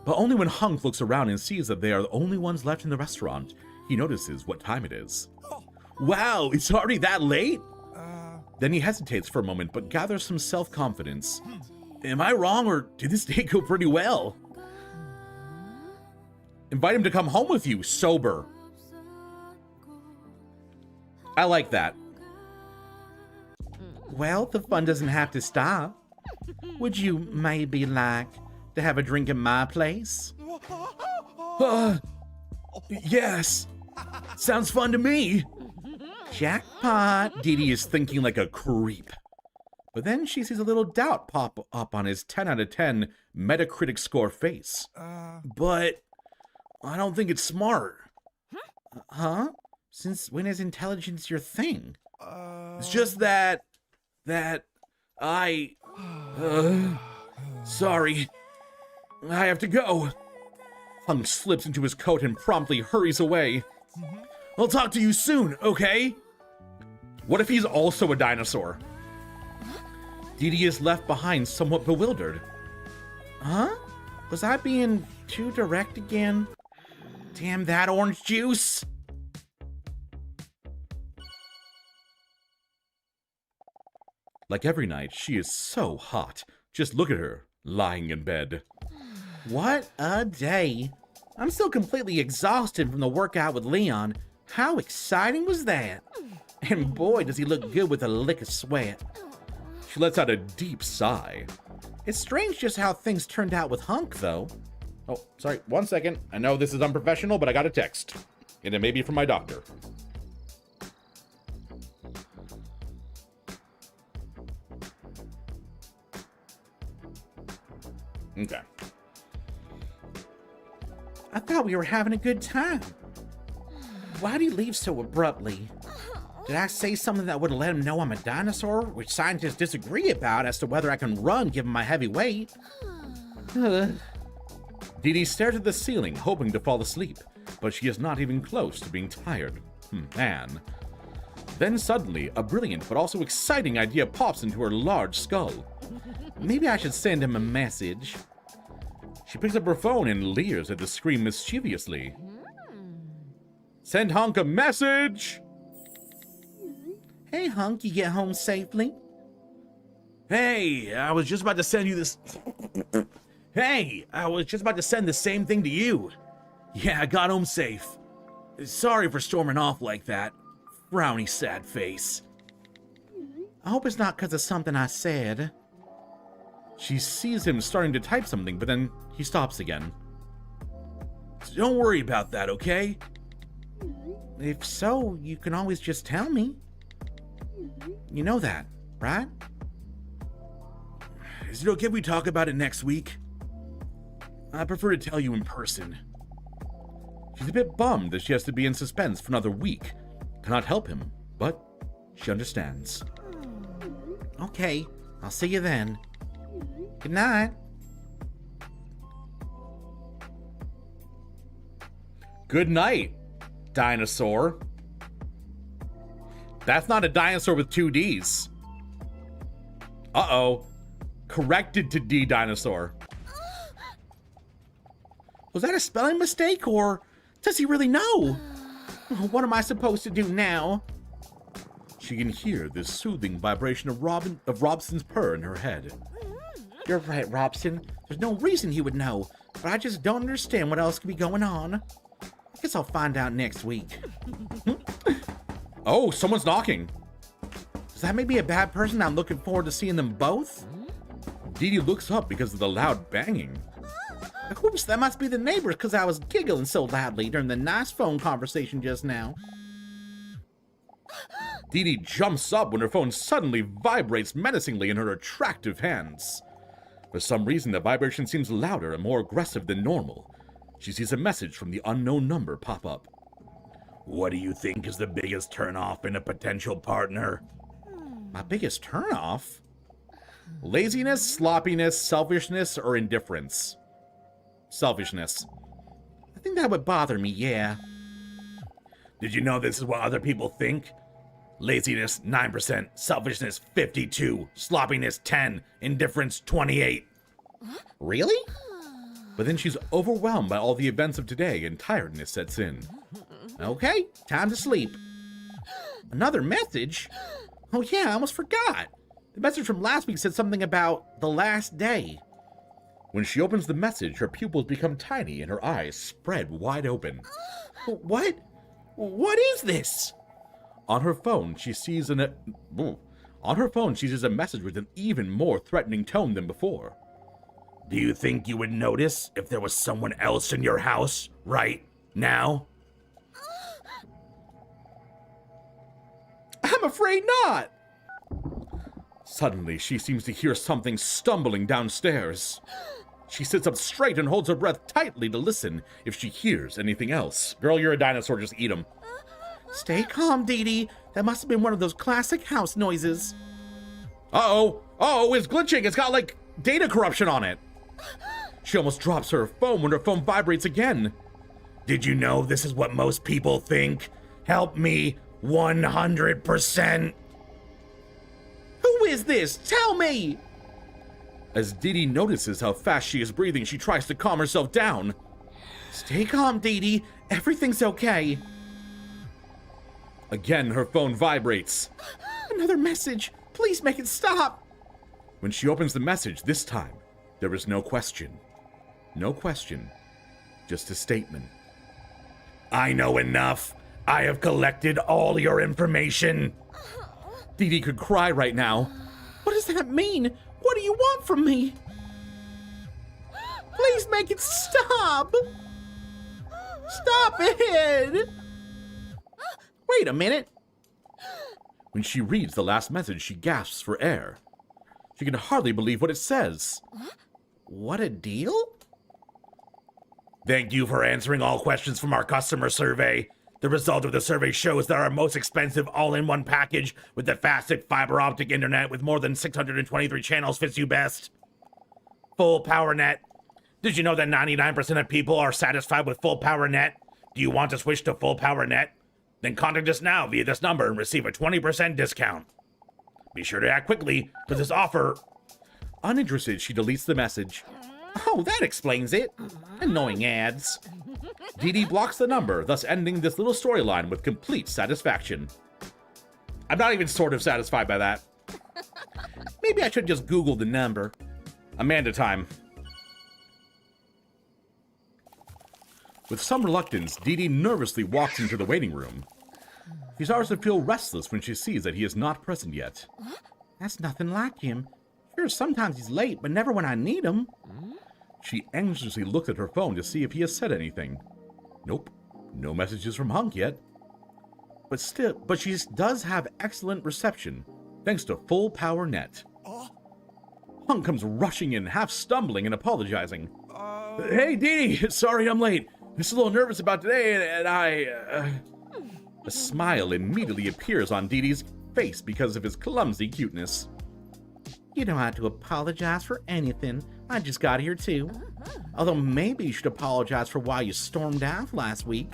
But only when Hunk looks around and sees that they are the only ones left in the restaurant, he notices what time it is. Wow, it's already that late? Then he hesitates for a moment, but gathers some self-confidence. Am I wrong, or did this day go pretty well? Invite him to come home with you, sober. I like that. Well, the fun doesn't have to stop. Would you maybe like to have a drink in my place? Yes. Sounds fun to me. Jackpot. Dee Dee is thinking like a creep. But then she sees a little doubt pop up on his 10 out of 10 Metacritic score face. But I don't think it's smart. Huh? Since when is intelligence your thing? It's just that I... sorry. I have to go. Hunk slips into his coat and promptly hurries away. I'll talk to you soon, okay? What if he's also a dinosaur? Dee Dee is left behind somewhat bewildered. Huh? Was I being too direct again? Damn that orange juice! Like every night, she is so hot. Just look at her, lying in bed. What a day. I'm still completely exhausted from the workout with Leon. How exciting was that? And boy, does he look good with a lick of sweat. She lets out a deep sigh. It's strange just how things turned out with Hunk, though. Oh, sorry, 1 second. I know this is unprofessional, but I got a text. And it may be from my doctor. Okay. I thought we were having a good time. Why'd he leave so abruptly? Did I say something that would have let him know I'm a dinosaur, which scientists disagree about as to whether I can run given my heavy weight? Dee Dee stares at the ceiling, hoping to fall asleep, but she is not even close to being tired. Man. Then suddenly, a brilliant but also exciting idea pops into her large skull. Maybe I should send him a message. She picks up her phone and leers at the screen mischievously. Send Hunk a message! Hey, Hunk, you get home safely? Hey, I was just about to send you this... Hey, I was just about to send the same thing to you. Yeah, I got home safe. Sorry for storming off like that. Frowny sad face. I hope it's not because of something I said. She sees him starting to type something, but then he stops again. Don't worry about that, okay? If so, you can always just tell me. You know that, right? Is it okay if we talk about it next week? I prefer to tell you in person. She's a bit bummed that she has to be in suspense for another week. Cannot help him, but she understands. Okay, I'll see you then. Good night. Good night, dinosaur. That's not a dinosaur with 2 Ds. Uh-oh. Corrected to D dinosaur. Was that a spelling mistake, or does he really know? What am I supposed to do now? She can hear the soothing vibration of Robson's purr in her head. You're right, Robson. There's no reason he would know, but I just don't understand what else could be going on. I guess I'll find out next week. Oh, someone's knocking. Is that maybe a bad person? I'm looking forward to seeing them both. Dee Dee looks up because of the loud banging. Oops, that must be the neighbors because I was giggling so loudly during the nice phone conversation just now. Dee Dee jumps up when her phone suddenly vibrates menacingly in her attractive hands. For some reason, the vibration seems louder and more aggressive than normal. She sees a message from the unknown number pop up. What do you think is the biggest turnoff in a potential partner? My biggest turnoff? Laziness, sloppiness, selfishness, or indifference? Selfishness. I think that would bother me, yeah. Did you know this is what other people think? Laziness 9%, selfishness 52, sloppiness 10, indifference 28. Really? But then she's overwhelmed by all the events of today and tiredness sets in. Okay, time to sleep. Another message? Oh yeah, I almost forgot. The message from last week said something about the last day. When she opens the message, her pupils become tiny and her eyes spread wide open. What? What is this? On her phone, she sees a message with an even more threatening tone than before. Do you think you would notice if there was someone else in your house right now? I'm afraid not! Suddenly, she seems to hear something stumbling downstairs. She sits up straight and holds her breath tightly to listen if she hears anything else. Girl, you're a dinosaur, just eat 'em. Stay calm, Dee Dee. That must have been one of those classic house noises. Uh-oh! Oh, it's glitching! It's got, like, data corruption on it! She almost drops her phone when her phone vibrates again. Did you know this is what most people think? Help me 100%. Who is this? Tell me! As Dee Dee notices how fast she is breathing, she tries to calm herself down. Stay calm, Dee Dee. Everything's okay. Again, her phone vibrates. Another message. Please make it stop. When she opens the message, this time, there is no question. No question. Just a statement. I know enough. I have collected all your information. Dee Dee could cry right now. What does that mean? What do you want from me? Please make it stop. Stop it. Wait a minute. When she reads the last message, she gasps for air. She can hardly believe what it says. What a deal? Thank you for answering all questions from our customer survey. The result of the survey shows that our most expensive all-in-one package with the fastest fiber optic internet with more than 623 channels fits you best. Full power net. Did you know that 99% of people are satisfied with full power net? Do you want to switch to full power net? Then contact us now via this number and receive a 20% discount. Be sure to act quickly, because this offer... Uninterested, she deletes the message. Oh, that explains it. Annoying ads. Dee Dee blocks the number, thus ending this little storyline with complete satisfaction. I'm not even sort of satisfied by that. Maybe I should just Google the number. Amanda time. With some reluctance, Dee Dee nervously walks into the waiting room. She starts to feel restless when she sees that he is not present yet. That's nothing like him. Sure, sometimes he's late, but never when I need him. She anxiously looks at her phone to see if he has said anything. Nope, no messages from Hunk yet. But she does have excellent reception, thanks to full power net. Hunk comes rushing in, half stumbling and apologizing. Hey, Dee Dee, sorry I'm late. I'm just a little nervous about today, and I... A smile immediately appears on Dee Dee's face because of his clumsy cuteness. You don't have to apologize for anything. I just got here too. Although maybe you should apologize for why you stormed out last week.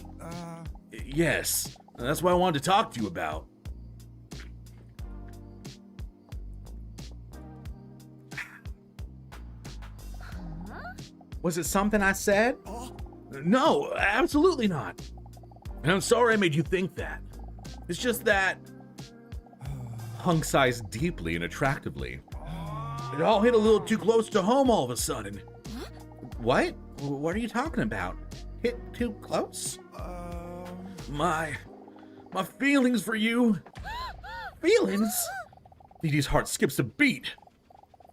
Yes, that's what I wanted to talk to you about. Was it something I said? No, absolutely not. And I'm sorry I made you think that. It's just that... Hunk sighs deeply and attractively. It all hit a little too close to home all of a sudden. What? What are you talking about? Hit too close? My feelings for you. Feelings? Dee Dee's heart skips a beat.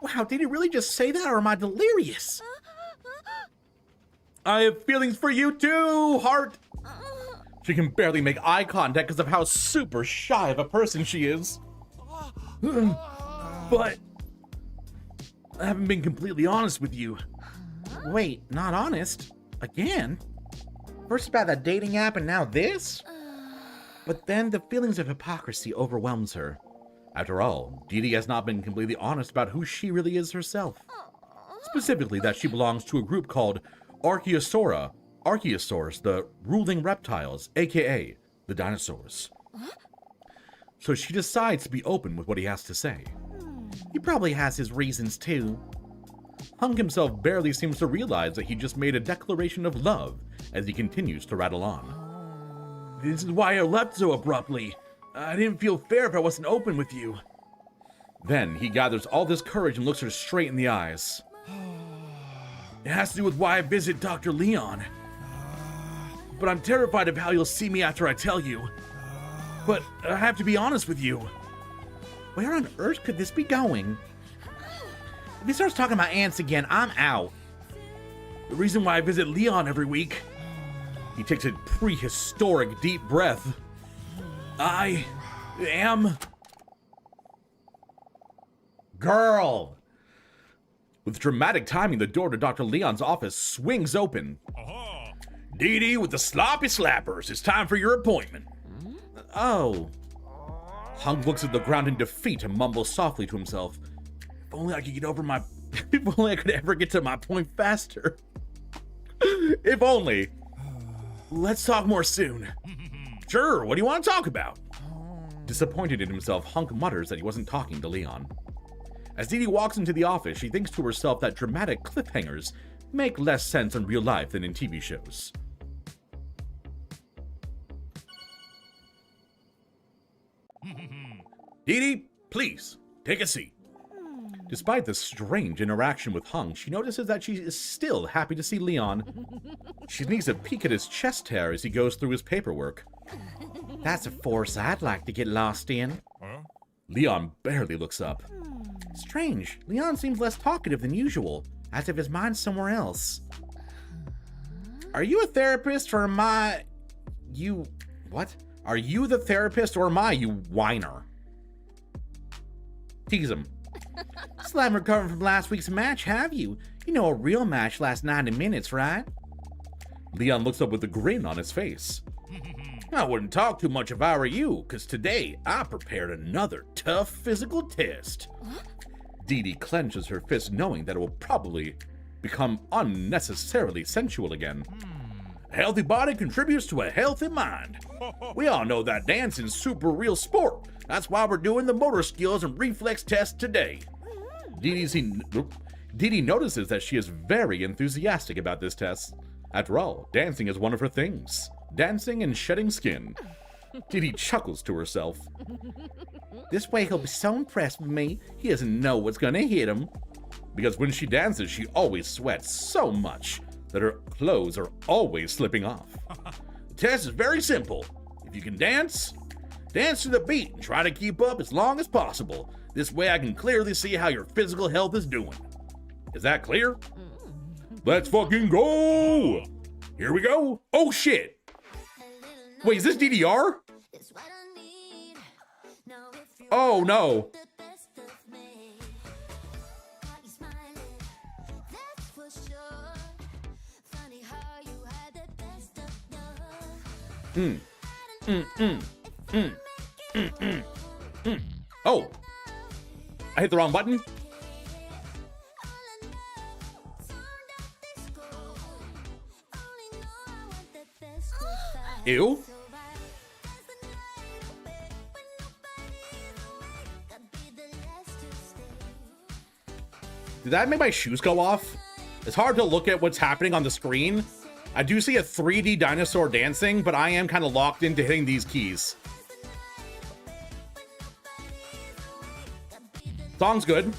Wow, did he really just say that, or am I delirious? I have feelings for you too, heart. She can barely make eye contact because of how super shy of a person she is. But I haven't been completely honest with you. Wait, not honest? Again? First about that dating app and now this? But then the feelings of hypocrisy overwhelms her. After all, Dee Dee has not been completely honest about who she really is herself. Specifically that she belongs to a group called Archaeosaura. Archaeosaurs, the ruling reptiles, aka the dinosaurs. So she decides to be open with what he has to say. He probably has his reasons too. Hunk himself barely seems to realize that he just made a declaration of love as he continues to rattle on. This is why I left so abruptly. I didn't feel fair if I wasn't open with you. Then he gathers all this courage and looks her straight in the eyes. It has to do with why I visit Dr. Leon. But I'm terrified of how you'll see me after I tell you. But I have to be honest with you. Where on earth could this be going? If he starts talking about ants again, I'm out. The reason why I visit Leon every week. He takes a prehistoric deep breath. I am... Girl! With dramatic timing, the door to Dr. Leon's office swings open. Dee Dee with the sloppy slappers. It's time for your appointment. Oh. Hunk looks at the ground in defeat and mumbles softly to himself. If only I could get over my... If only I could ever get to my point faster. If only. Let's talk more soon. Sure, what do you want to talk about? Disappointed in himself, Hunk mutters that he wasn't talking to Leon. As Dee Dee walks into the office, she thinks to herself that dramatic cliffhangers make less sense in real life than in TV shows. Dee Dee, please, take a seat. Despite the strange interaction with Hunk, she notices that she is still happy to see Leon. She sneaks a peek at his chest hair as he goes through his paperwork. That's a force I'd like to get lost in. Leon barely looks up. Strange, Leon seems less talkative than usual, as if his mind's somewhere else. Are you a therapist or am I... You... What? Are you the therapist or am I, you whiner? Tease him. Still haven't recovered from last week's match, have you? You know a real match lasts 90 minutes, right? Leon looks up with a grin on his face. I wouldn't talk too much if I were you, because today I prepared another tough physical test. Dee Dee clenches her fist knowing that it will probably become unnecessarily sensual again. A healthy body contributes to a healthy mind. We all know that dancing's super real sport. That's why we're doing the motor skills and reflex test today. Dee Dee notices that she is very enthusiastic about this test. After all, dancing is one of her things. Dancing and shedding skin. Dee Dee chuckles to herself. This way he'll be so impressed with me, he doesn't know what's gonna hit him. Because when she dances, she always sweats so much that her clothes are always slipping off. The test is very simple. If you can dance, dance to the beat and try to keep up as long as possible. This way I can clearly see how your physical health is doing. Is that clear? Let's fucking go! Here we go. Oh shit! Wait, is this DDR? Oh no. Oh, I hit the wrong button. Ew. Did that make my shoes go off? It's hard to look at what's happening on the screen. I do see a 3D dinosaur dancing, but I am kind of locked into hitting these keys. Song's good.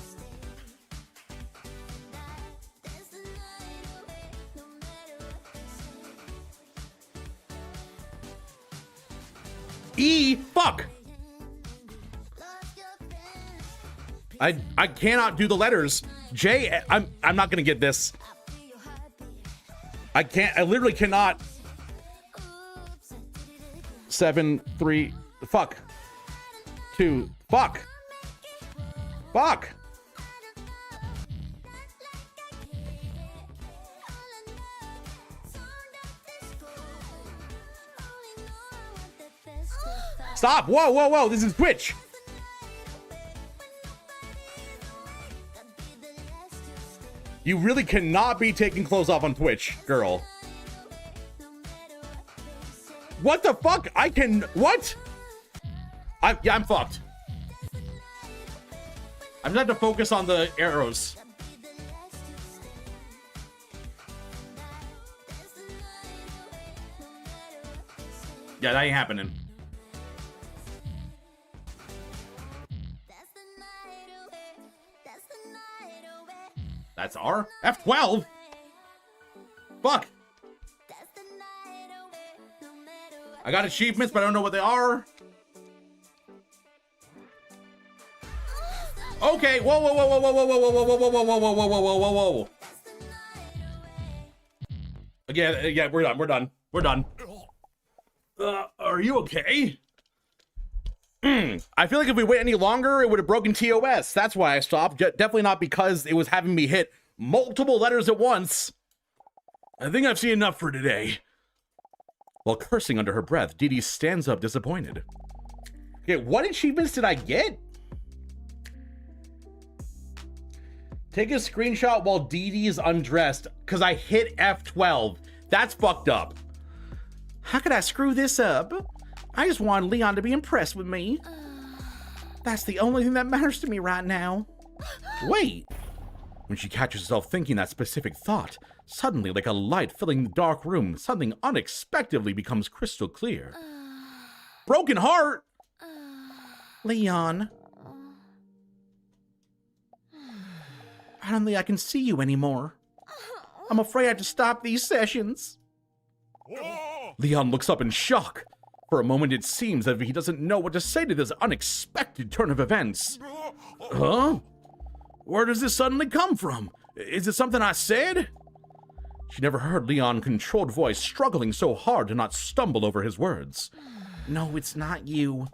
E, fuck. I cannot do the letters. J, I'm not gonna get this. I literally cannot. 7, 3, fuck. 2, fuck. Fuck. Stop! Whoa, whoa, whoa! This is Twitch! You really cannot be taking clothes off on Twitch, girl. What the fuck? I can... What? I'm fucked. I'm gonna have to focus on the arrows. Yeah, that ain't happening. That's R? F12? Fuck. I got achievements, but I don't know what they are. Okay, whoa, whoa, whoa, whoa, whoa, whoa, whoa, whoa, whoa, whoa, whoa, whoa, whoa, whoa, whoa, whoa, whoa. Yeah, we're done. Are you okay? I feel like if we wait any longer, it would have broken TOS. That's why I stopped. Definitely not because it was having me hit multiple letters at once. I think I've seen enough for today. While cursing under her breath, Dee Dee stands up disappointed. Okay, what achievements did I get? Take a screenshot while Dee Dee is undressed, because I hit F12. That's fucked up. How could I screw this up? I just wanted Leon to be impressed with me. That's the only thing that matters to me right now. Wait. When she catches herself thinking that specific thought, suddenly, like a light filling the dark room, something unexpectedly becomes crystal clear. Broken heart? Leon. I don't think I can see you anymore. I'm afraid I have to stop these sessions. Leon looks up in shock. For a moment, it seems as if he doesn't know what to say to this unexpected turn of events. Huh? Where does this suddenly come from? Is it something I said? She never heard Leon's controlled voice struggling so hard to not stumble over his words. No, it's not you.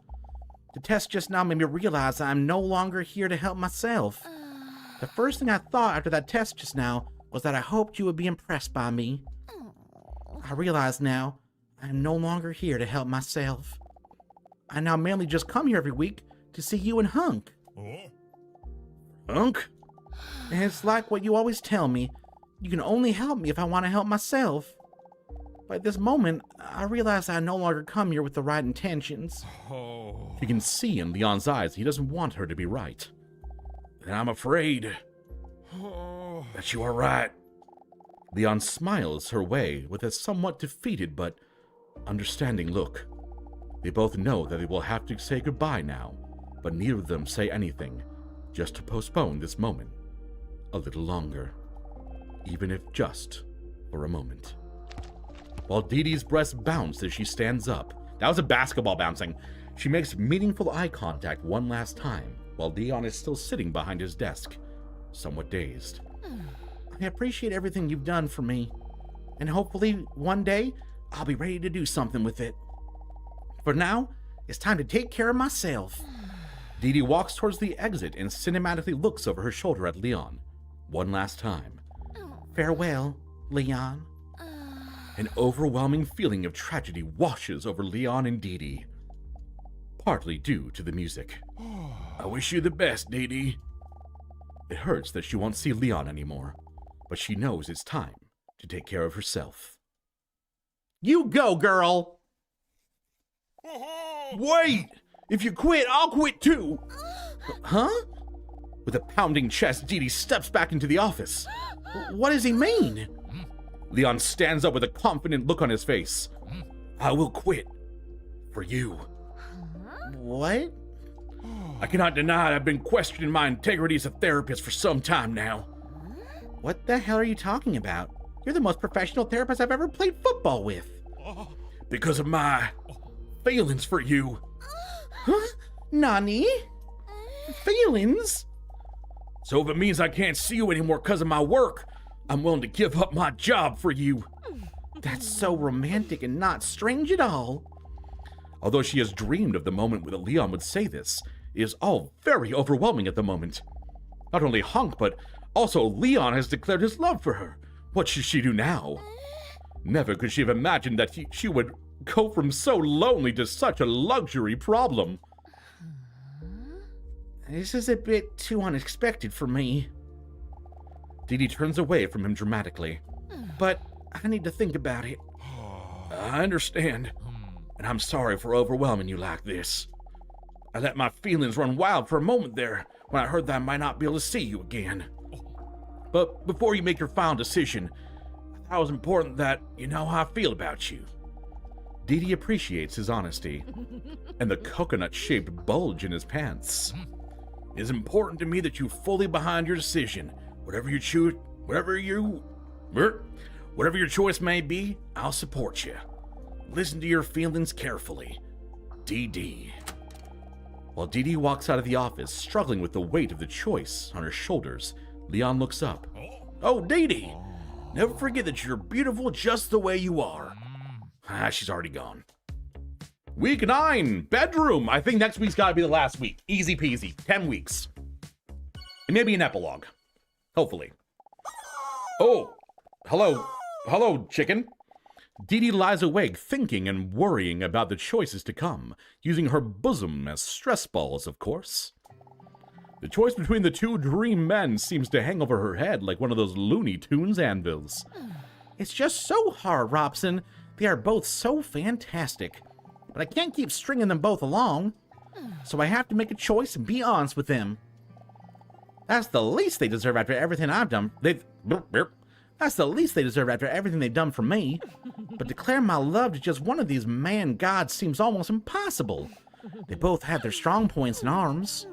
The test just now made me realize I'm no longer here to help myself. The first thing I thought after that test just now was that I hoped you would be impressed by me. I realize now I'm no longer here to help myself. I now mainly just come here every week to see you and Hunk. Hunk? And it's like what you always tell me. You can only help me if I want to help myself. But at this moment, I realize I no longer come here with the right intentions. You can see in Leon's eyes he doesn't want her to be right. And I'm afraid that you are right. Leon smiles her way with a somewhat defeated but understanding look. They both know that they will have to say goodbye now, but neither of them say anything, just to postpone this moment a little longer, even if just for a moment. While Dee Dee's breasts bounce as she stands up, that was a basketball bouncing, she makes meaningful eye contact one last time, while Leon is still sitting behind his desk, somewhat dazed. I appreciate everything you've done for me, and hopefully one day I'll be ready to do something with it. For now, it's time to take care of myself. Dee Dee walks towards the exit and cinematically looks over her shoulder at Leon, one last time. Farewell, Leon. An overwhelming feeling of tragedy washes over Leon and Dee Dee, partly due to the music. I wish you the best, Dee Dee. It hurts that she won't see Leon anymore, but she knows it's time to take care of herself. You go, girl! Wait! If you quit, I'll quit too! Huh? With a pounding chest, Dee Dee steps back into the office. What does he mean? Leon stands up with a confident look on his face. I will quit. For you. What? I cannot deny I've been questioning my integrity as a therapist for some time now. What the hell are you talking about? You're the most professional therapist I've ever played football with. Because of my feelings for you. Huh? Nani? Feelings? So if it means I can't see you anymore because of my work, I'm willing to give up my job for you. That's so romantic and not strange at all. Although she has dreamed of the moment when Leon would say this, it is all very overwhelming at the moment. Not only Hunk, but also Leon has declared his love for her. What should she do now? Never could she have imagined that she would go from so lonely to such a luxury problem. This is a bit too unexpected for me. Didi turns away from him dramatically. But I need to think about it. I understand, and I'm sorry for overwhelming you like this. I let my feelings run wild for a moment there when I heard that I might not be able to see you again. But before you make your final decision, I thought it was important that you know how I feel about you. Didi appreciates his honesty and the coconut-shaped bulge in his pants. It is important to me that you fully behind your decision. Whatever your choice may be, I'll support you. Listen to your feelings carefully. Didi. While Didi walks out of the office, struggling with the weight of the choice on her shoulders, Leon looks up. Oh, Didi! Never forget that you're beautiful just the way you are. She's already gone. Week 9, bedroom. I think next week's gotta be the last week. Easy peasy. 10 weeks. And maybe an epilogue. Hopefully. Oh, hello. Hello, chicken. Didi lies awake thinking and worrying about the choices to come, using her bosom as stress balls, of course. The choice between the two dream men seems to hang over her head like one of those Looney Tunes anvils. It's just so hard, Robson. They are both so fantastic. But I can't keep stringing them both along. So I have to make a choice and be honest with them. That's the least they deserve after everything I've done. That's the least they deserve after everything they've done for me. But declaring my love to just one of these man gods seems almost impossible. They both have their strong points and arms.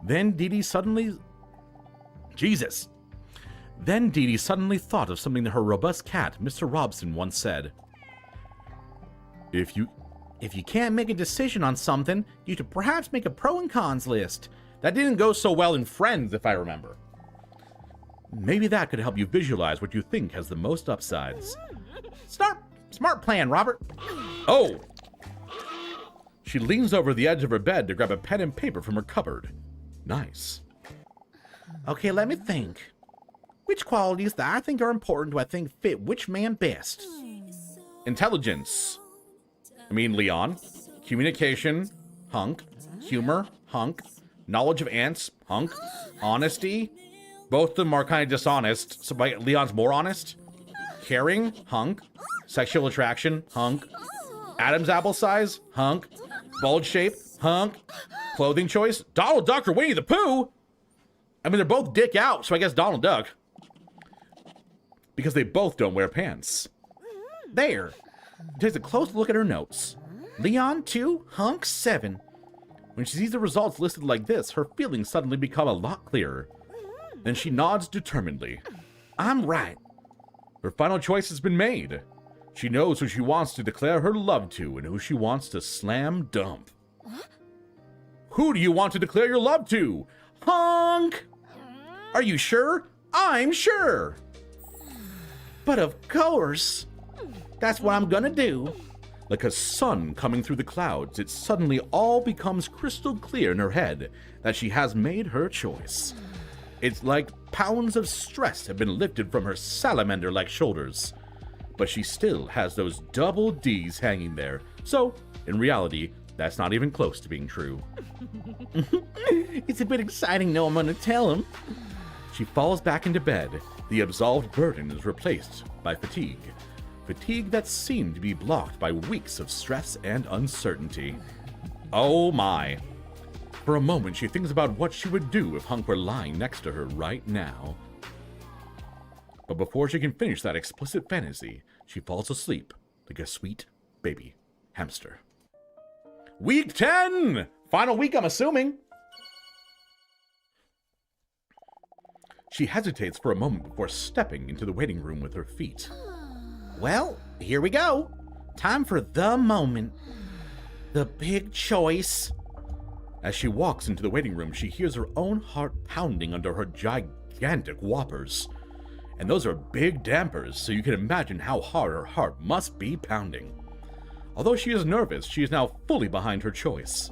Then Didi suddenly thought of something that her robust cat, Mr. Robson, once said. If you can't make a decision on something, you should perhaps make a pro and cons list. That didn't go so well in Friends, if I remember. Maybe that could help you visualize what you think has the most upsides. Smart plan, Robert. Oh! She leans over the edge of her bed to grab a pen and paper from her cupboard. Nice. Okay, let me think. Which qualities that I think are important do I think fit which man best? Intelligence. Leon. Communication. Hunk. Humor. Hunk. Knowledge of ants. Hunk. Honesty. Both of them are kind of dishonest, so Leon's more honest. Caring. Hunk. Sexual attraction. Hunk. Adam's apple size. Hunk. Bulge shape. Hunk. Clothing choice. Donald Duck or Winnie the Pooh? They're both dick out, so I guess Donald Duck. Because they both don't wear pants. There. Takes a close look at her notes. Leon 2, Hunk 7. When she sees the results listed like this, her feelings suddenly become a lot clearer. Then she nods determinedly. I'm right. Her final choice has been made. She knows who she wants to declare her love to and who she wants to slam dump. Who do you want to declare your love to? Hunk! Are you sure? I'm sure! But of course! That's what I'm gonna do. Like a sun coming through the clouds, it suddenly all becomes crystal clear in her head that she has made her choice. It's like pounds of stress have been lifted from her salamander-like shoulders. But she still has those double D's hanging there. So, in reality, that's not even close to being true. It's a bit exciting knowing I'm gonna tell him. She falls back into bed. The absolved burden is replaced by fatigue. Fatigue that seemed to be blocked by weeks of stress and uncertainty. Oh my. For a moment, she thinks about what she would do if Hunk were lying next to her right now. But before she can finish that explicit fantasy, she falls asleep like a sweet baby hamster. Week 10! Final week, I'm assuming. She hesitates for a moment before stepping into the waiting room with her feet. Well, here we go. Time for the moment. The big choice. As she walks into the waiting room, she hears her own heart pounding under her gigantic whoppers. And those are big dampers, so you can imagine how hard her heart must be pounding. Although she is nervous, she is now fully behind her choice.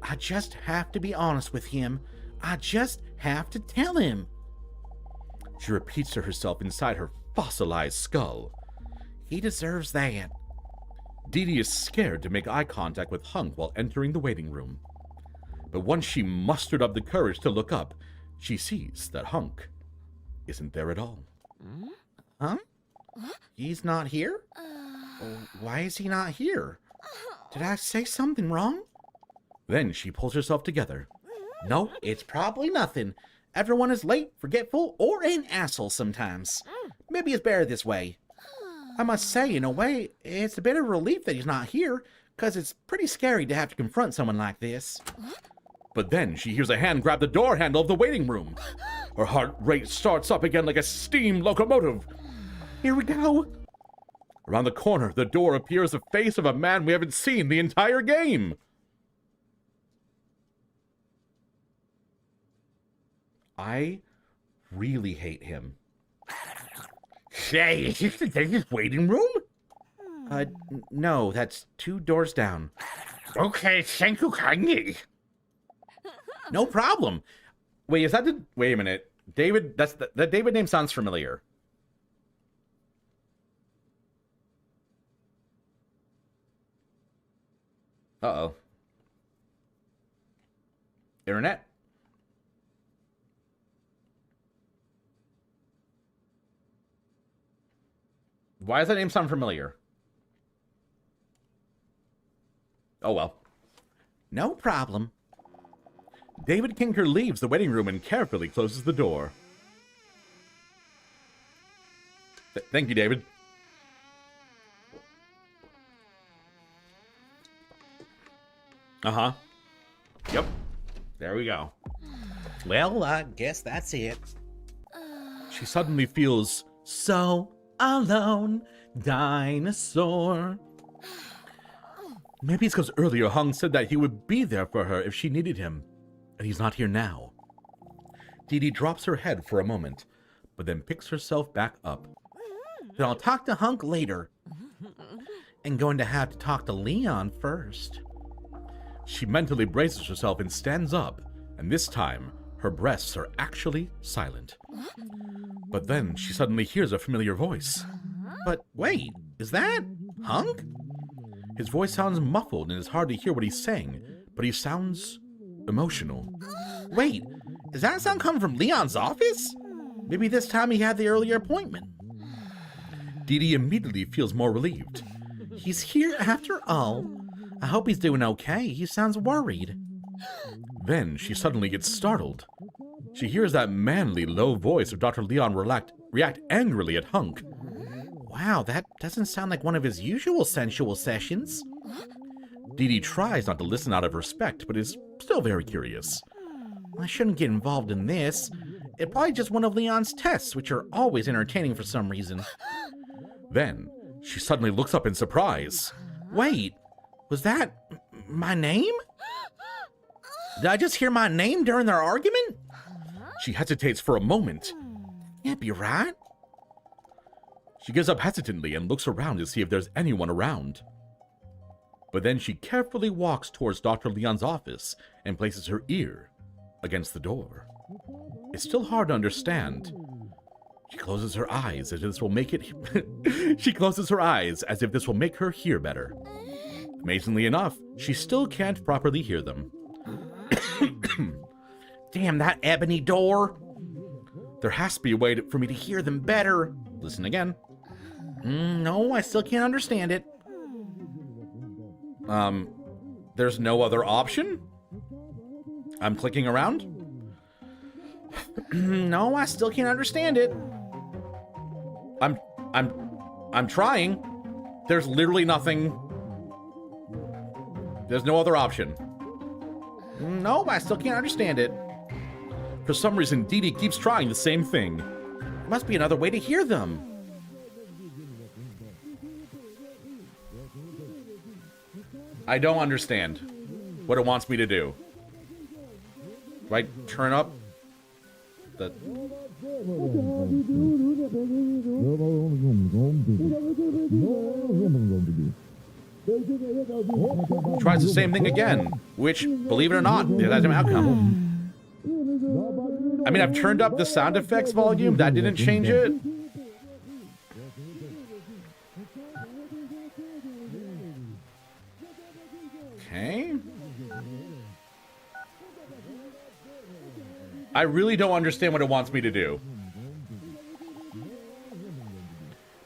I just have to be honest with him. I just have to tell him. She repeats to herself inside her fossilized skull. He deserves that. Dee Dee is scared to make eye contact with Hunk while entering the waiting room. But once she mustered up the courage to look up, she sees that Hunk isn't there at all. Huh? He's not here? Why is he not here? Did I say something wrong? Then she pulls herself together. No, it's probably nothing. Everyone is late, forgetful, or an asshole sometimes. Maybe it's better this way. I must say, in a way, it's a bit of a relief that he's not here, because it's pretty scary to have to confront someone like this. But then she hears a hand grab the door handle of the waiting room. Her heart rate starts up again like a steam locomotive. Here we go. Around the corner, the door appears the face of a man we haven't seen the entire game. I really hate him. Say, is this the dentist waiting room? No, that's 2 doors down. Okay, thank you kindly. No problem. Wait, is that the... Wait a minute. David, that David name sounds familiar. Uh-oh. Internet? Why does that name sound familiar? Oh well. No problem. David Kinker leaves the waiting room and carefully closes the door. Thank you, David. Uh-huh. Yep. There we go. Well, I guess that's it. She suddenly feels so alone, dinosaur. Maybe it's because earlier Hung said that he would be there for her if she needed him, and he's not here now. Dee Dee drops her head for a moment, but then picks herself back up. Then I'll talk to Hunk later. And going to have to talk to Leon first. She mentally braces herself and stands up, and this time, her breaths are actually silent. But then she suddenly hears a familiar voice. But wait, is that Hunk? His voice sounds muffled and it's hard to hear what he's saying, but he sounds emotional. Wait, does that sound come from Leon's office? Maybe this time he had the earlier appointment. Dee Dee immediately feels more relieved. He's here after all. I hope he's doing okay. He sounds worried. Then she suddenly gets startled. She hears that manly, low voice of Dr. Leon react angrily at Hunk. Wow, that doesn't sound like one of his usual sensual sessions. Dee Dee tries not to listen out of respect, but is still very curious. I shouldn't get involved in this. It's probably just one of Leon's tests, which are always entertaining for some reason. Then, she suddenly looks up in surprise. Wait, was that my name? Did I just hear my name during their argument? She hesitates for a moment. Can't be right. She gets up hesitantly and looks around to see if there's anyone around. But then she carefully walks towards Dr. Leon's office and places her ear against the door. It's still hard to understand. She closes her eyes as if this will make it... She closes her eyes as if this will make her hear better. Amazingly enough, she still can't properly hear them. Damn that ebony door! There has to be a way for me to hear them better. Listen again. No, I still can't understand it. There's no other option? I'm clicking around? No, I still can't understand it. I'm trying. There's literally nothing. There's no other option. No, I still can't understand it. For some reason, Dee Dee keeps trying the same thing. There must be another way to hear them. I don't understand what it wants me to do. Do I turn up the... Tries the same thing again, which, believe it or not, is the same outcome. I mean, I've turned up the sound effects volume. That didn't change it. Okay. I really don't understand what it wants me to do.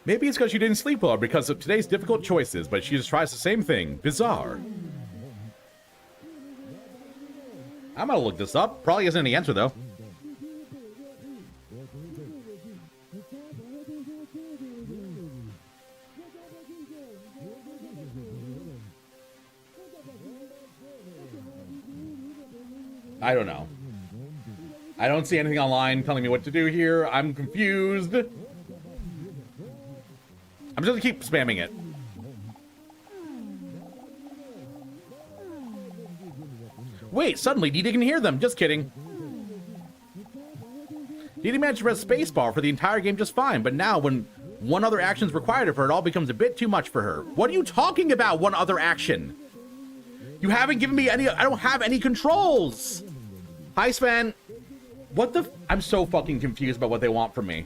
Maybe it's because she didn't sleep well because of today's difficult choices, but she just tries the same thing. Bizarre. I'm gonna look this up. Probably isn't any answer, though. I don't know. I don't see anything online telling me what to do here. I'm confused. I'm just gonna keep spamming it. Wait, suddenly Dee Dee can hear them. Just kidding. Dee Dee managed to press spacebar for the entire game just fine, but now when one other action is required of her, it all becomes a bit too much for her. What are you talking about, one other action? You haven't given me any... I don't have any controls. Hi, Sven. What the... I'm so fucking confused about what they want from me.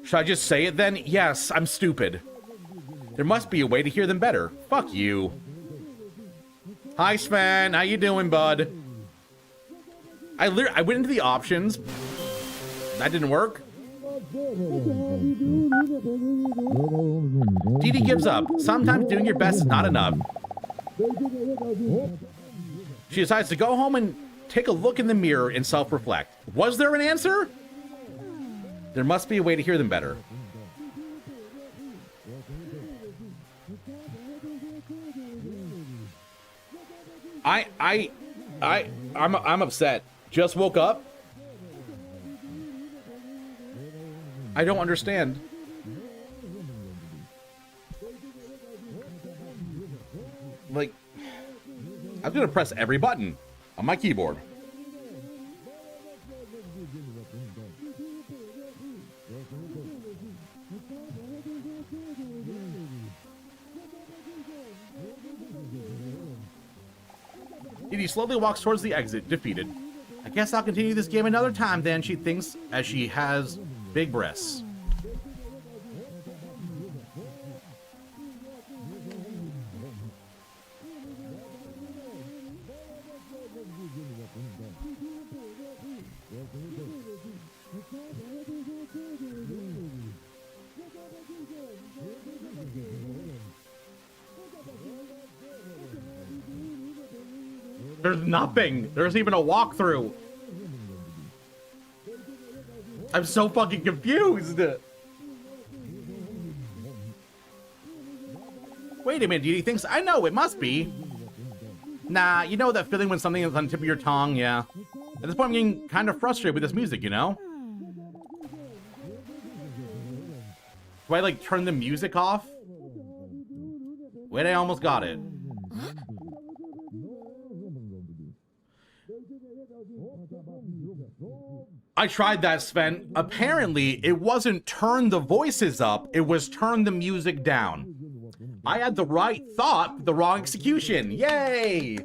Should I just say it then? Yes, I'm stupid. There must be a way to hear them better. Fuck you. Hi, Sven. How you doing, bud? I went into the options. That didn't work. Dee Dee gives up. Sometimes doing your best is not enough. She decides to go home and take a look in the mirror and self-reflect. Was there an answer? There must be a way to hear them better. I'm upset. Just woke up. I don't understand. Like, I'm gonna press every button on my keyboard. Dee Dee slowly walks towards the exit, defeated. I guess I'll continue this game another time then, she thinks, as she has big breasts. There's nothing. There's even a walkthrough. I'm so fucking confused. Wait a minute, Dee Dee thinks I know it must be. Nah, you know that feeling when something is on the tip of your tongue, yeah. At this point, I'm getting kind of frustrated with this music, you know? Do I, like, turn the music off? Wait, I almost got it. I tried that, Sven. Apparently, it wasn't turn the voices up, it was turn the music down. I had the right thought, but the wrong execution. Yay!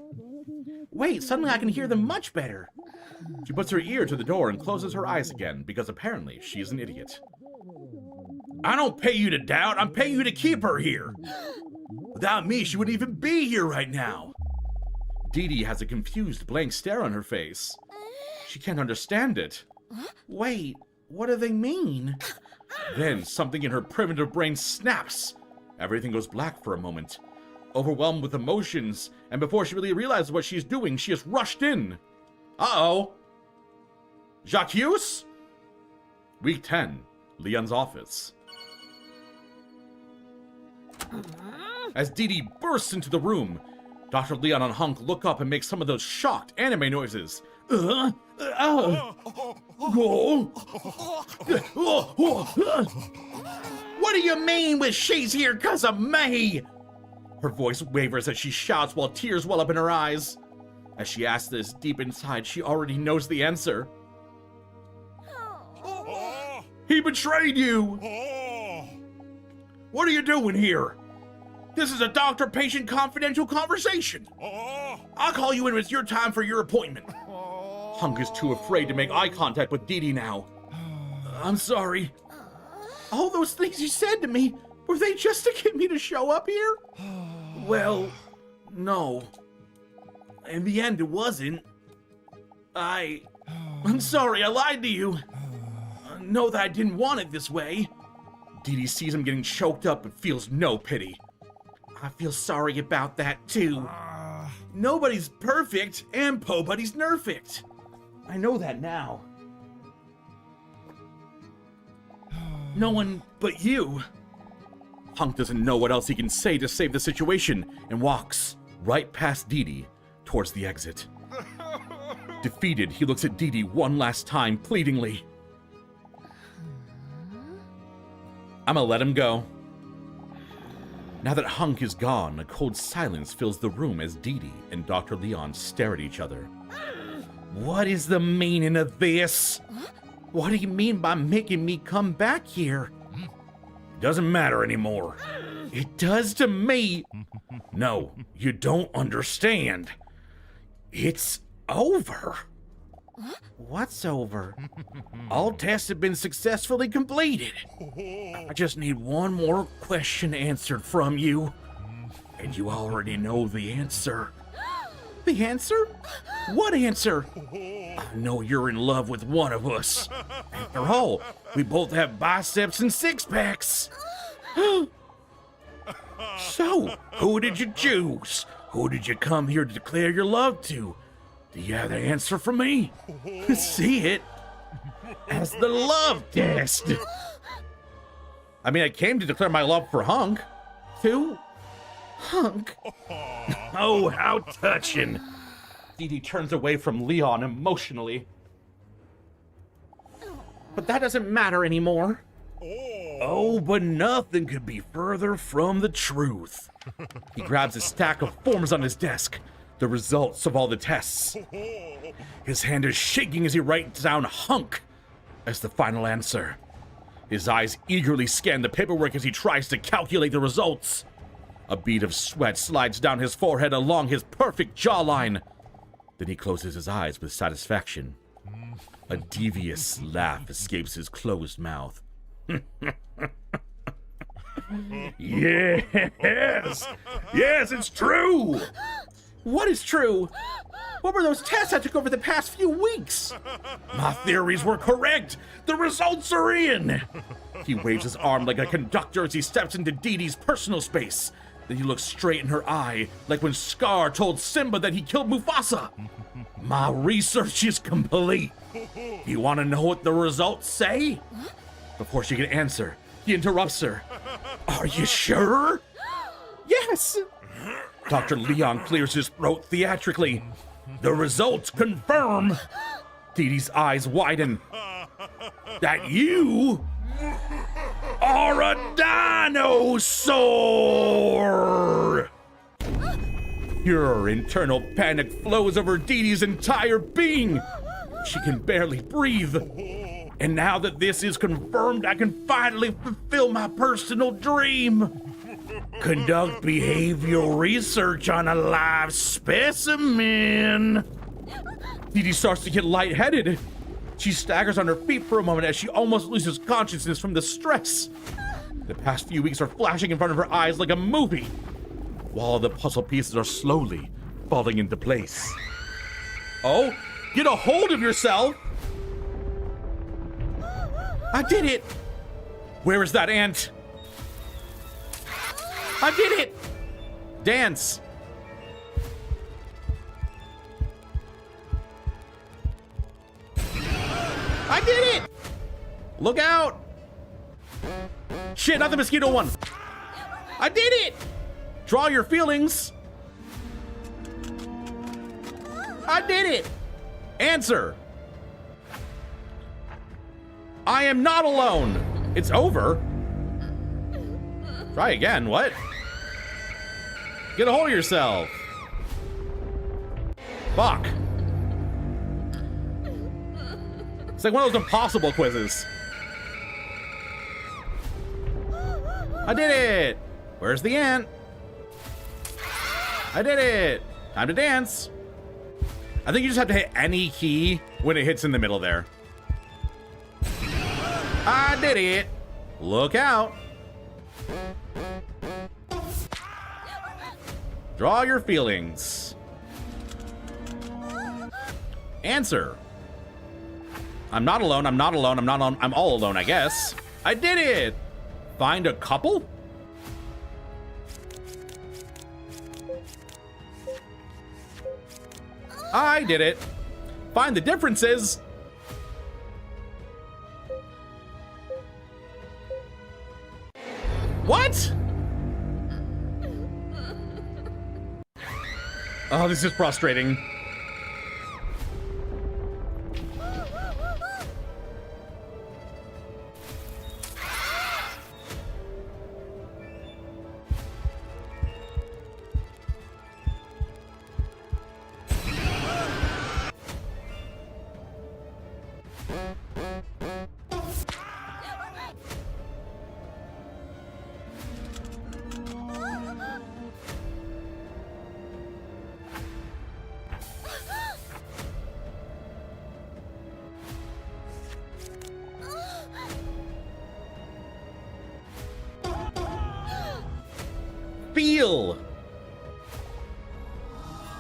Wait, suddenly I can hear them much better. She puts her ear to the door and closes her eyes again, because apparently she's an idiot. I don't pay you to doubt, I'm paying you to keep her here. Without me, she wouldn't even be here right now. Dee Dee has a confused, blank stare on her face. She can't understand it. Wait, what do they mean? Then something in her primitive brain snaps. Everything goes black for a moment. Overwhelmed with emotions, and before she really realizes what she's doing, she is rushed in. Uh-oh. Jacques? Week 10, Leon's office. As Dee Dee bursts into the room, Dr. Leon and Hunk look up and make some of those shocked anime noises. What do you mean with she's here 'cause of me? Her voice wavers as she shouts while tears well up in her eyes. As she asks this, deep inside, she already knows the answer. He betrayed you! What are you doing here? This is a doctor-patient confidential conversation. I'll call you in when it's your time for your appointment. Hunk is too afraid to make eye contact with Dee Dee now. I'm sorry. All those things you said to me, were they just to get me to show up here? Well, no. In the end, it wasn't. I'm sorry, I lied to you. Know that I didn't want it this way. Dee Dee sees him getting choked up but feels no pity. I feel sorry about that too. Nobody's perfect, and Pobody's nerfect. I know that now. No one but you. Hunk doesn't know what else he can say to save the situation and walks right past Dee Dee towards the exit. Defeated, he looks at Dee Dee one last time, pleadingly. I'm gonna let him go. Now that Hunk is gone, a cold silence fills the room as Dee Dee and Dr. Leon stare at each other. What is the meaning of this? What do you mean by making me come back here? Doesn't matter anymore. It does to me. No, you don't understand. It's over. What's over? All tests have been successfully completed. I just need one more question answered from you. And you already know the answer. The answer? What answer? I know you're in love with one of us. After all, we both have biceps and six-packs. So, who did you choose? Who did you come here to declare your love to? Do you have the answer for me? See it as the love test. I mean, I came to declare my love for Hunk. To Hunk. Oh, how touching. Dee Dee turns away from Leon emotionally. But that doesn't matter anymore. Oh, but nothing could be further from the truth. He grabs a stack of forms on his desk, the results of all the tests. His hand is shaking as he writes down Hunk as the final answer. His eyes eagerly scan the paperwork as he tries to calculate the results. A bead of sweat slides down his forehead along his perfect jawline. Then he closes his eyes with satisfaction. A devious laugh escapes his closed mouth. Yes! Yes, it's true! What is true? What were those tests I took over the past few weeks? My theories were correct! The results are in! He waves his arm like a conductor as he steps into Dee Dee's personal space. Then he looks straight in her eye, like when Scar told Simba that he killed Mufasa. My research is complete. You want to know what the results say? Before she can answer, he interrupts her. Are you sure? Yes! Dr. Leon clears his throat theatrically. The results confirm. Dee Dee's eyes widen. That you are a dinosaur! Pure internal panic flows over Dee Dee's entire being. She can barely breathe. And now that this is confirmed, I can finally fulfill my personal dream. Conduct behavioral research on a live specimen. Dee Dee starts to get lightheaded. She staggers on her feet for a moment as she almost loses consciousness from the stress. The past few weeks are flashing in front of her eyes like a movie, while the puzzle pieces are slowly falling into place. Oh, get a hold of yourself! I did it! Where is that ant? I did it! Dance! I did it! Look out! Shit, not the mosquito one! I did it! Draw your feelings! I did it! Answer! I am not alone! It's over? Try again, what? Get a hold of yourself. Fuck. It's like one of those impossible quizzes. I did it! Where's the ant? I did it! Time to dance. I think you just have to hit any key when it hits in the middle there. I did it! Look out! Draw your feelings. Answer. I'm not alone, I'm not alone, I'm not alone, I'm all alone, I guess. I did it! Find a couple? I did it. Find the differences. What? Oh, this is frustrating. Feel.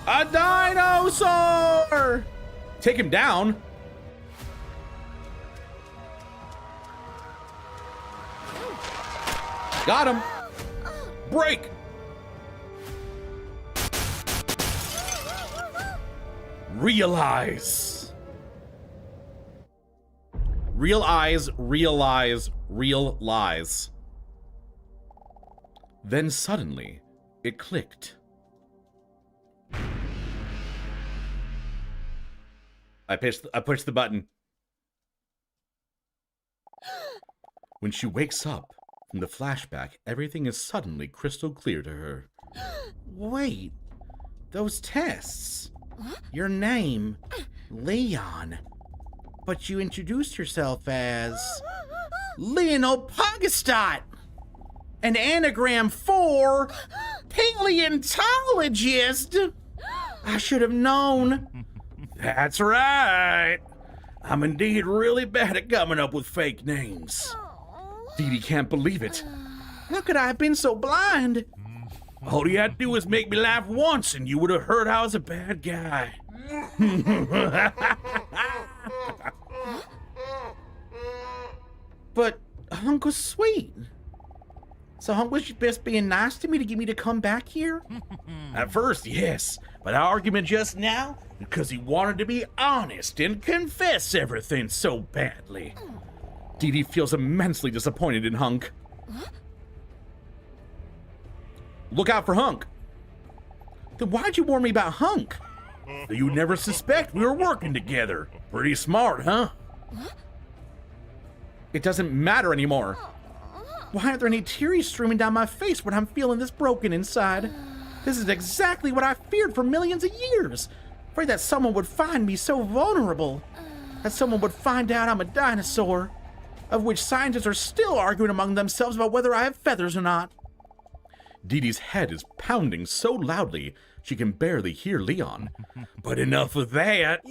A dinosaur! Take him down. Got him. Break. Realize. Realize, realize, realize. Then suddenly, it clicked. I pushed the button. When she wakes up from the flashback, everything is suddenly crystal clear to her. Wait, those tests. Your name, Leon. But you introduced yourself as Leonel Pogastot. An anagram for paleontologist. I should have known. That's right. I'm indeed really bad at coming up with fake names. Dee Dee can't believe it. How could I have been so blind? All you had to do was make me laugh once and you would have heard I was a bad guy. But Hunk was sweet. So Hunk was just being nice to me to get me to come back here? At first, yes. But our argument just now, because he wanted to be honest and confess everything so badly. Dee Dee feels immensely disappointed in Hunk. Look out for Hunk. Then why'd you warn me about Hunk? So you'd never suspect we were working together. Pretty smart, huh? It doesn't matter anymore. Why aren't there any tears streaming down my face when I'm feeling this broken inside? This is exactly what I feared for millions of years. Afraid that someone would find me so vulnerable. That someone would find out I'm a dinosaur. Of which scientists are still arguing among themselves about whether I have feathers or not. Dee Dee's head is pounding so loudly she can barely hear Leon. But enough of that.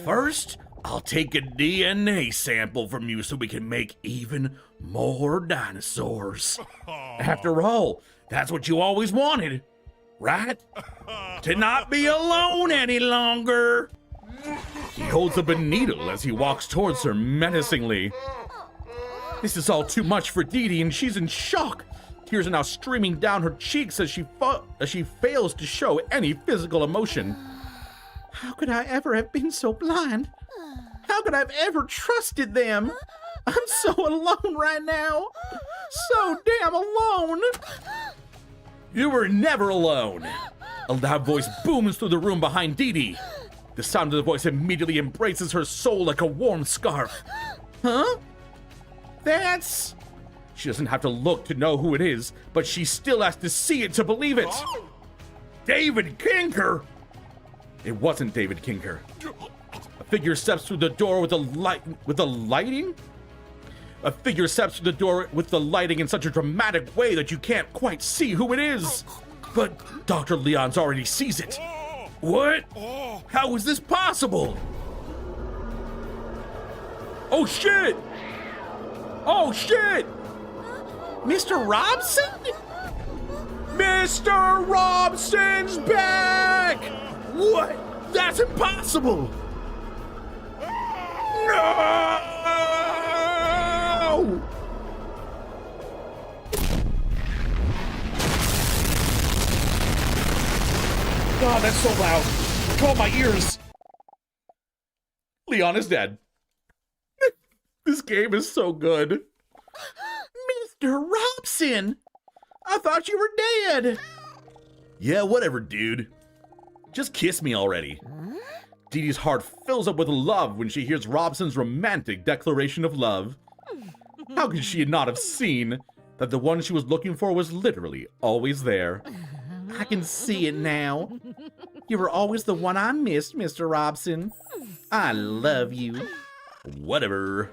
First, I'll take a DNA sample from you so we can make even more dinosaurs. After all, that's what you always wanted, right? To not be alone any longer. He holds up a needle as he walks towards her menacingly. This is all too much for Dee Dee and she's in shock. Tears are now streaming down her cheeks as she fails to show any physical emotion. How could I ever have been so blind? How could I have ever trusted them? I'm so alone right now. So damn alone. You were never alone. A loud voice booms through the room behind Dee Dee. The sound of the voice immediately embraces her soul like a warm scarf. Huh? That's... She doesn't have to look to know who it is, but she still has to see it to believe it. David Kinker? It wasn't David Kinker. A figure steps through the door with the lighting? A figure steps through the door with the lighting in such a dramatic way that you can't quite see who it is. But Dr. Leon's already sees it. What? How is this possible? Oh shit! Oh shit! Mr. Robson? Mr. Robson's back! What? That's impossible! No! God, that's so loud. Control my ears. Leon is dead. This game is so good. Mr. Robson! I thought you were dead. Yeah, whatever, dude. Just kiss me already. Dee Dee's heart fills up with love when she hears Robson's romantic declaration of love. How could she not have seen that the one she was looking for was literally always there? I can see it now. You were always the one I missed, Mr. Robson. I love you. Whatever.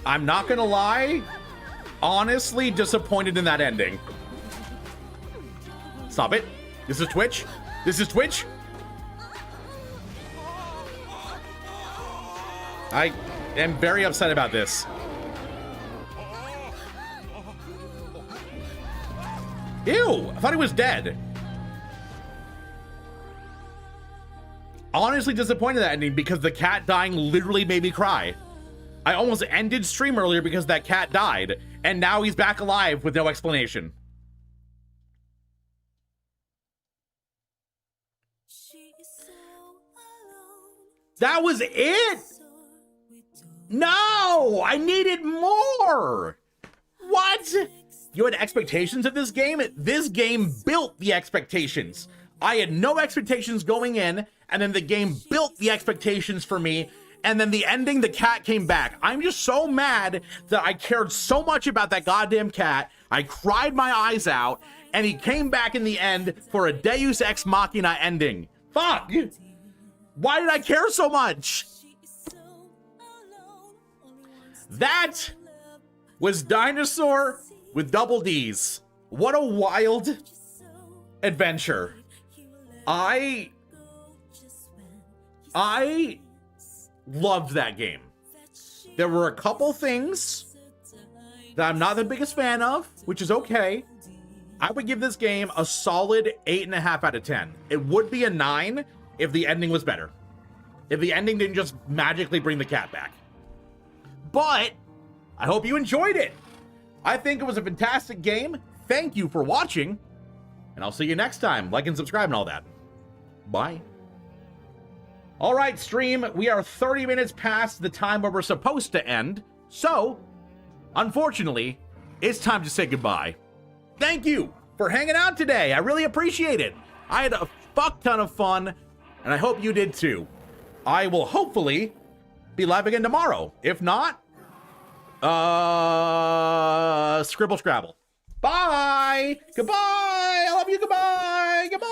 I'm not gonna lie, honestly disappointed in that ending. Stop it. This is Twitch. This is Twitch. I am very upset about this. Ew, I thought he was dead. Honestly disappointed in that ending because the cat dying literally made me cry. I almost ended stream earlier because that cat died, and now he's back alive with no explanation. That was it? No, I needed more. What? You had expectations of this game? This game built the expectations. I had no expectations going in, and then the game built the expectations for me. And then the ending, the cat came back. I'm just so mad that I cared so much about that goddamn cat. I cried my eyes out, and he came back in the end for a Deus Ex Machina ending. Fuck! Why did I care so much? That was Dinosaur with double D's. What a wild adventure. I loved that game. There were a couple things that I'm not the biggest fan of, which is okay. I would give this game a solid 8.5 out of 10. It would be a 9 if the ending was better. If the ending didn't just magically bring the cat back. But I hope you enjoyed it. I think it was a fantastic game. Thank you for watching, and I'll see you next time. Like and subscribe and all that. Bye. All right, stream, we are 30 minutes past the time where we're supposed to end. So, unfortunately, it's time to say goodbye. Thank you for hanging out today. I really appreciate it. I had a fuck ton of fun, and I hope you did too. I will hopefully be live again tomorrow. If not, scribble scrabble. Bye. Goodbye. I love you. Goodbye. Goodbye.